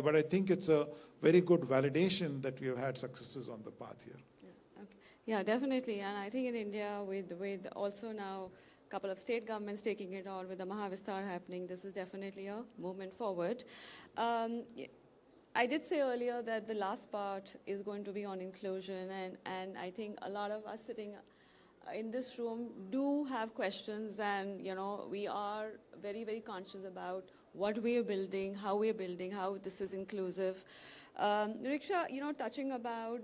But I think it's a very good validation that we have had successes on the path here. Yeah, okay. Yeah, definitely. And I think in India, with also now a couple of state governments taking it on, with the Mahavistar happening, this is definitely a movement forward. I did say earlier that the last part is going to be on inclusion, and I think a lot of us sitting in this room do have questions, and we are very, very conscious about what we are building, how this is inclusive. Riksha, touching about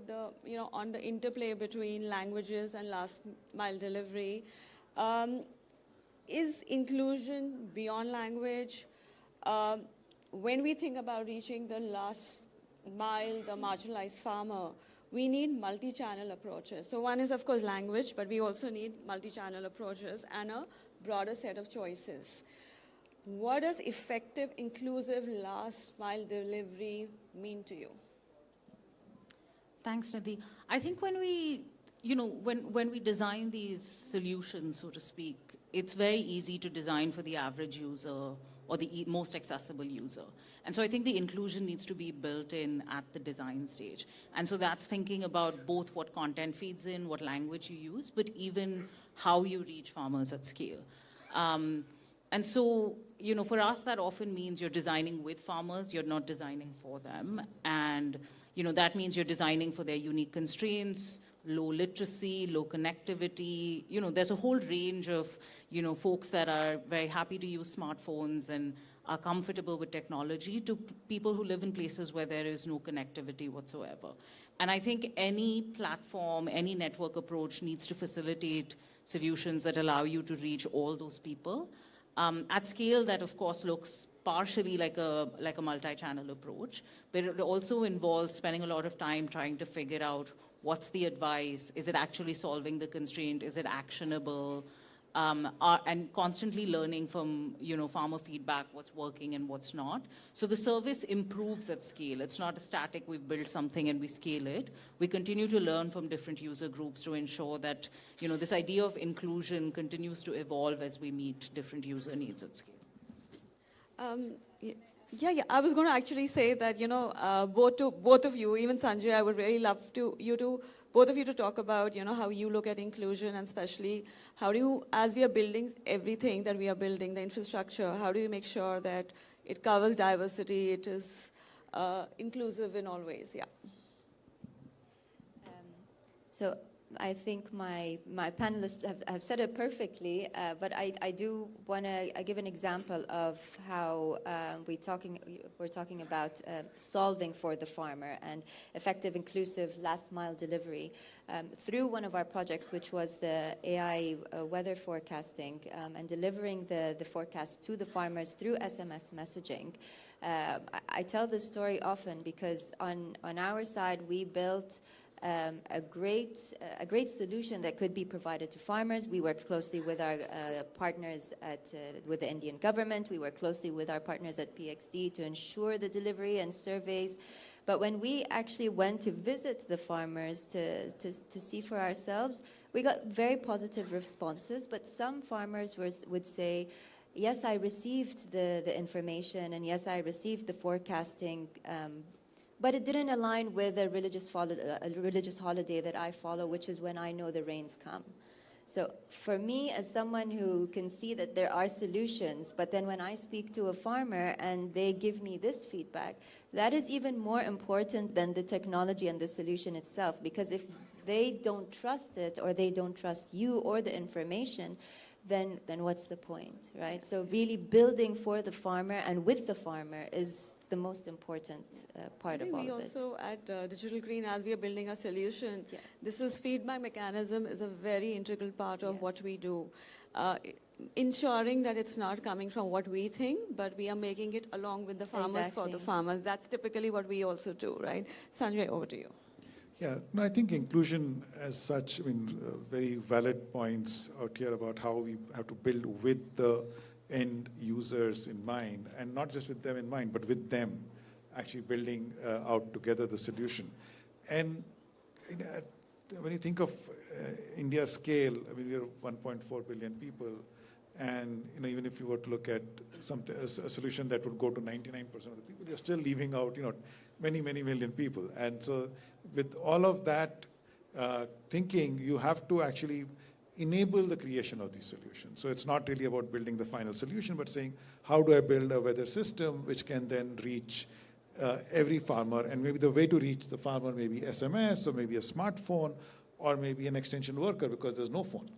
on the interplay between languages and last mile delivery, is inclusion beyond language? When we think about reaching the last mile, the marginalized farmer, we need multi-channel approaches. So one is, of course, language, but we also need multi-channel approaches and a broader set of choices. What does effective, inclusive last mile delivery mean to you? Thanks, Nidhi. I think when we design these solutions, so to speak, it's very easy to design for the average user or the most accessible user. And so I think the inclusion needs to be built in at the design stage. And so that's thinking about both what content feeds in, what language you use, but even how you reach farmers at scale. And so, for us, that often means you're designing with farmers, you're not designing for them. And, that means you're designing for their unique constraints, low literacy, low connectivity. There's a whole range of, folks that are very happy to use smartphones and are comfortable with technology, to people who live in places where there is no connectivity whatsoever. And I think any platform, any network approach needs to facilitate solutions that allow you to reach all those people. At scale, that of course looks partially like a multi-channel approach, but it also involves spending a lot of time trying to figure out what's the advice, is it actually solving the constraint, is it actionable, and constantly learning from farmer feedback, what's working and what's not. So the service improves at scale. It's not a static, we've built something and we scale it. We continue to learn from different user groups to ensure that this idea of inclusion continues to evolve as we meet different user needs at scale. Yeah. I was going to actually say that, both of you, even Sanjay, I would really love both of you to talk about, how you look at inclusion, and especially how do you, as we are building everything that we are building, the infrastructure, how do you make sure that it covers diversity, it is inclusive in all ways? Yeah. So I think my panelists have said it perfectly, but I do want to give an example of how we're talking about solving for the farmer and effective, inclusive last mile delivery through one of our projects, which was the AI weather forecasting and delivering the forecast to the farmers through SMS messaging. I tell this story often because on our side we built a great solution that could be provided to farmers. We worked closely with our partners with the Indian government. We worked closely with our partners at PXD to ensure the delivery and surveys. But when we actually went to visit the farmers to see for ourselves, we got very positive responses. But some farmers would say, yes, I received the information, and yes, I received the forecasting, but it didn't align with a religious holiday that I follow, which is when I know the rains come. So for me, as someone who can see that there are solutions, but then when I speak to a farmer and they give me this feedback, that is even more important than the technology and the solution itself, because if they don't trust it, or they don't trust you or the information, then what's the point, right? So really building for the farmer and with the farmer is the most important part of all of it. We also at Digital Green, as we are building a solution, this is feedback mechanism is a very integral part of what we do. Ensuring that it's not coming from what we think, but we are making it along with the farmers for the farmers. That's typically what we also do, right? Sanjay, over to you. Yeah, no, I think inclusion as such, very valid points out here about how we have to build with the end users in mind, and not just with them in mind, but with them actually building out together the solution. And when you think of India's scale, I mean, we are 1.4 billion people, and even if you were to look at a solution that would go to 99% of the people, you're still leaving out many, many million people. And so with all of that thinking, you have to actually enable the creation of these solutions. So it's not really about building the final solution, but saying, how do I build a weather system which can then reach every farmer? And maybe the way to reach the farmer may be SMS, or maybe a smartphone, or maybe an extension worker, because there's no phone.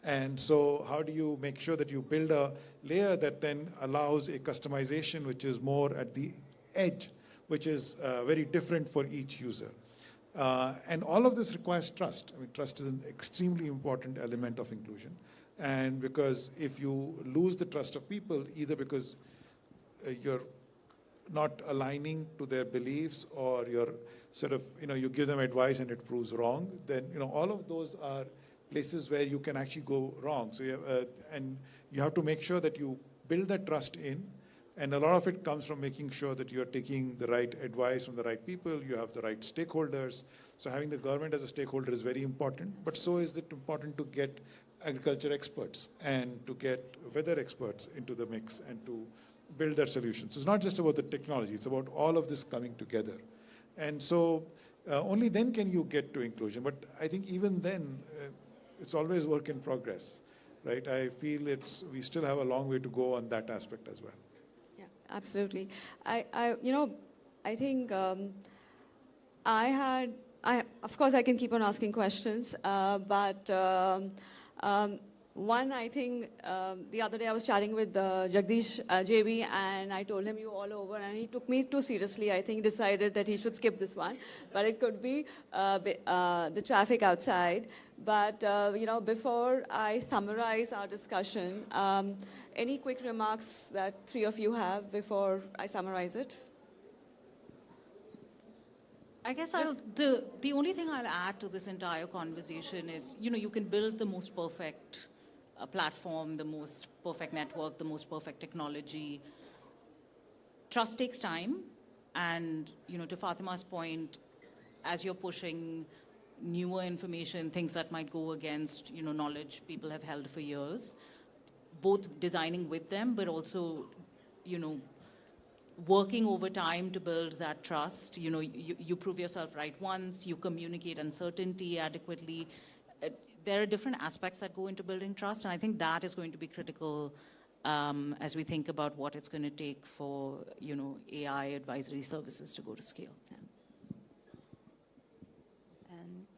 And so how do you make sure that you build a layer that then allows a customization which is more at the edge, which is very different for each user? And all of this requires trust. I mean, trust is an extremely important element of inclusion. And because if you lose the trust of people, either because you're not aligning to their beliefs, or you're sort of, you give them advice and it proves wrong, then, all of those are places where you can actually go wrong. So and you have to make sure that you build that trust in. And a lot of it comes from making sure that you're taking the right advice from the right people, you have the right stakeholders. So having the government as a stakeholder is very important, but so is it important to get agriculture experts and to get weather experts into the mix and to build their solutions. So it's not just about the technology, it's about all of this coming together. And so only then can you get to inclusion. But I think even then, it's always work in progress, right? I feel we still have a long way to go on that aspect as well. Absolutely. I think of course, I can keep on asking questions, but one, I think the other day I was chatting with Jagdish JB, and I told him you all over, and he took me too seriously. I think decided that he should skip this one, but it could be the traffic outside. But before I summarize our discussion, any quick remarks that three of you have before I summarize it? I guess the only thing I'll add to this entire conversation is, you can build the most perfect platform, the most perfect network, the most perfect technology. Trust takes time. And, to Fatima's point, as you're pushing newer information, things that might go against, knowledge people have held for years, both designing with them, but also, working over time to build that trust. You prove yourself right once, you communicate uncertainty adequately. There are different aspects that go into building trust, and I think that is going to be critical as we think about what it's going to take for, AI advisory services to go to scale.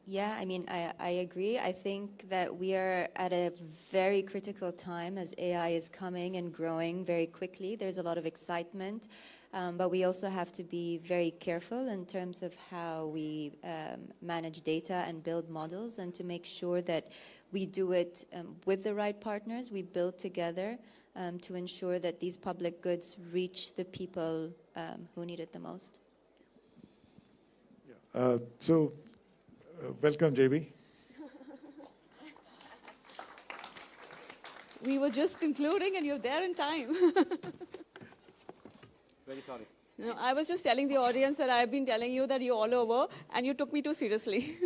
Yeah, I mean, I agree. I think that we are at a very critical time as AI is coming and growing very quickly. There's a lot of excitement, but we also have to be very careful in terms of how we manage data and build models, and to make sure that we do it with the right partners. We build together to ensure that these public goods reach the people who need it the most. Yeah. Welcome, JB. We were just concluding, and you're there in time. Very sorry. No, I was just telling the audience that I've been telling you that you're all over, and you took me too seriously.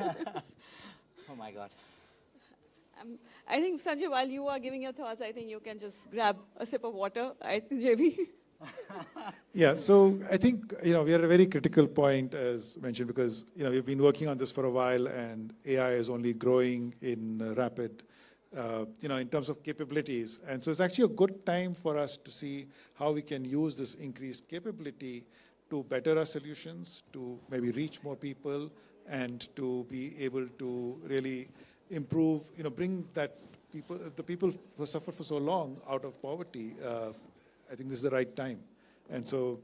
Oh, my God. I think, Sanjay, while you are giving your thoughts, I think you can just grab a sip of water, JB. Yeah, so I think, we are at a very critical point, as mentioned, because, we've been working on this for a while, and AI is only growing in rapid, in terms of capabilities. And so it's actually a good time for us to see how we can use this increased capability to better our solutions, to maybe reach more people, and to be able to really improve, bring the people who suffered for so long out of poverty. I think this is the right time. And so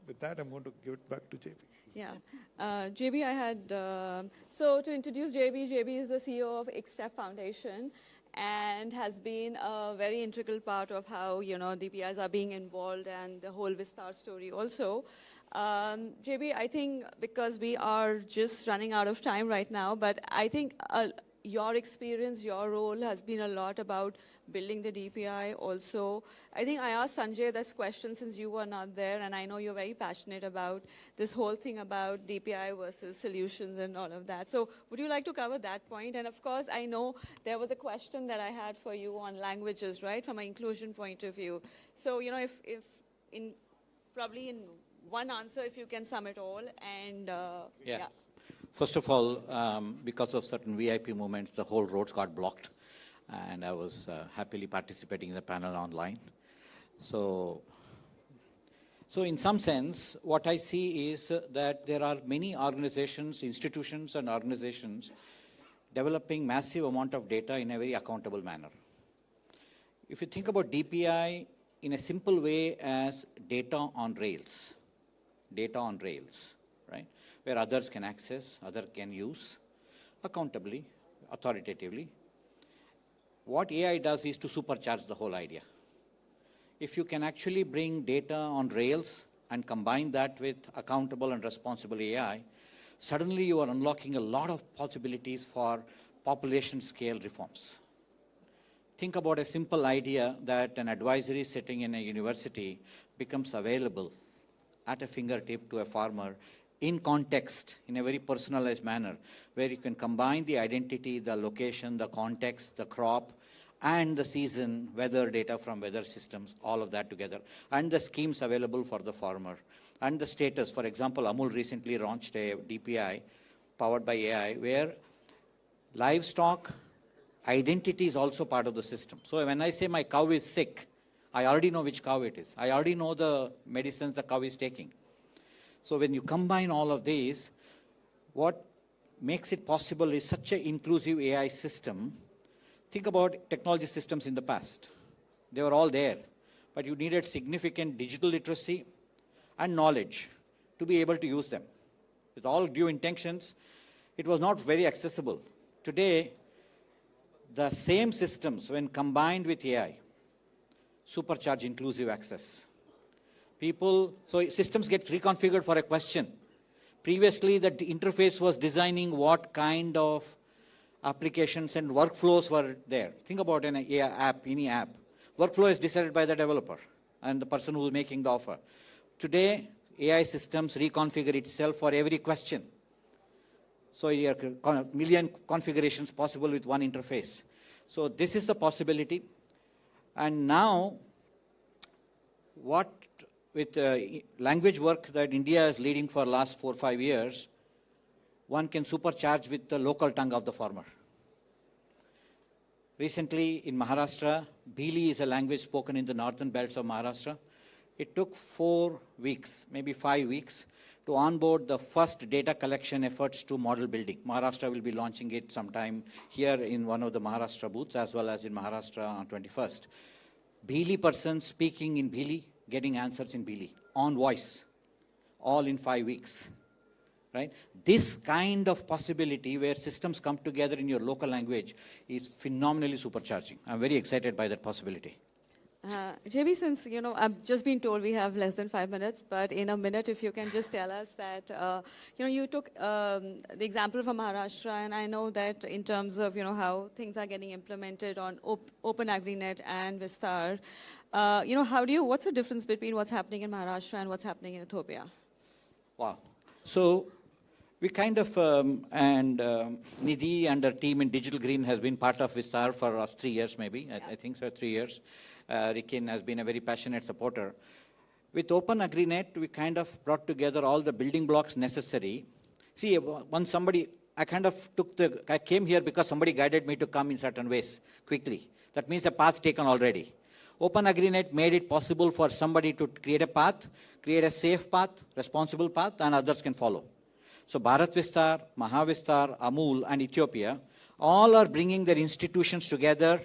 with that, I'm going to give it back to JB. Yeah. JB, I had, so to introduce JB is the CEO of XStep Foundation and has been a very integral part of how, DPIs are being involved and the whole Vistar story also. JB, I think because we are just running out of time right now, but I think your experience, your role has been a lot about building the DPI also. I think I asked Sanjay this question since you were not there, and I know you're very passionate about this whole thing about DPI versus solutions and all of that. So would you like to cover that point? And of course, I know there was a question that I had for you on languages, right, from an inclusion point of view. So, you know, if probably in one answer, if you can sum it all, and yeah. First of all, because of certain VIP movements, the whole roads got blocked, and I was happily participating in the panel online. So in some sense, what I see is that there are many organizations, institutions and organizations developing massive amount of data in a very accountable manner. If you think about DPI in a simple way as data on rails, right? Where others can access, others can use, accountably, authoritatively. What AI does is to supercharge the whole idea. If you can actually bring data on rails and combine that with accountable and responsible AI, suddenly you are unlocking a lot of possibilities for population scale reforms. Think about a simple idea that an advisory sitting in a university becomes available at a fingertip to a farmer in context, in a very personalized manner, where you can combine the identity, the location, the context, the crop, and the season, weather data from weather systems, all of that together, and the schemes available for the farmer, and the status. For example, Amul recently launched a DPI powered by AI, where livestock identity is also part of the system. So when I say my cow is sick, I already know which cow it is. I already know the medicines the cow is taking. So when you combine all of these, what makes it possible is such an inclusive AI system. Think about technology systems in the past. They were all there, but you needed significant digital literacy and knowledge to be able to use them. With all due intentions, it was not very accessible. Today, the same systems, when combined with AI, supercharge inclusive access. So systems get reconfigured for a question. Previously, the interface was designing what kind of applications and workflows were there. Think about an AI app, any app. Workflow is decided by the developer and the person who is making the offer. Today, AI systems reconfigure itself for every question. So you have a million configurations possible with one interface. So this is a possibility. And now, what with language work that India is leading for the last 4 or 5 years, one can supercharge with the local tongue of the farmer. Recently in Maharashtra, Bhili is a language spoken in the northern belts of Maharashtra. It took 4 weeks, maybe 5 weeks, to onboard the first data collection efforts to model building. Maharashtra will be launching it sometime here in one of the Maharashtra booths, as well as in Maharashtra on 21st. Bhili person speaking in Bhili, getting answers in Bhili, on voice, all in 5 weeks. Right? This kind of possibility where systems come together in your local language is phenomenally supercharging. I'm very excited by that possibility. JB, since, you know, I've just been told we have less than 5 minutes, but in a minute, if you can just tell us that, you know, you took the example from Maharashtra, and I know that in terms of, you know, how things are getting implemented on Open AgriNet and Vistar, you know, what's the difference between what's happening in Maharashtra and what's happening in Ethiopia? Wow. So we kind of, Nidhi and her team in Digital Green has been part of Vistar for us 3 years maybe, yeah. I think so, 3 years. Rikin has been a very passionate supporter. With Open AgriNet, we kind of brought together all the building blocks necessary. See, once I came here because somebody guided me to come in certain ways quickly. That means a path taken already. Open AgriNet made it possible for somebody to create a path, create a safe path, responsible path, and others can follow. So Bharat Vistar, Mahavistar, Amul, and Ethiopia, all are bringing their institutions together,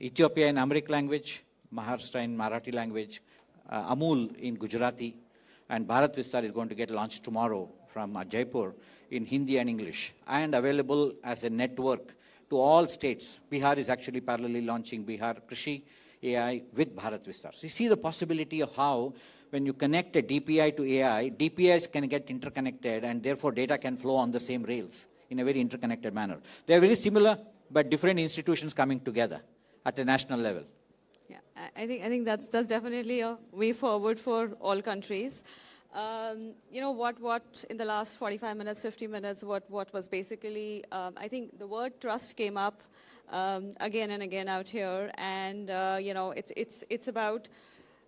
Ethiopia in Amharic language, Maharashtra in Marathi language, Amul in Gujarati, and Bharat Vistar is going to get launched tomorrow from Jaipur in Hindi and English, and available as a network to all states. Bihar is actually parallelly launching Bihar Krishi AI with Bharat Vistar. So you see the possibility of how when you connect a DPI to AI, DPIs can get interconnected and therefore data can flow on the same rails in a very interconnected manner. They are very similar, but different institutions coming together at a national level. Yeah, I think that's definitely a way forward for all countries. You know, what in the last 45 minutes, 50 minutes, what was basically, I think the word trust came up again and again out here, and you know, it's about,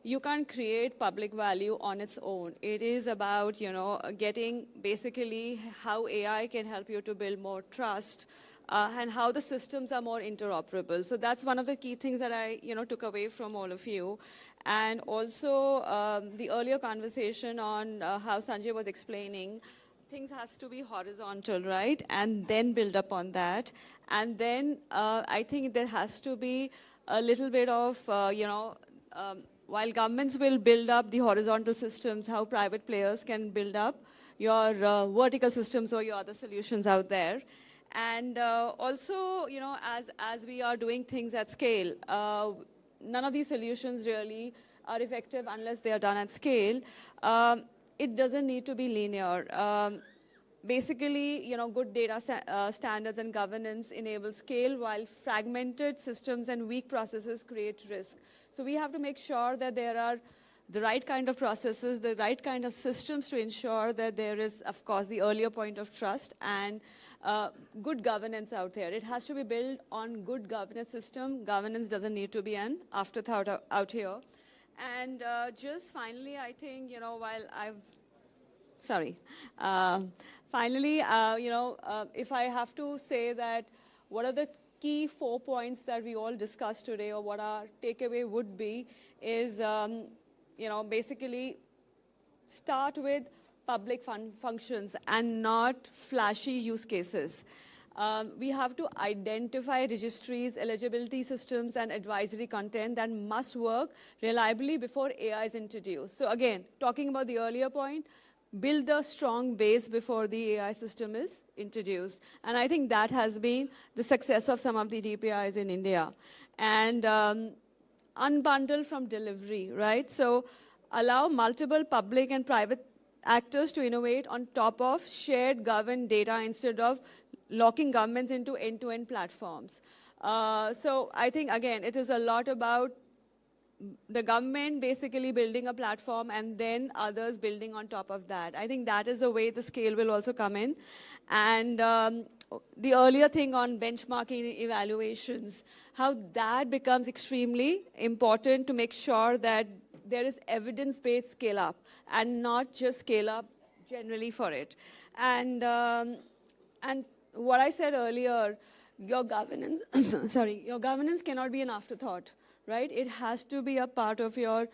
you can't create public value on its own. It is about, you know, getting basically how AI can help you to build more trust, and how the systems are more interoperable. So that's one of the key things that I, you know, took away from all of you. And also the earlier conversation on how Sanjay was explaining, things has to be horizontal, right? And then build up on that. And then I think there has to be a little bit of, you know, while governments will build up the horizontal systems, how private players can build up your vertical systems or your other solutions out there. And also, you know, as we are doing things at scale, none of these solutions really are effective unless they are done at scale. It doesn't need to be linear. Basically, you know, good data standards and governance enable scale, while fragmented systems and weak processes create risk. So we have to make sure that there are the right kind of processes, the right kind of systems to ensure that there is, of course, the earlier point of trust and good governance out there. It has to be built on good governance system. Governance doesn't need to be an afterthought out here. And just finally, I think, you know, while finally, you know, if I have to say that what are the key 4 points that we all discussed today, or what our takeaway would be, is, you know, basically start with public functions and not flashy use cases. We have to identify registries, eligibility systems, and advisory content that must work reliably before AI is introduced. So again, talking about the earlier point, build a strong base before the AI system is introduced. And I think that has been the success of some of the DPIs in India. And unbundle from delivery, right? So allow multiple public and private actors to innovate on top of shared governed data instead of locking governments into end-to-end platforms. So I think, again, it is a lot about the government basically building a platform and then others building on top of that. I think that is the way the scale will also come in. And the earlier thing on benchmarking evaluations, how that becomes extremely important to make sure that there is evidence-based scale up and not just scale up generally for it. And what I said earlier, your governance, your governance cannot be an afterthought, right? It has to be a part of your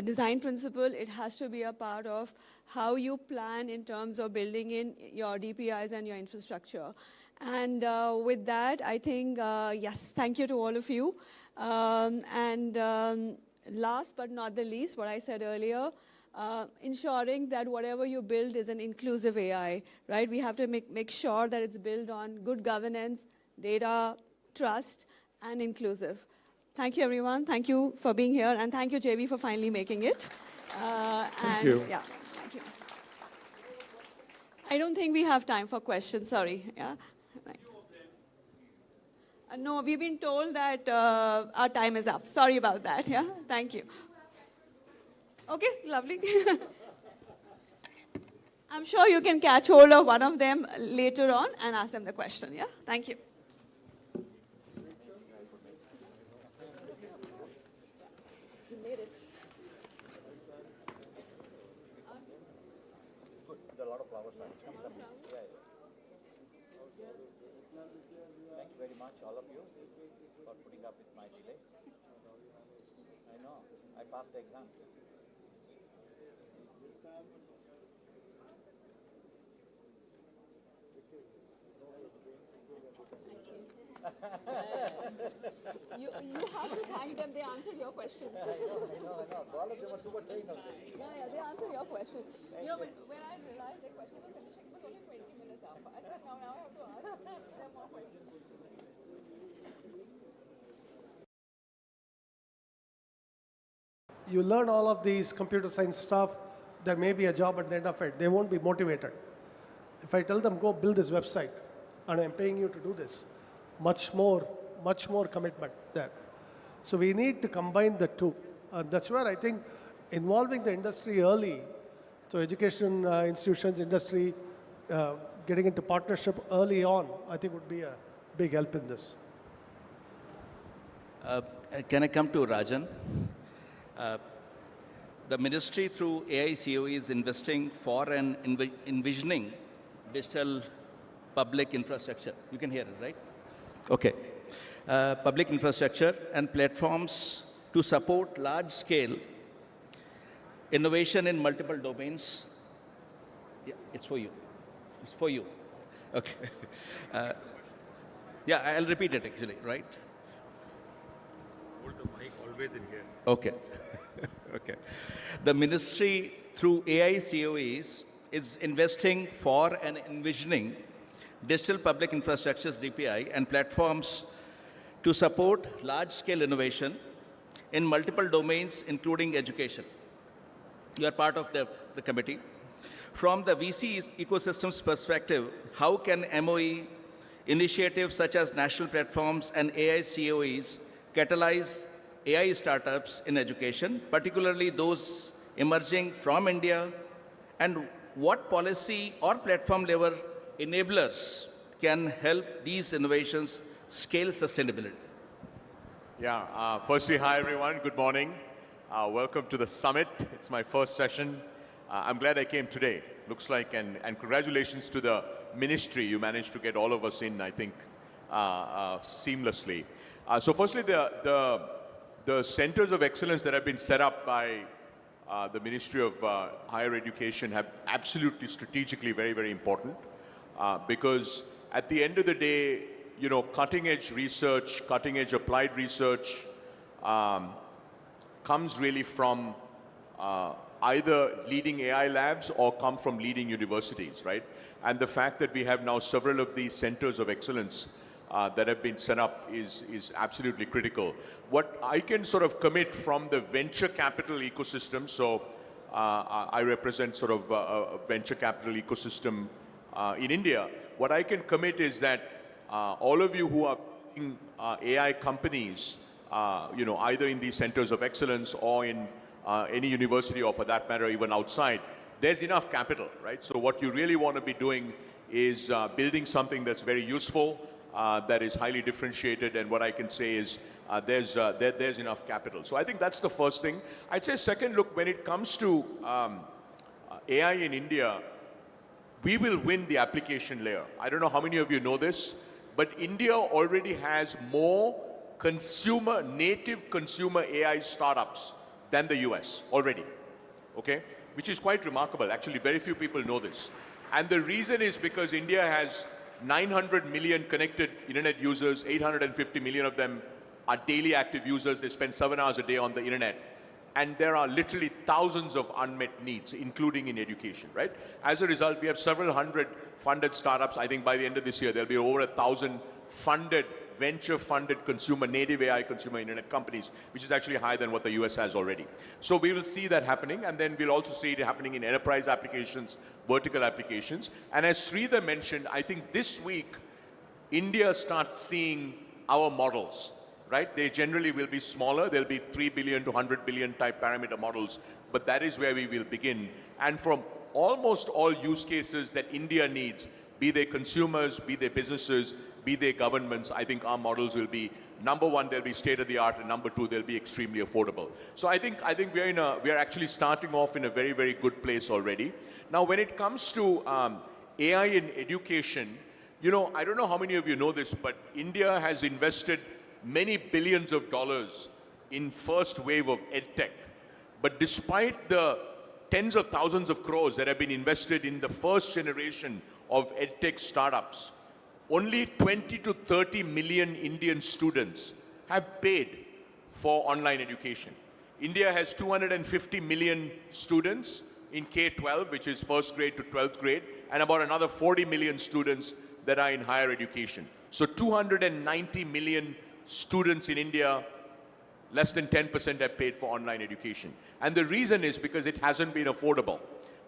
design principle. It has to be a part of how you plan in terms of building in your DPIs and your infrastructure. And with that, I think, yes, thank you to all of you. Last but not the least, what I said earlier, ensuring that whatever you build is an inclusive AI, right? We have to make sure that it's built on good governance, data, trust, and inclusive. Thank you, everyone. Thank you for being here. And thank you, JB, for finally making it. Thank you. Yeah, thank you. I don't think we have time for questions. Sorry. Yeah. No, we've been told that our time is up. Sorry about that. Yeah. Thank you. Okay, lovely. I'm sure you can catch hold of one of them later on and ask them the question. Yeah. Thank you. You made it. Good. There are a lot of flowers. Thank you very much, all of you, for putting up with my delay. I know. I passed the exam. You have to thank them. They answered your questions. I know. All of them are super trained on this. Yeah, they answered your questions. You know, when I realized the question was finishing, it was only 20 minutes up. I said, now I have to ask them more questions. You learn all of these computer science stuff, there may be a job at the end of it. They won't be motivated. If I tell them, go build this website, and I'm paying you to do this, much more commitment there. So we need to combine the two. And that's where I think involving the industry early, so education institutions, industry, getting into partnership early on, I think would be a big help in this. Can I come to Rajan? The ministry through AICOE is investing for and envisioning digital public infrastructure. You can hear it, right? Okay. Public infrastructure and platforms to support large-scale innovation in multiple domains. Yeah, it's for you. It's for you. Okay. Yeah, I'll repeat it actually, right? Hold the mic always in here. Okay. Okay. The ministry through AICOEs is investing for and envisioning digital public infrastructures, DPI, and platforms to support large-scale innovation in multiple domains, including education. You are part of the committee. From the VC ecosystem's perspective, how can MOE initiatives such as national platforms and AICOEs catalyze AI startups in education, particularly those emerging from India, and what policy or platform level enablers can help these innovations scale sustainability? Yeah, firstly, hi everyone, good morning. Welcome to the summit. It's my first session. I'm glad I came today. Looks like, and congratulations to the ministry. You managed to get all of us in, I think, seamlessly. So firstly, the centers of excellence that have been set up by the Ministry of Higher Education have absolutely strategically very, very important because at the end of the day, you know, cutting edge research, cutting edge applied research comes really from either leading AI labs or come from leading universities, right? And the fact that we have now several of these centers of excellence that have been set up is absolutely critical. What I can sort of commit from the venture capital ecosystem, so I represent sort of a venture capital ecosystem in India. What I can commit is that all of you who are in AI companies, you know, either in these centers of excellence or in any university or for that matter even outside, there's enough capital, right? So what you really want to be doing is building something that's very useful, that is highly differentiated, and what I can say is there's enough capital. So I think that's the first thing. I'd say second, look, when it comes to AI in India, we will win the application layer. I don't know how many of you know this, but India already has more native consumer AI startups than the US already, okay? Which is quite remarkable. Actually, very few people know this. And the reason is because India has 900 million connected internet users, 850 million of them are daily active users. They spend 7 hours a day on the internet. And there are literally thousands of unmet needs, including in education, right? As a result, we have several hundred funded startups. I think by the end of this year, there'll be over 1,000 funded, venture-funded native AI consumer internet companies, which is actually higher than what the US has already. So we will see that happening, and then we'll also see it happening in enterprise applications, vertical applications. And as Sridhar mentioned, I think this week, India starts seeing our models, right? They generally will be smaller. They'll be 3 billion to 100 billion type parameter models, but that is where we will begin. And from almost all use cases that India needs, be they consumers, be they businesses, be they governments, I think our models will be, number one, they'll be state-of-the-art, and number two, they'll be extremely affordable. So I think we are actually starting off in a very, very good place already. Now, when it comes to AI in education, you know, I don't know how many of you know this, but India has invested many billions of dollars in first wave of edtech. But despite the tens of thousands of crores that have been invested in the first generation of edtech startups, only 20 to 30 million Indian students have paid for online education. India has 250 million students in K-12, which is first grade to 12th grade, and about another 40 million students that are in higher education. So 290 million students in India, less than 10% have paid for online education. And the reason is because it hasn't been affordable.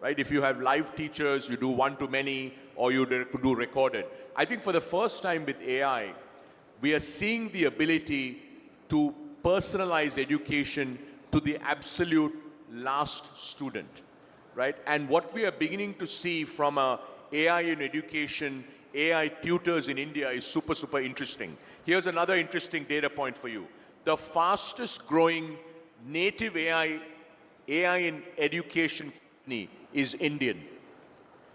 Right? If you have live teachers, you do one-to-many, or you do recorded. I think for the first time with AI, we are seeing the ability to personalize education to the absolute last student, right? And what we are beginning to see from AI in education, AI tutors in India is super, super interesting. Here's another interesting data point for you. The fastest growing native AI in education company is Indian.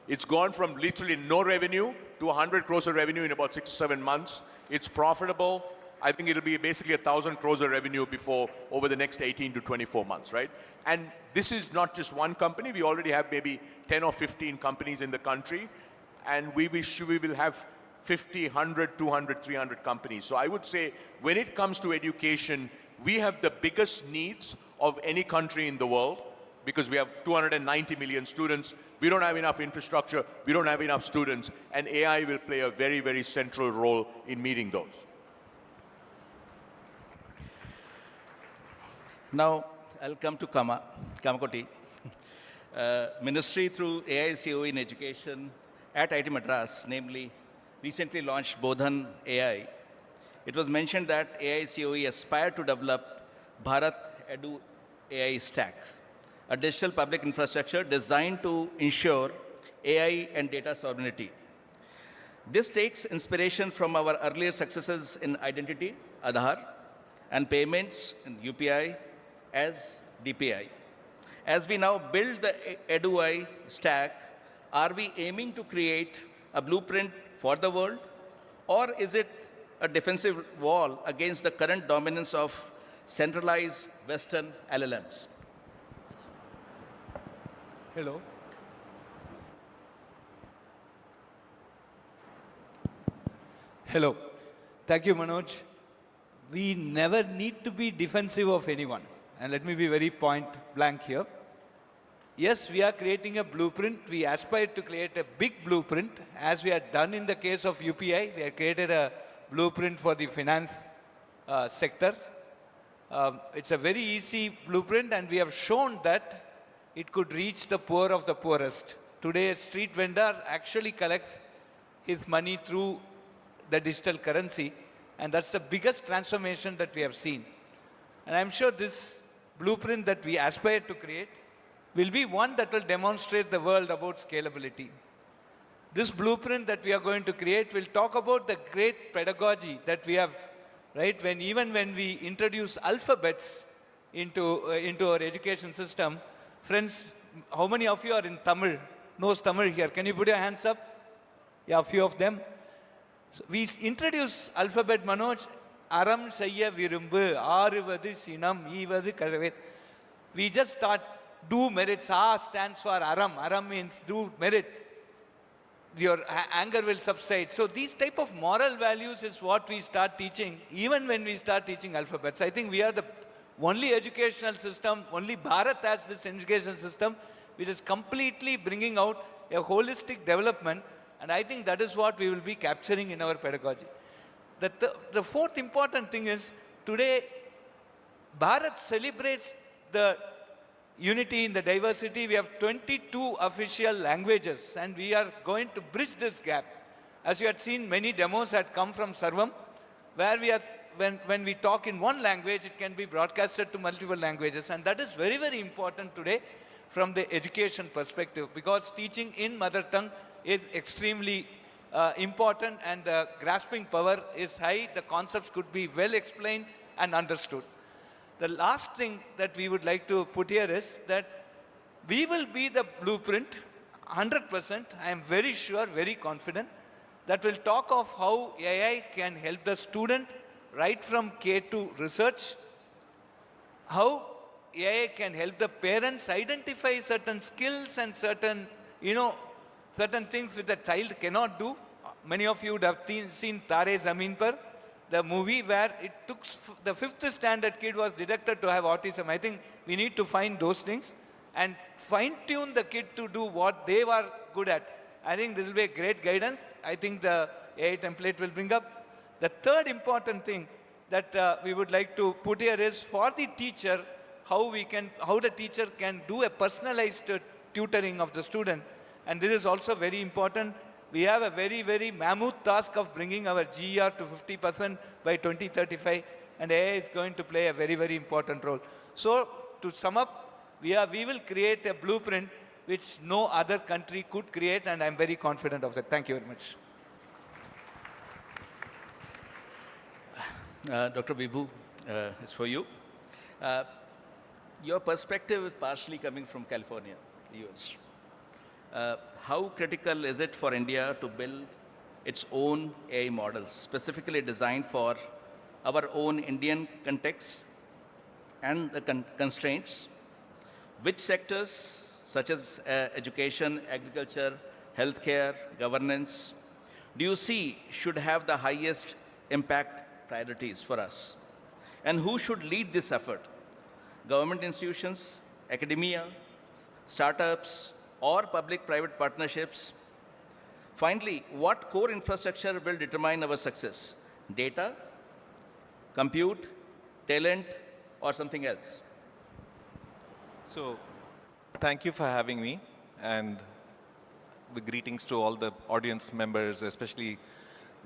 It's gone from literally no revenue to 100 crores of revenue in about 6 to 7 months. It's profitable. I think it'll be basically 1,000 crores of revenue over the next 18 to 24 months, right? And this is not just one company. We already have maybe 10 or 15 companies in the country. And we will have 50, 100, 200, 300 companies. So I would say when it comes to education, we have the biggest needs of any country in the world because we have 290 million students. We don't have enough infrastructure. We don't have enough students. And AI will play a very, very central role in meeting those. Now, I'll come to Kamakoti. Ministry through AICOE in education at IIT Madras, namely, recently launched Bodhan AI. It was mentioned that AICOE aspired to develop Bharat Edu AI Stack, a digital public infrastructure designed to ensure AI and data sovereignty. This takes inspiration from our earlier successes in identity, Aadhaar, and payments in UPI as DPI. As we now build the EduAI stack, are we aiming to create a blueprint for the world, or is it a defensive wall against the current dominance of centralized Western LLMs? Hello. Hello. Thank you, Manoj. We never need to be defensive of anyone. And let me be very point blank here. Yes, we are creating a blueprint. We aspire to create a big blueprint. As we have done in the case of UPI, we have created a blueprint for the finance sector. It's a very easy blueprint, and we have shown that it could reach the poor of the poorest. Today, a street vendor actually collects his money through the digital currency, and that's the biggest transformation that we have seen. And I'm sure this blueprint that we aspire to create will be one that will demonstrate the world about scalability. This blueprint that we are going to create will talk about the great pedagogy that we have, right? Even when we introduce alphabets into our education system, friends, how many of you are in Tamil, knows Tamil here? Can you put your hands up? Yeah, a few of them. So we introduce alphabet, Manoj, Aram Sayya Virumbu, Aruvadu Sinam, Ivadu Karavet. We just start do merit. Sa stands for Aram. Aram means do merit. Your anger will subside. So these type of moral values is what we start teaching, even when we start teaching alphabets. I think we are the only educational system, only Bharat has this education system, which is completely bringing out a holistic development. And I think that is what we will be capturing in our pedagogy. The fourth important thing is, today, Bharat celebrates the unity in the diversity. We have 22 official languages, and we are going to bridge this gap. As you had seen, many demos had come from Sarvam, where we are, when we talk in one language, it can be broadcasted to multiple languages. And that is very, very important today from the education perspective, because teaching in mother tongue is extremely important, and the grasping power is high. The concepts could be well explained and understood. The last thing that we would like to put here is that we will be the blueprint, 100%. I am very sure, very confident, that will talk of how AI can help the student right from K to research, how AI can help the parents identify certain skills and certain things which the child cannot do. Many of you would have seen Tare Zameen Par, the movie where it took the 5th standard kid was detected to have autism. I think we need to find those things and fine-tune the kid to do what they were good at. I think this will be a great guidance. I think the AI template will bring up. The third important thing that we would like to put here is for the teacher, how the teacher can do a personalized tutoring of the student. And this is also very important. We have a very, very mammoth task of bringing our GER to 50% by 2035, and AI is going to play a very, very important role. So to sum up, we will create a blueprint which no other country could create, and I'm very confident of that. Thank you very much. Dr. Vibhu, it's for you. Your perspective is partially coming from California, US. How critical is it for India to build its own AI models, specifically designed for our own Indian context and the constraints? Which sectors, such as education, agriculture, healthcare, governance, do you see should have the highest impact priorities for us? And who should lead this effort? Government institutions, academia, startups, or public-private partnerships? Finally, what core infrastructure will determine our success? Data, compute, talent, or something else? So, thank you for having me, and the greetings to all the audience members, especially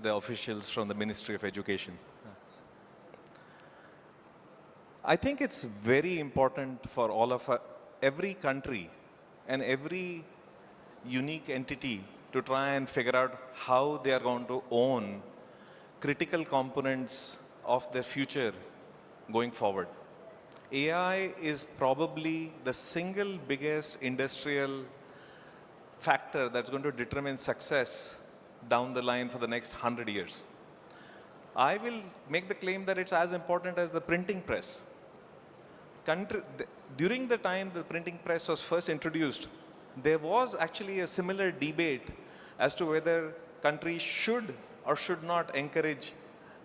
the officials from the Ministry of Education. I think it's very important for all of us, every country and every unique entity, to try and figure out how they are going to own critical components of their future going forward. AI is probably the single biggest industrial factor that's going to determine success down the line for the next 100 years. I will make the claim that it's as important as the printing press. During the time the printing press was first introduced, there was actually a similar debate as to whether countries should or should not encourage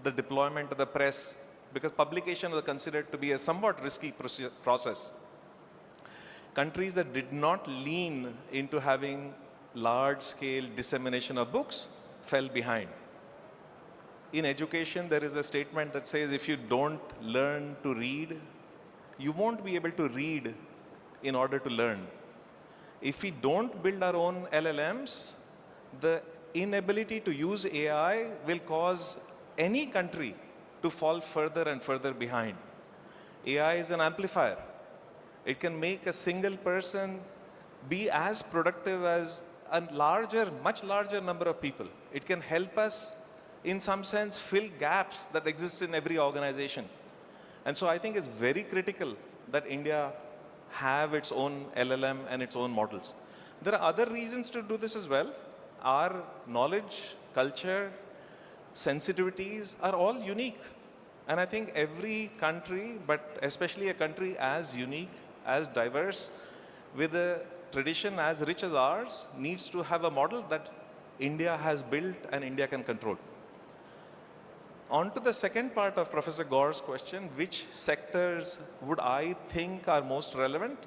the deployment of the press, because publication was considered to be a somewhat risky process. Countries that did not lean into having large-scale dissemination of books fell behind. In education, there is a statement that says if you don't learn to read, you won't be able to read in order to learn. If we don't build our own LLMs, the inability to use AI will cause any country to fall further and further behind. AI is an amplifier. It can make a single person be as productive as a much larger number of people. It can help us, in some sense, fill gaps that exist in every organization. And so I think it's very critical that India have its own LLM and its own models. There are other reasons to do this as well. Our knowledge, culture, sensitivities are all unique. And I think every country, but especially a country as unique, as diverse, with a tradition as rich as ours, needs to have a model that India has built and India can control. On to the second part of Professor Gaur's question, which sectors would I think are most relevant?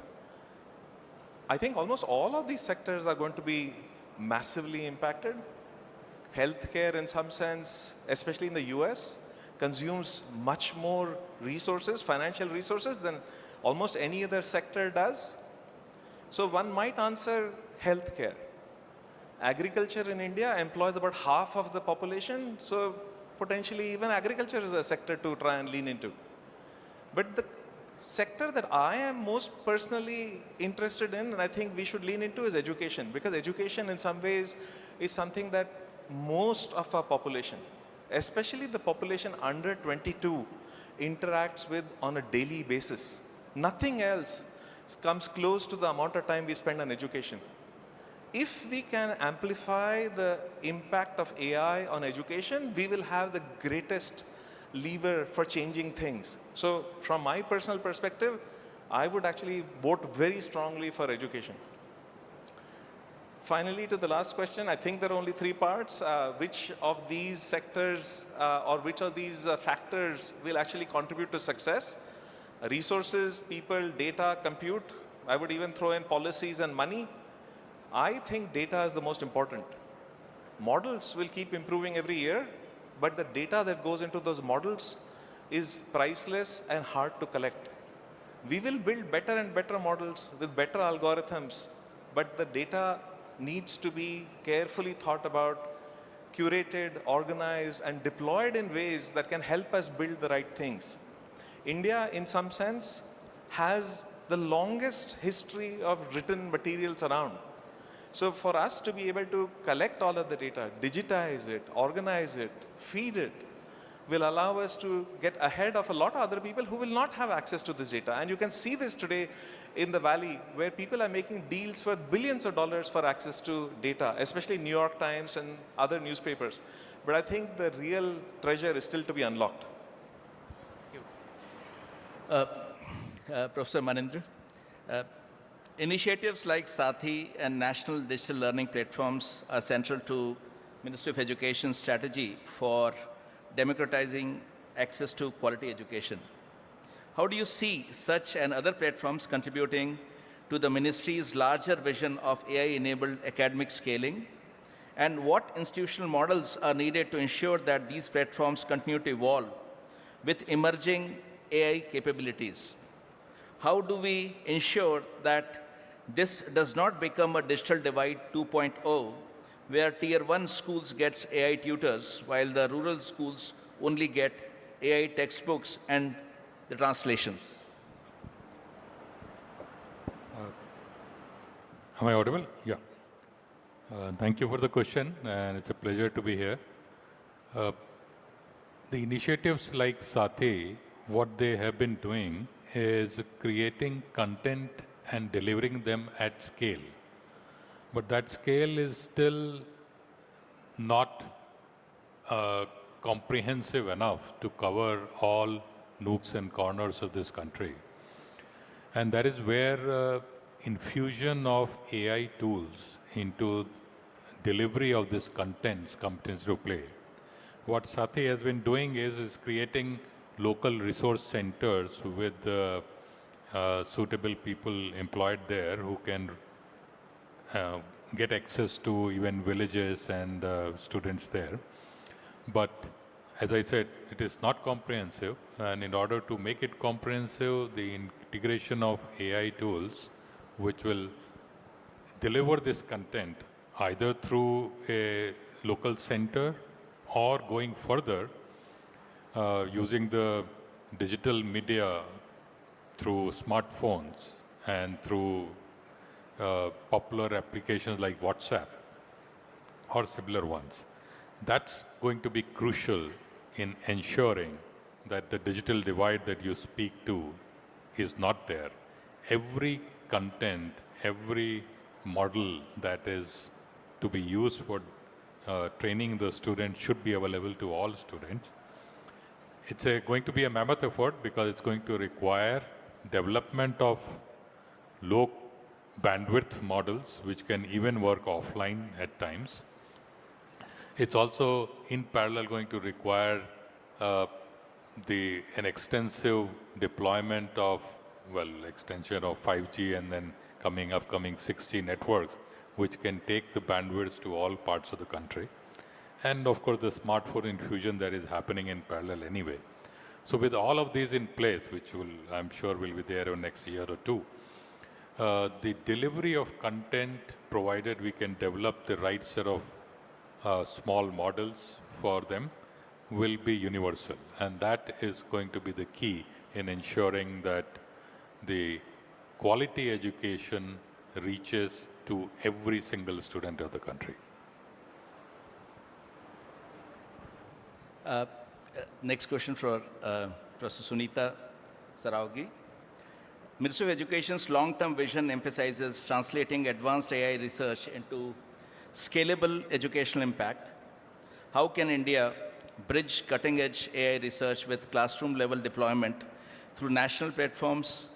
I think almost all of these sectors are going to be massively impacted. Healthcare, in some sense, especially in the US, consumes much more resources, financial resources, than almost any other sector does. So one might answer healthcare. Agriculture in India employs about half of the population, so potentially even agriculture is a sector to try and lean into. But the sector that I am most personally interested in, and I think we should lean into, is education, because education in some ways is something that most of our population, especially the population under 22, interacts with on a daily basis. Nothing else comes close to the amount of time we spend on education. If we can amplify the impact of AI on education, we will have the greatest lever for changing things. So from my personal perspective, I would actually vote very strongly for education. Finally, to the last question, I think there are only three parts. Which of these sectors or which of these factors will actually contribute to success? Resources, people, data, compute. I would even throw in policies and money. I think data is the most important. Models will keep improving every year, but the data that goes into those models is priceless and hard to collect. We will build better and better models with better algorithms, but the data needs to be carefully thought about, curated, organized, and deployed in ways that can help us build the right things. India, in some sense, has the longest history of written materials around. So for us to be able to collect all of the data, digitize it, organize it, feed it, will allow us to get ahead of a lot of other people who will not have access to this data. And you can see this today in the Valley, where people are making deals worth billions of dollars for access to data, especially New York Times and other newspapers. But I think the real treasure is still to be unlocked. Thank you. Professor Manindra, initiatives like Sathi and national digital learning platforms are central to Ministry of Education's strategy for democratizing access to quality education. How do you see such and other platforms contributing to the ministry's larger vision of AI-enabled academic scaling? And what institutional models are needed to ensure that these platforms continue to evolve with emerging AI capabilities? How do we ensure that this does not become a digital divide 2.0, where tier 1 schools gets AI tutors while the rural schools only get AI textbooks and the translations? Am I audible? Yeah. Thank you for the question, and it's a pleasure to be here. The initiatives like Sathi, what they have been doing is creating content and delivering them at scale. But that scale is still not comprehensive enough to cover all nooks and corners of this country. And that is where infusion of AI tools into delivery of this content comes into play. What Sathi has been doing is creating local resource centers with suitable people employed there who can get access to even villages and students there. But as I said, it is not comprehensive, and in order to make it comprehensive, the integration of AI tools which will deliver this content either through a local center or going further using the digital media through smartphones and through popular applications like WhatsApp or similar ones. That's going to be crucial in ensuring that the digital divide that you speak to is not there. Every content, every model that is to be used for training the students should be available to all students. It's going to be a mammoth effort because it's going to require development of low bandwidth models which can even work offline at times. It's also in parallel going to require an extensive deployment of, extension of 5G and then upcoming 6G networks, which can take the bandwidths to all parts of the country. And of course, the smartphone infusion that is happening in parallel anyway. So with all of these in place, which I'm sure will be there in next year or two, the delivery of content, provided we can develop the right set of small models for them, will be universal. And that is going to be the key in ensuring that the quality education reaches to every single student of the country. Next question for Professor Sunita Saraogi. Ministry of Education's long-term vision emphasizes translating advanced AI research into scalable educational impact. How can India bridge cutting-edge AI research with classroom-level deployment through national platforms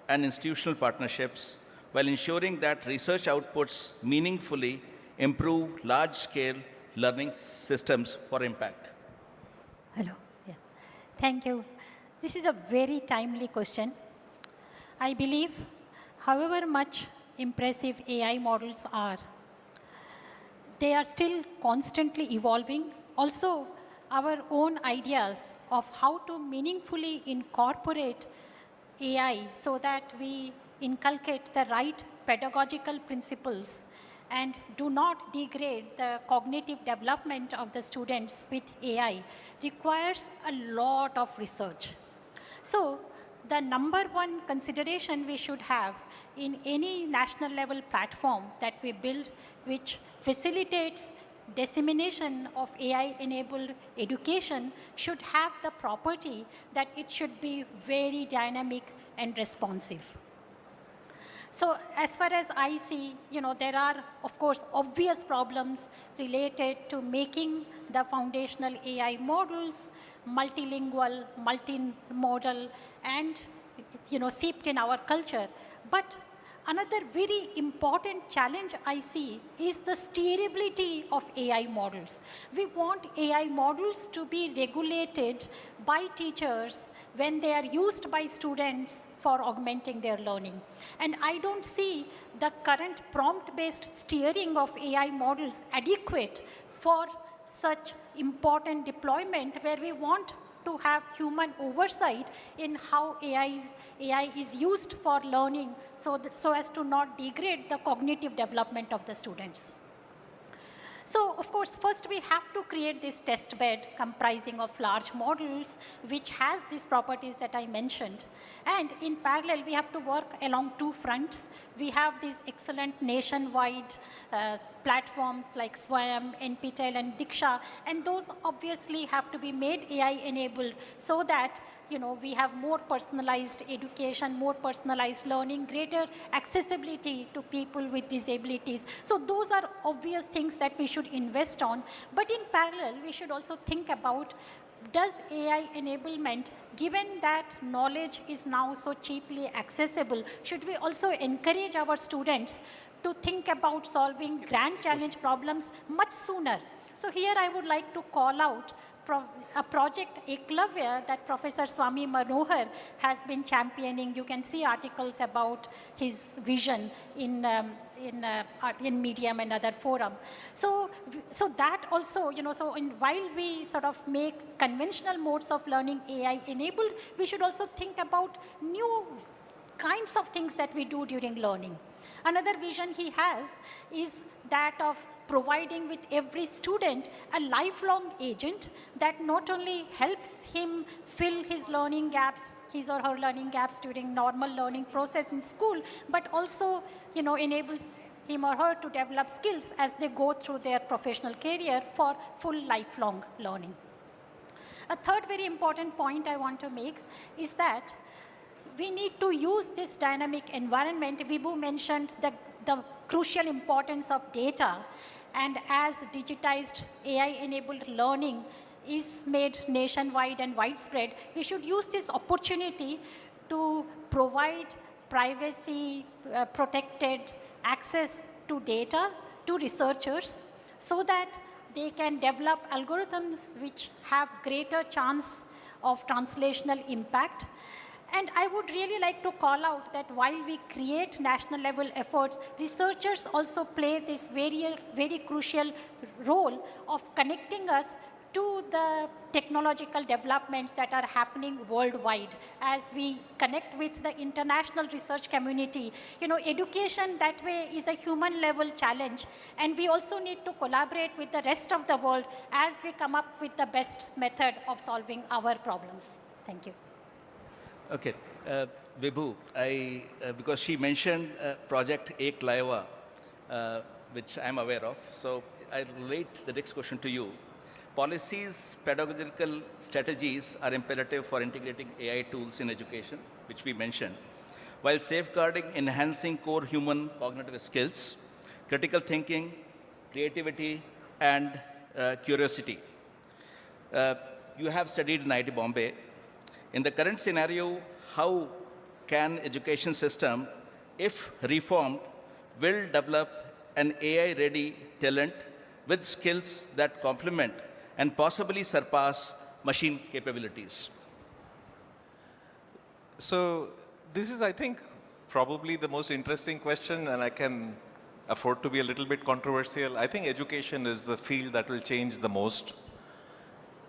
and institutional partnerships while ensuring that research outputs meaningfully improve large-scale learning systems for impact? Hello. Yeah. Thank you. This is a very timely question. I believe however much impressive AI models are, they are still constantly evolving. Also, our own ideas of how to meaningfully incorporate AI so that we inculcate the right pedagogical principles and do not degrade the cognitive development of the students with AI requires a lot of research. So the number one consideration we should have in any national level platform that we build, which facilitates dissemination of AI-enabled education, should have the property that it should be very dynamic and responsive. So as far as I see, there are, of course, obvious problems related to making the foundational AI models multilingual, multimodal, and, seeped in our culture. But another very important challenge I see is the steerability of AI models. We want AI models to be regulated by teachers when they are used by students for augmenting their learning. And I don't see the current prompt-based steering of AI models adequate for such important deployment where we want to have human oversight in how AI is used for learning so as to not degrade the cognitive development of the students. So, of course, first we have to create this test bed comprising of large models, which has these properties that I mentioned. And in parallel, we have to work along two fronts. We have these excellent nationwide platforms like Swayam, NPTEL, and Diksha, and those obviously have to be made AI-enabled so that we have more personalized education, more personalized learning, greater accessibility to people with disabilities. So those are obvious things that we should invest on. But in parallel, we should also think about, does AI enablement, given that knowledge is now so cheaply accessible, should we also encourage our students to think about solving grand challenge problems much sooner? So here I would like to call out a project Eklavya that Professor Swami Manohar has been championing. You can see articles about his vision in Medium and other forum. So that also, while we sort of make conventional modes of learning AI enabled, we should also think about new kinds of things that we do during learning. Another vision he has is that of providing with every student a lifelong agent that not only helps him fill his learning gaps, his or her learning gaps during normal learning process in school, but also, enables him or her to develop skills as they go through their professional career for full lifelong learning. A third very important point I want to make is that we need to use this dynamic environment. Vibhu mentioned the crucial importance of data, and as digitized AI-enabled learning is made nationwide and widespread, we should use this opportunity to provide privacy protected access to data to researchers so that they can develop algorithms which have greater chance of translational impact. And I would really like to call out that while we create national level efforts, researchers also play this very, very crucial role of connecting us to the technological developments that are happening worldwide as we connect with the international research community. Education that way is a human level challenge, and we also need to collaborate with the rest of the world as we come up with the best method of solving our problems. Thank you. Okay, Vibhu, because she mentioned Project Eklavya, which I'm aware of, so I relate the next question to you. Policies, pedagogical strategies are imperative for integrating AI tools in education, which we mentioned, while safeguarding, enhancing core human cognitive skills, critical thinking, creativity, and curiosity. You have studied in IT Bombay. In the current scenario, how can education system, if reformed, will develop an AI-ready talent with skills that complement and possibly surpass machine capabilities? So this is, I think, probably the most interesting question, and I can afford to be a little bit controversial. I think education is the field that will change the most.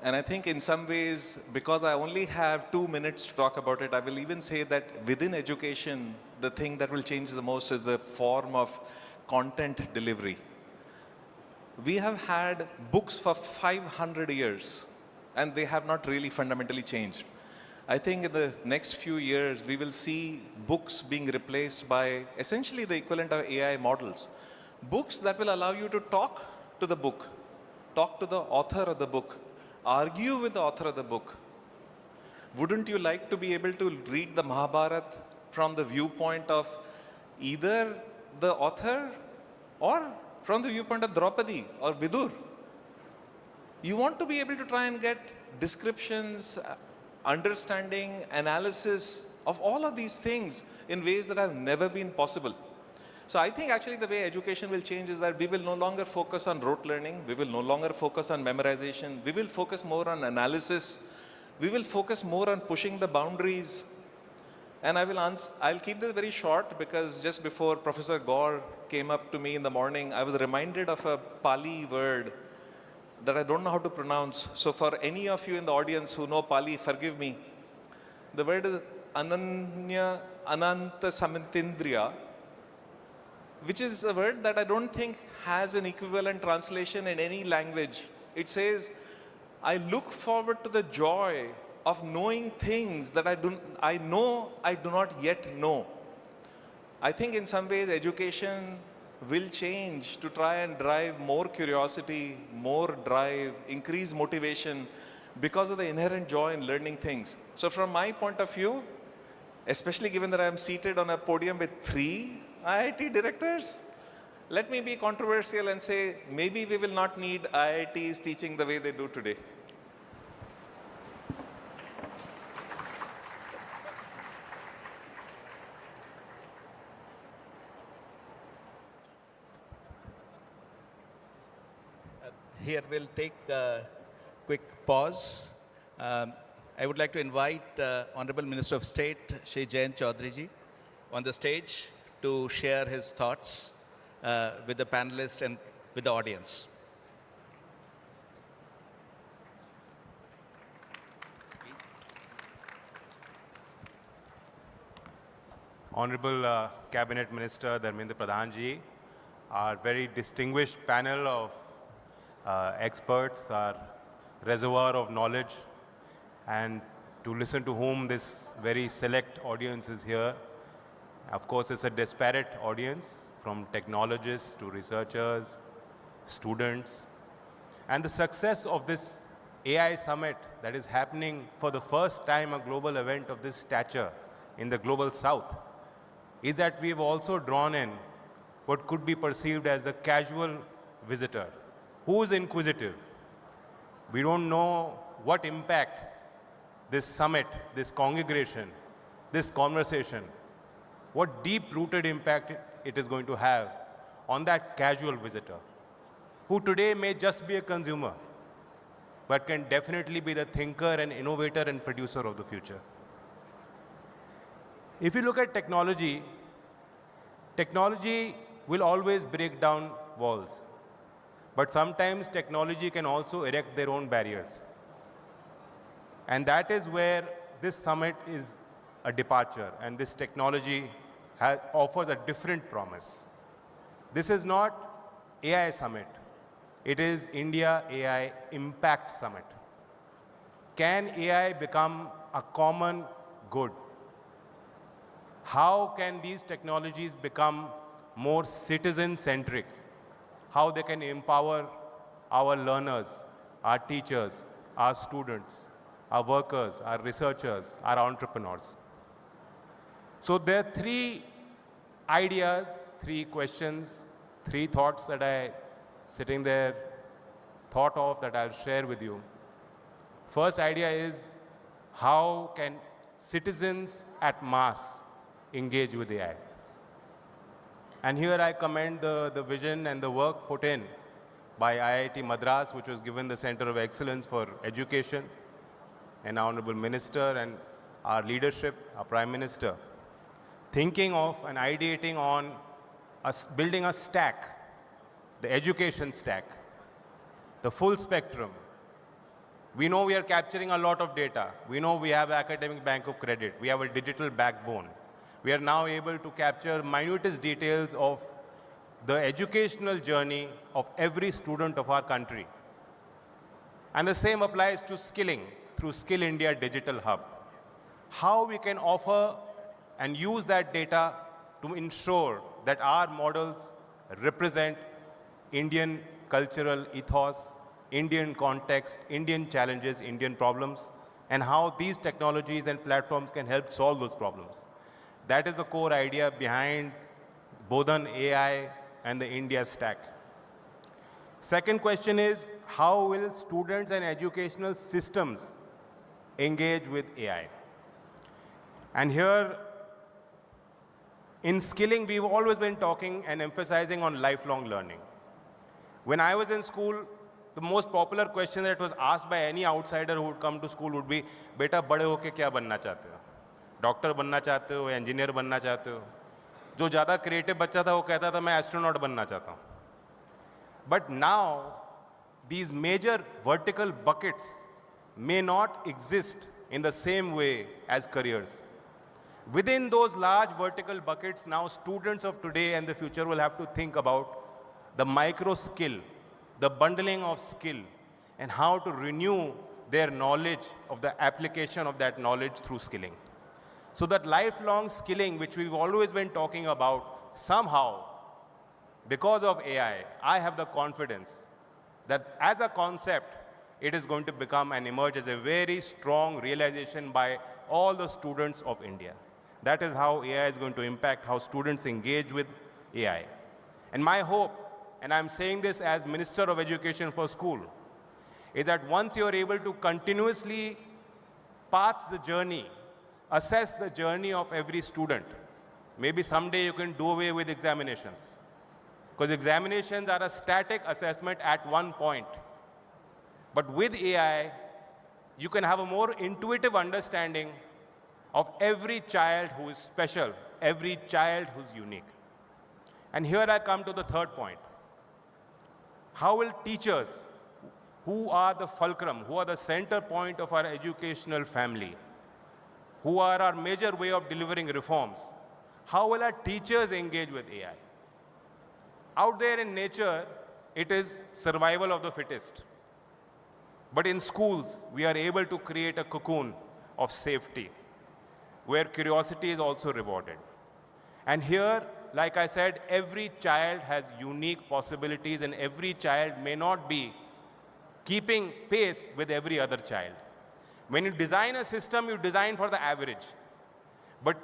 And I think in some ways, because I only have 2 minutes to talk about it, I will even say that within education, the thing that will change the most is the form of content delivery. We have had books for 500 years, and they have not really fundamentally changed. I think in the next few years, we will see books being replaced by essentially the equivalent of AI models. Books that will allow you to talk to the book, talk to the author of the book, argue with the author of the book. Wouldn't you like to be able to read the Mahabharata from the viewpoint of either the author or from the viewpoint of Draupadi or Vidur? You want to be able to try and get descriptions, understanding, analysis of all of these things in ways that have never been possible. So I think actually the way education will change is that we will no longer focus on rote learning. We will no longer focus on memorization. We will focus more on analysis. We will focus more on pushing the boundaries. And I'll keep this very short because just before Professor Gaur came up to me in the morning, I was reminded of a Pali word that I don't know how to pronounce. So for any of you in the audience who know Pali, forgive me. The word is Ananya Ananta Samintindriya, which is a word that I don't think has an equivalent translation in any language. It says, I look forward to the joy of knowing things that I know I do not yet know. I think in some ways education will change to try and drive more curiosity, more drive, increase motivation because of the inherent joy in learning things. So from my point of view, especially given that I am seated on a podium with 3 IIT directors, let me be controversial and say maybe we will not need IITs teaching the way they do today. Here we'll take a quick pause. I would like to invite Honorable Minister of State, Shri Jayant Chaudhary ji, on the stage to share his thoughts with the panelists and with the audience. Honorable Cabinet Minister Dharmendra Pradhan ji, our very distinguished panel of experts, our reservoir of knowledge, and to listen to whom this very select audience is here. Of course, it's a disparate audience from technologists to researchers, students. And the success of this AI summit that is happening for the first time, a global event of this stature in the global south, is that we've also drawn in what could be perceived as a casual visitor who is inquisitive. We don't know what impact this summit, this congregation, this conversation, what deep-rooted impact it is going to have on that casual visitor, who today may just be a consumer, but can definitely be the thinker and innovator and producer of the future. If you look at technology, technology will always break down walls. But sometimes technology can also erect their own barriers. And that is where this summit is a departure, and this technology offers a different promise. This is not AI summit. It is India AI Impact Summit. Can AI become a common good? How can these technologies become more citizen-centric? How they can empower our learners, our teachers, our students, our workers, our researchers, our entrepreneurs. So there are 3 ideas, 3 questions, 3 thoughts that I, sitting there, thought of that I'll share with you. First idea is, how can citizens at mass engage with AI? And here I commend the vision and the work put in by IIT Madras, which was given the Center of Excellence for Education, an Honorable Minister and our leadership, our Prime Minister, thinking of and ideating on us building a stack, the education stack, the full spectrum. We know we are capturing a lot of data. We know we have academic bank of credit. We have a digital backbone. we are now able to capture minutest details of the educational journey of every student of our country. And the same applies to skilling through Skill India Digital Hub. How we can offer and use that data to ensure that our models represent Indian cultural ethos, Indian context, Indian challenges, Indian problems, and how these technologies and platforms can help solve those problems. That is the core idea behind Bodhan AI and the India Stack. Second question is, how will students and educational systems engage with AI? And here, in skilling, we've always been talking and emphasizing on lifelong learning. When I was in school, the most popular question that was asked by any outsider who would come to school would be, "Beta, bade hoke kya banna chahte ho? Doctor banna chahte ho, engineer banna chahte ho?" जो ज़्यादा creative बच्चा था वो कहता था मैं astronaut बनना चाहता हूँ. But now, these major vertical buckets may not exist in the same way as careers. Within those large vertical buckets, now students of today and the future will have to think about the micro skill, the bundling of skill, and how to renew their knowledge of the application of that knowledge through skilling. So that lifelong skilling, which we've always been talking about, somehow, because of AI, I have the confidence that as a concept, it is going to become and emerge as a very strong realization by all the students of India. That is how AI is going to impact how students engage with AI. And my hope, and I'm saying this as Minister of Education for School, is that once you're able to continuously path the journey, assess the journey of every student, maybe someday you can do away with examinations. Because examinations are a static assessment at one point. But with AI, you can have a more intuitive understanding of every child who is special, every child who's unique. And here I come to the third point. How will teachers, who are the fulcrum, who are the center point of our educational family, who are our major way of delivering reforms, how will our teachers engage with AI? Out there in nature, it is survival of the fittest. But in schools, we are able to create a cocoon of safety, where curiosity is also rewarded. And here, like I said, every child has unique possibilities, and every child may not be keeping pace with every other child. When you design a system, you design for the average. But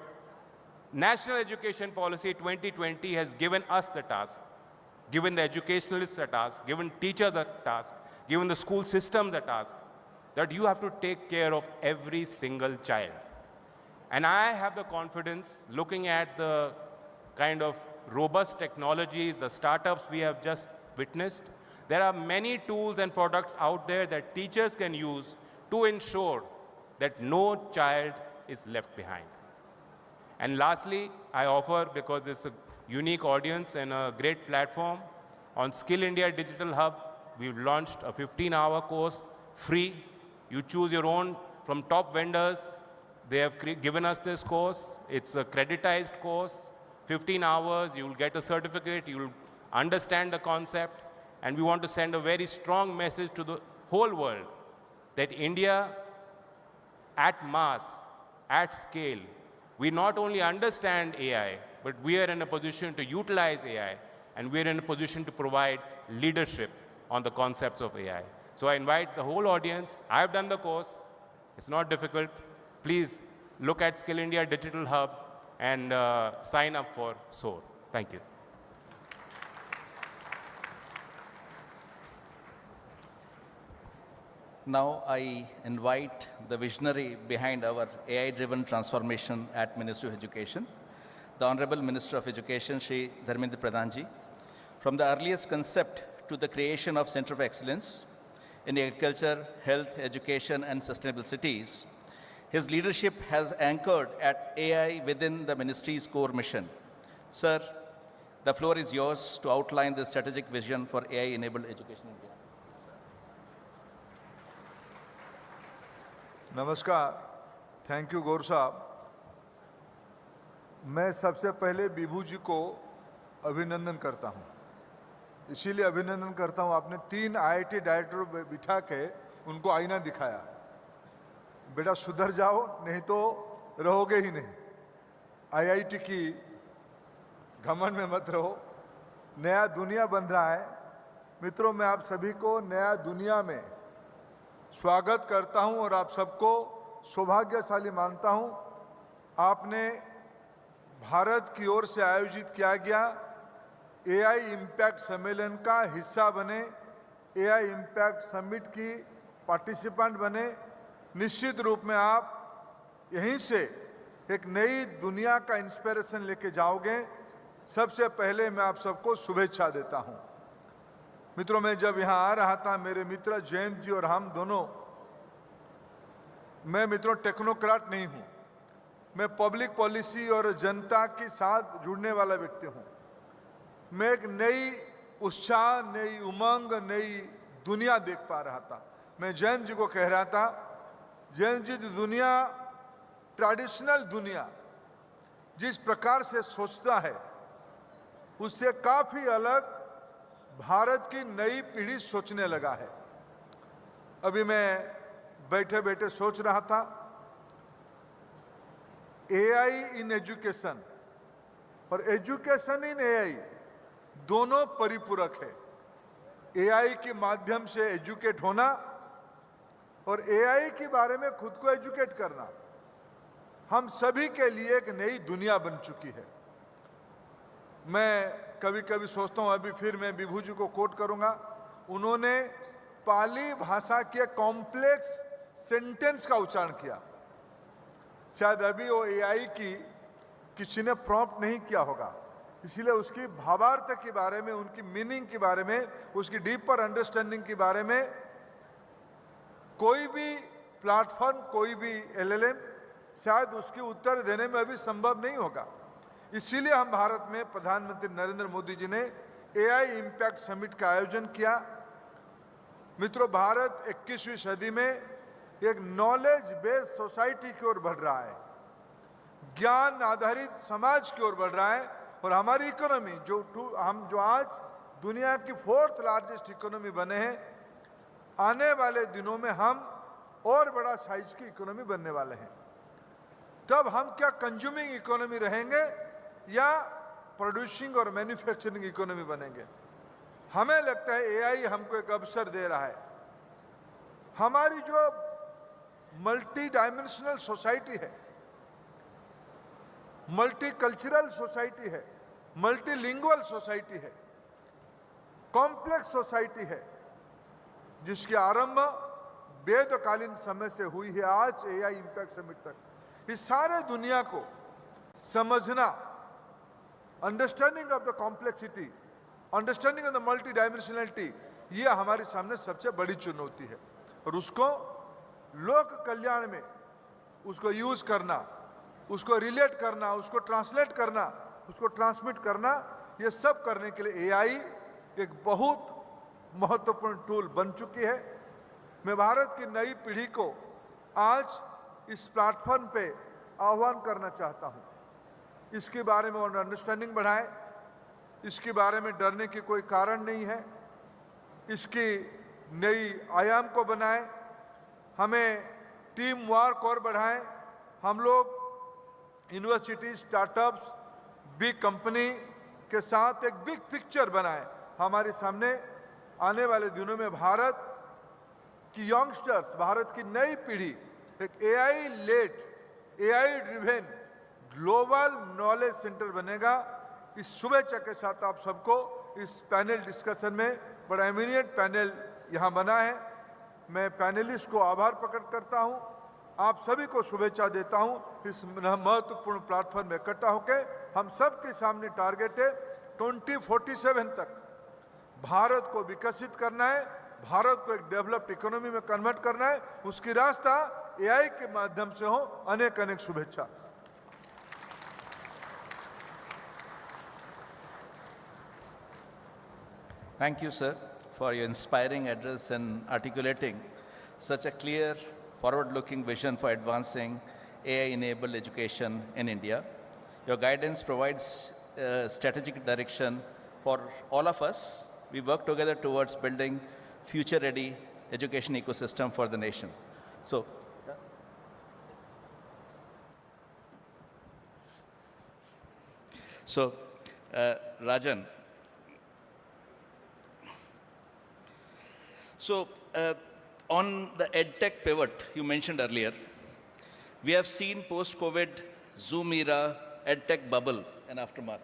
National Education Policy 2020 has given us the task, given the educationalists a task, given teachers a task, given the school systems a task, that you have to take care of every single child. And I have the confidence, looking at the kind of robust technologies, the startups we have just witnessed, there are many tools and products out there that teachers can use to ensure that no child is left behind. And lastly, I offer, because it's a unique audience and a great platform, on Skill India Digital Hub, we've launched a 15-hour course, free. You choose your own from top vendors. They have given us this course. It's a creditized course, 15 hours. You'll get a certificate. You'll understand the concept. And we want to send a very strong message to the whole world that India, at mass, at scale, we not only understand AI, but we are in a position to utilize AI, and we are in a position to provide leadership on the concepts of AI. So I invite the whole audience. I've done the course. It's not difficult. Please look at Skill India Digital Hub and sign up for SOAR. Thank you. Now I invite the visionary behind our AI-driven transformation at Ministry of Education, the Honorable Minister of Education, Shri Dharmendra Pradhanji. From the earliest concept to the creation of Center of Excellence in agriculture, health, education, and sustainable cities, his leadership has anchored at AI within the ministry's core mission. Sir, the floor is yours to outline the strategic vision for AI-enabled education in India. Namaskar. Thank you, Gaur Saab. मैं सबसे पहले विभू जी को अभिनंदन करता हूँ। इसीलिए अभिनंदन करता हूँ, आपने 3 IIT डायरेक्टर बिठा के उनको आईना दिखाया, बेटा सुधर जाओ नहीं तो रहोगे ही नहीं। IIT की घमंड में मत रहो, नया दुनिया बन रहा है। मित्रों, मैं आप सभी को नया दुनिया में स्वागत करता हूं और आप सबको सौभाग्यशाली मानता हूं। आपने भारत की ओर से आयोजित किया गया AI इम्पैक्ट सम्मेलन का हिस्सा बने, AI इम्पैक्ट समिट की पार्टिसिपेंट बने। निश्चित रूप में आप यहीं से एक नई दुनिया का इंस्पिरेशन लेके जाओगे। सबसे पहले मैं आप सबको शुभेच्छा देता हूं। मित्रों, मैं जब यहाँ आ रहा था, मेरे मित्र जयंत जी और हम दोनों, मैं मित्रों टेक्नोक्रेट नहीं हूँ, मैं पब्लिक पॉलिसी और जनता के साथ जुड़ने वाला व्यक्ति हूँ। मैं एक नई उत्साह, नई उमंग, नई दुनिया देख पा रहा था। मैं जयंत जी को कह रहा था, जयंत जी, दुनिया, ट्रेडिशनल दुनिया जिस प्रकार से सोचता है उससे काफी अलग भारत की नई पीढ़ी सोचने लगा है। अभी मैं बैठे बैठे सोच रहा था, AI इन एजुकेशन और एजुकेशन इन AI दोनों परिपूरक है। AI के माध्यम से एजुकेट होना और AI के बारे में खुद को एजुकेट करना हम सभी के लिए एक नई दुनिया बन चुकी है। मैं कभी कभी सोचता हूँ, अभी फिर मैं विभू जी को कोट करूंगा, उन्होंने पाली भाषा के कॉम्प्लेक्स सेंटेंस का उच्चारण किया। शायद अभी वो AI की किसी ने प्रॉम्प्ट नहीं किया होगा, इसलिए उसकी भावार्थ के बारे में, उनकी मीनिंग के बारे में, उसकी डीपर अंडरस्टैंडिंग के बारे में कोई भी प्लेटफॉर्म, कोई भी LLM शायद उसके उत्तर देने में अभी संभव नहीं होगा। इसीलिए हम भारत में प्रधानमंत्री नरेंद्र मोदी जी ने AI इम्पैक्ट समिट का आयोजन किया। मित्रों, भारत 21वीं सदी में एक नॉलेज बेस्ड सोसाइटी की ओर बढ़ रहा है, ज्ञान आधारित समाज की ओर बढ़ रहा है। और हमारी इकोनॉमी जो आज दुनिया की 4th लार्जेस्ट इकोनॉमी बने हैं, आने वाले दिनों में हम और बड़ा साइज की इकोनॉमी बनने वाले हैं। तब हम क्या कंज्यूमिंग इकोनॉमी रहेंगे या प्रोड्यूसिंग और मैन्युफैक्चरिंग इकोनॉमी बनेंगे? हमें लगता है AI हमको एक अवसर दे रहा है। हमारी जो मल्टी डायमेंशनल सोसाइटी है, मल्टी कल्चरल सोसाइटी है, मल्टीलिंगुअल सोसाइटी है, कॉम्प्लेक्स सोसाइटी है, जिसकी आरंभ वेदकालीन समय से हुई है, आज AI इम्पैक्ट समिट तक। इस सारे दुनिया को समझना, understanding of the complexity, understanding of the multi dimensionality, ये हमारे सामने सबसे बड़ी चुनौती है। और उसको लोक कल्याण में उसको यूज करना, उसको रिलेट करना, उसको ट्रांसलेट करना, उसको ट्रांसमिट करना, ये सब करने के लिए AI एक बहुत महत्वपूर्ण टूल बन चुकी है। मैं भारत की नई पीढ़ी को आज इस प्लेटफॉर्म पे आह्वान करना चाहता हूँ, इसके बारे में अंडरस्टैंडिंग बढ़ाएं, इसके बारे में डरने की कोई कारण नहीं है, इसकी नई आयाम को बनाएं, हमें टीम वर्क और बढ़ाएं। हम लोग यूनिवर्सिटी, स्टार्टअप्स, बिग कंपनी के साथ एक बिग पिक्चर बनाएं। हमारे सामने आने वाले दिनों में भारत की यंगस्टर्स, भारत की नई पीढ़ी एक AI led, AI driven global knowledge centre बनेगा। इस शुभेच्छा के साथ आप सबको इस पैनल डिस्कशन में, बड़ा एमिनेंट पैनल यहाँ बना है, मैं पैनलिस्ट को आभार प्रकट करता हूँ, आप सभी को शुभेच्छा देता हूँ। इस महत्वपूर्ण प्लेटफॉर्म में इकट्ठा होकर हम सब के सामने टारगेट है 2047 तक भारत को विकसित करना है, भारत को एक डेवलप्ड इकोनॉमी में कन्वर्ट करना है। उसकी रास्ता AI के माध्यम से हो। अनेक अनेक शुभेच्छा। Thank you, sir, for your inspiring address and articulating such a clear, forward-looking vision for advancing AI-enabled education in India. Your guidance provides strategic direction for all of us. We work together towards building future-ready education ecosystem for the nation. So, Rajan, on the EdTech pivot you mentioned earlier, we have seen post-COVID Zoom era EdTech bubble and aftermath.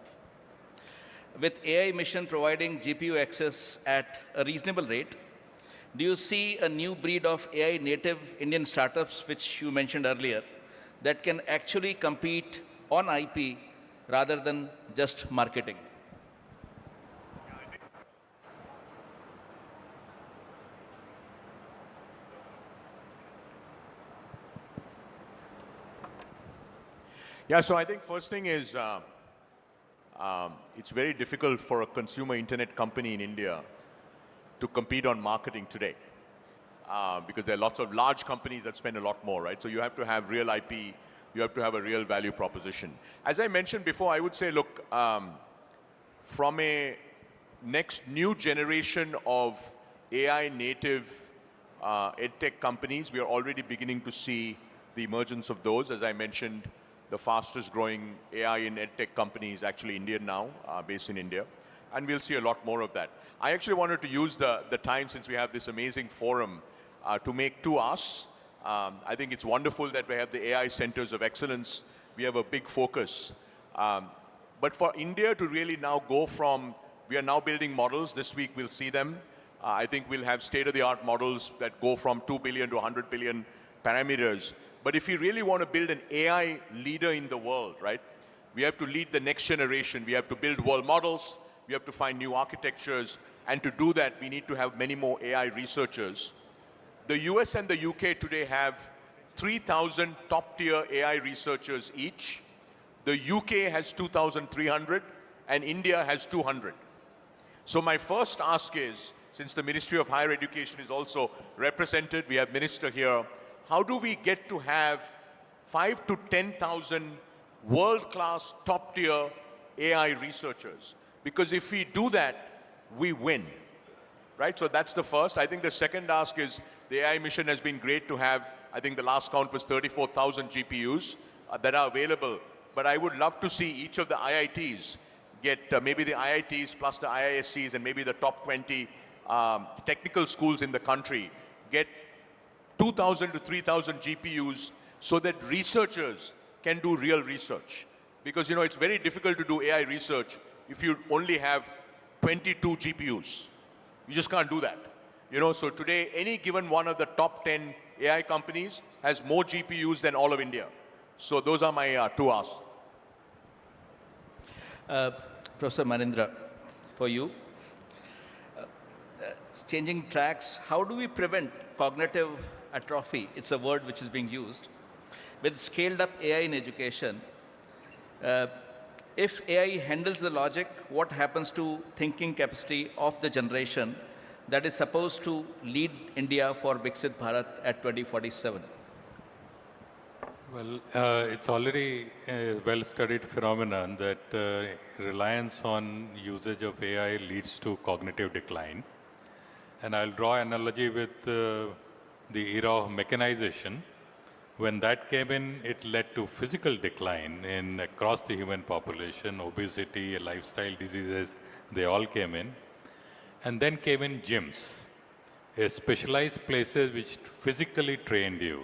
With AI mission providing GPU access at a reasonable rate, do you see a new breed of AI native Indian startups, which you mentioned earlier, that can actually compete on IP rather than just marketing? Yeah, so I think first thing is it's very difficult for a consumer internet company in India to compete on marketing today because there are lots of large companies that spend a lot more, right? So you have to have real IP, you have to have a real value proposition. As I mentioned before, I would say, look, from a next new generation of AI native edtech companies, we are already beginning to see the emergence of those. As I mentioned, the fastest growing AI in edtech company is actually Indian now, based in India. And we'll see a lot more of that. I actually wanted to use the time, since we have this amazing forum, to make two asks. I think it's wonderful that we have the AI centers of excellence. We have a big focus. But for India to really now go from, we are now building models. This week we'll see them. I think we'll have state-of-the-art models that go from 2 billion to 100 billion parameters. But if you really want to build an AI leader in the world, right, we have to lead the next generation. We have to build world models. We have to find new architectures. And to do that, we need to have many more AI researchers. The US and the UK today have 3,000 top-tier AI researchers each. The UK has 2,300, and India has 200. So my first ask is, since the Ministry of Higher Education is also represented, we have Minister here, how do we get to have 5,000 to 10,000 world-class, top-tier AI researchers? Because if we do that, we win, right? So that's the first. I think the second ask is, the AI mission has been great to have. I think the last count was 34,000 GPUs that are available. But I would love to see each of the IITs get, maybe the IITs plus the IISCs and maybe the top 20 technical schools in the country, get 2,000 to 3,000 GPUs so that researchers can do real research. Because, you know, it's very difficult to do AI research if you only have 22 GPUs. You just can't do that. You know, so today, any given one of the top 10 AI companies has more GPUs than all of India. So those are my two asks. Professor Manindra, for you, changing tracks, how do we prevent cognitive atrophy? It's a word which is being used. With scaled up AI in education, if AI handles the logic, what happens to thinking capacity of the generation that is supposed to lead India for Viksit Bharat at 2047? Well, it's already a well-studied phenomenon that reliance on usage of AI leads to cognitive decline. And I'll draw an analogy with the era of mechanization. When that came in, it led to physical decline across the human population, obesity, lifestyle diseases, they all came in. And then came in gyms, specialized places which physically trained you.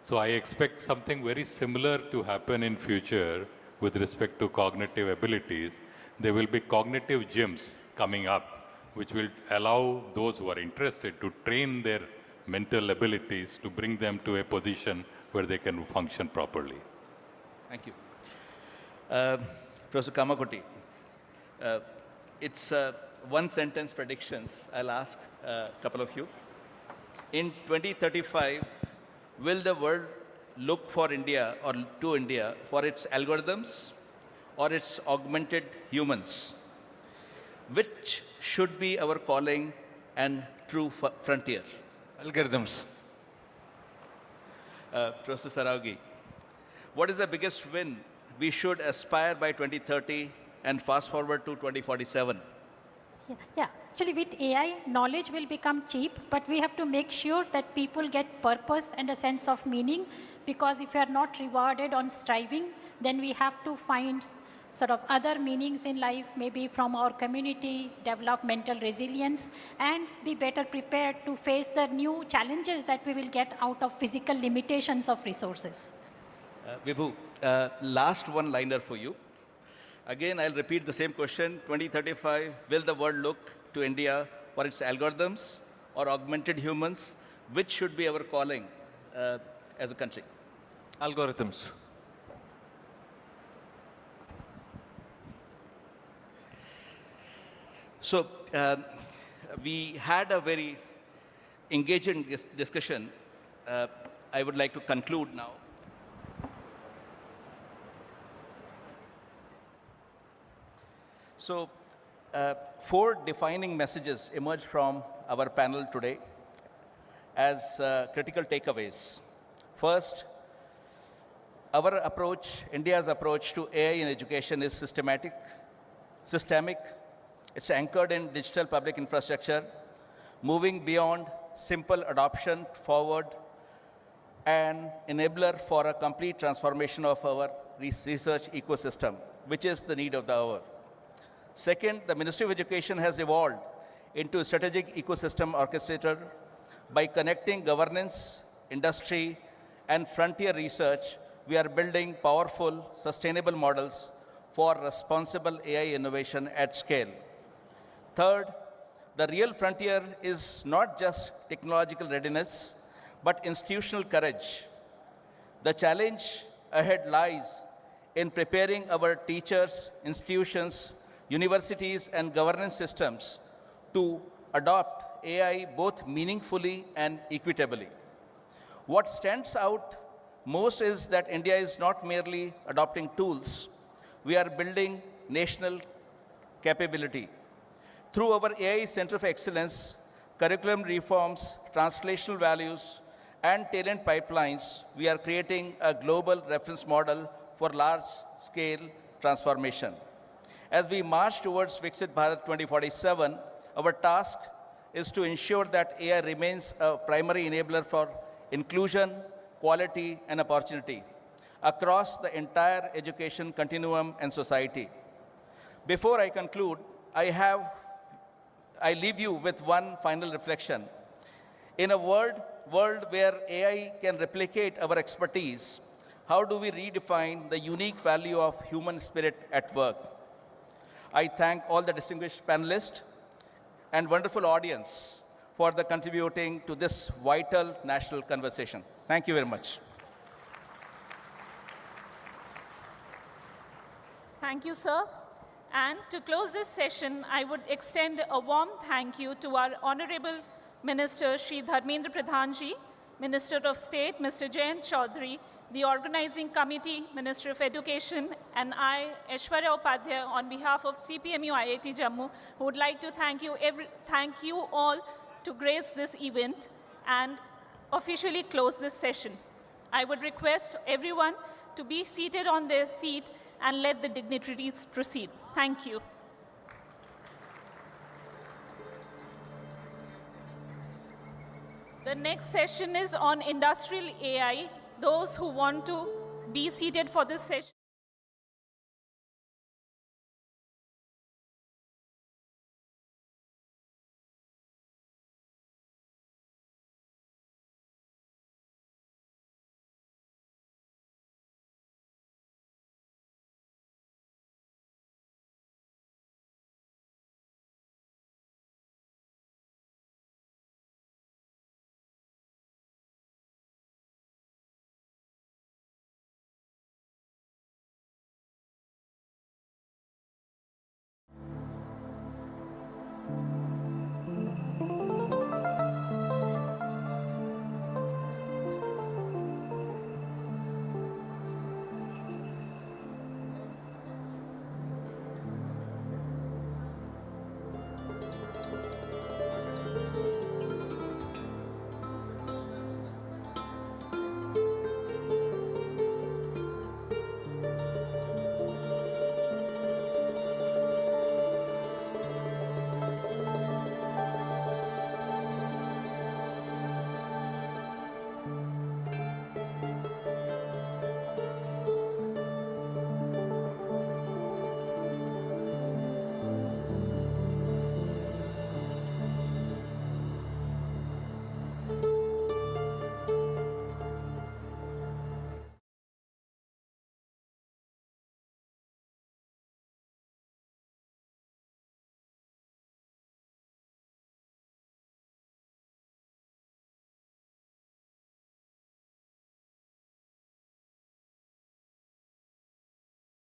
So I expect something very similar to happen in future with respect to cognitive abilities. There will be cognitive gyms coming up, which will allow those who are interested to train their mental abilities to bring them to a position where they can function properly. Thank you. Professor Kamakoti, it's one-sentence predictions. I'll ask a couple of you. In 2035, will the world look for India or to India for its algorithms or its augmented humans? Which should be our calling and true frontier? Algorithms. Professor Saraugi, what is the biggest win we should aspire by 2030 and fast forward to 2047? Yeah. Actually, with AI, knowledge will become cheap, but we have to make sure that people get purpose and a sense of meaning, because if we are not rewarded on striving, then we have to find sort of other meanings in life, maybe from our community, develop mental resilience, and be better prepared to face the new challenges that we will get out of physical limitations of resources. Vibhu, last one-liner for you. Again, I'll repeat the same question. 2035, will the world look to India for its algorithms or augmented humans? Which should be our calling as a country? Algorithms. So we had a very engaging discussion. I would like to conclude now. So 4 defining messages emerged from our panel today as critical takeaways. First, our approach, India's approach to AI in education is systemic. It's anchored in digital public infrastructure, moving beyond simple adoption forward, an enabler for a complete transformation of our research ecosystem, which is the need of the hour. Second, the Ministry of Education has evolved into a strategic ecosystem orchestrator by connecting governance, industry, and frontier research. We are building powerful, sustainable models for responsible AI innovation at scale. Third, the real frontier is not just technological readiness, but institutional courage. The challenge ahead lies in preparing our teachers, institutions, universities, and governance systems to adopt AI both meaningfully and equitably. What stands out most is that India is not merely adopting tools, we are building national capability. Through our AI Center of Excellence, curriculum reforms, translational values, and talent pipelines, we are creating a global reference model for large-scale transformation. As we march towards Viksit Bharat 2047, our task is to ensure that AI remains a primary enabler for inclusion, quality, and opportunity across the entire education continuum and society. Before I conclude, I leave you with one final reflection. In a world where AI can replicate our expertise, how do we redefine the unique value of human spirit at work? I thank all the distinguished panelists and wonderful audience for the contributing to this vital national conversation. Thank you very much. Thank you, sir. And to close this session, I would extend a warm thank you to our Honorable Minister, Shri Dharmendra Pradhanji, Minister of State, Mr. Jayant Chaudhary, the Organizing Committee, Minister of Education, and I, Aishwarya Upadhyay, on behalf of CPMU IIT Jammu, who would like to thank you all to grace this event and officially close this session. I would request everyone to be seated on their seat and let the dignitaries proceed. Thank you. The next session is on industrial AI. Those who want to be seated for this session.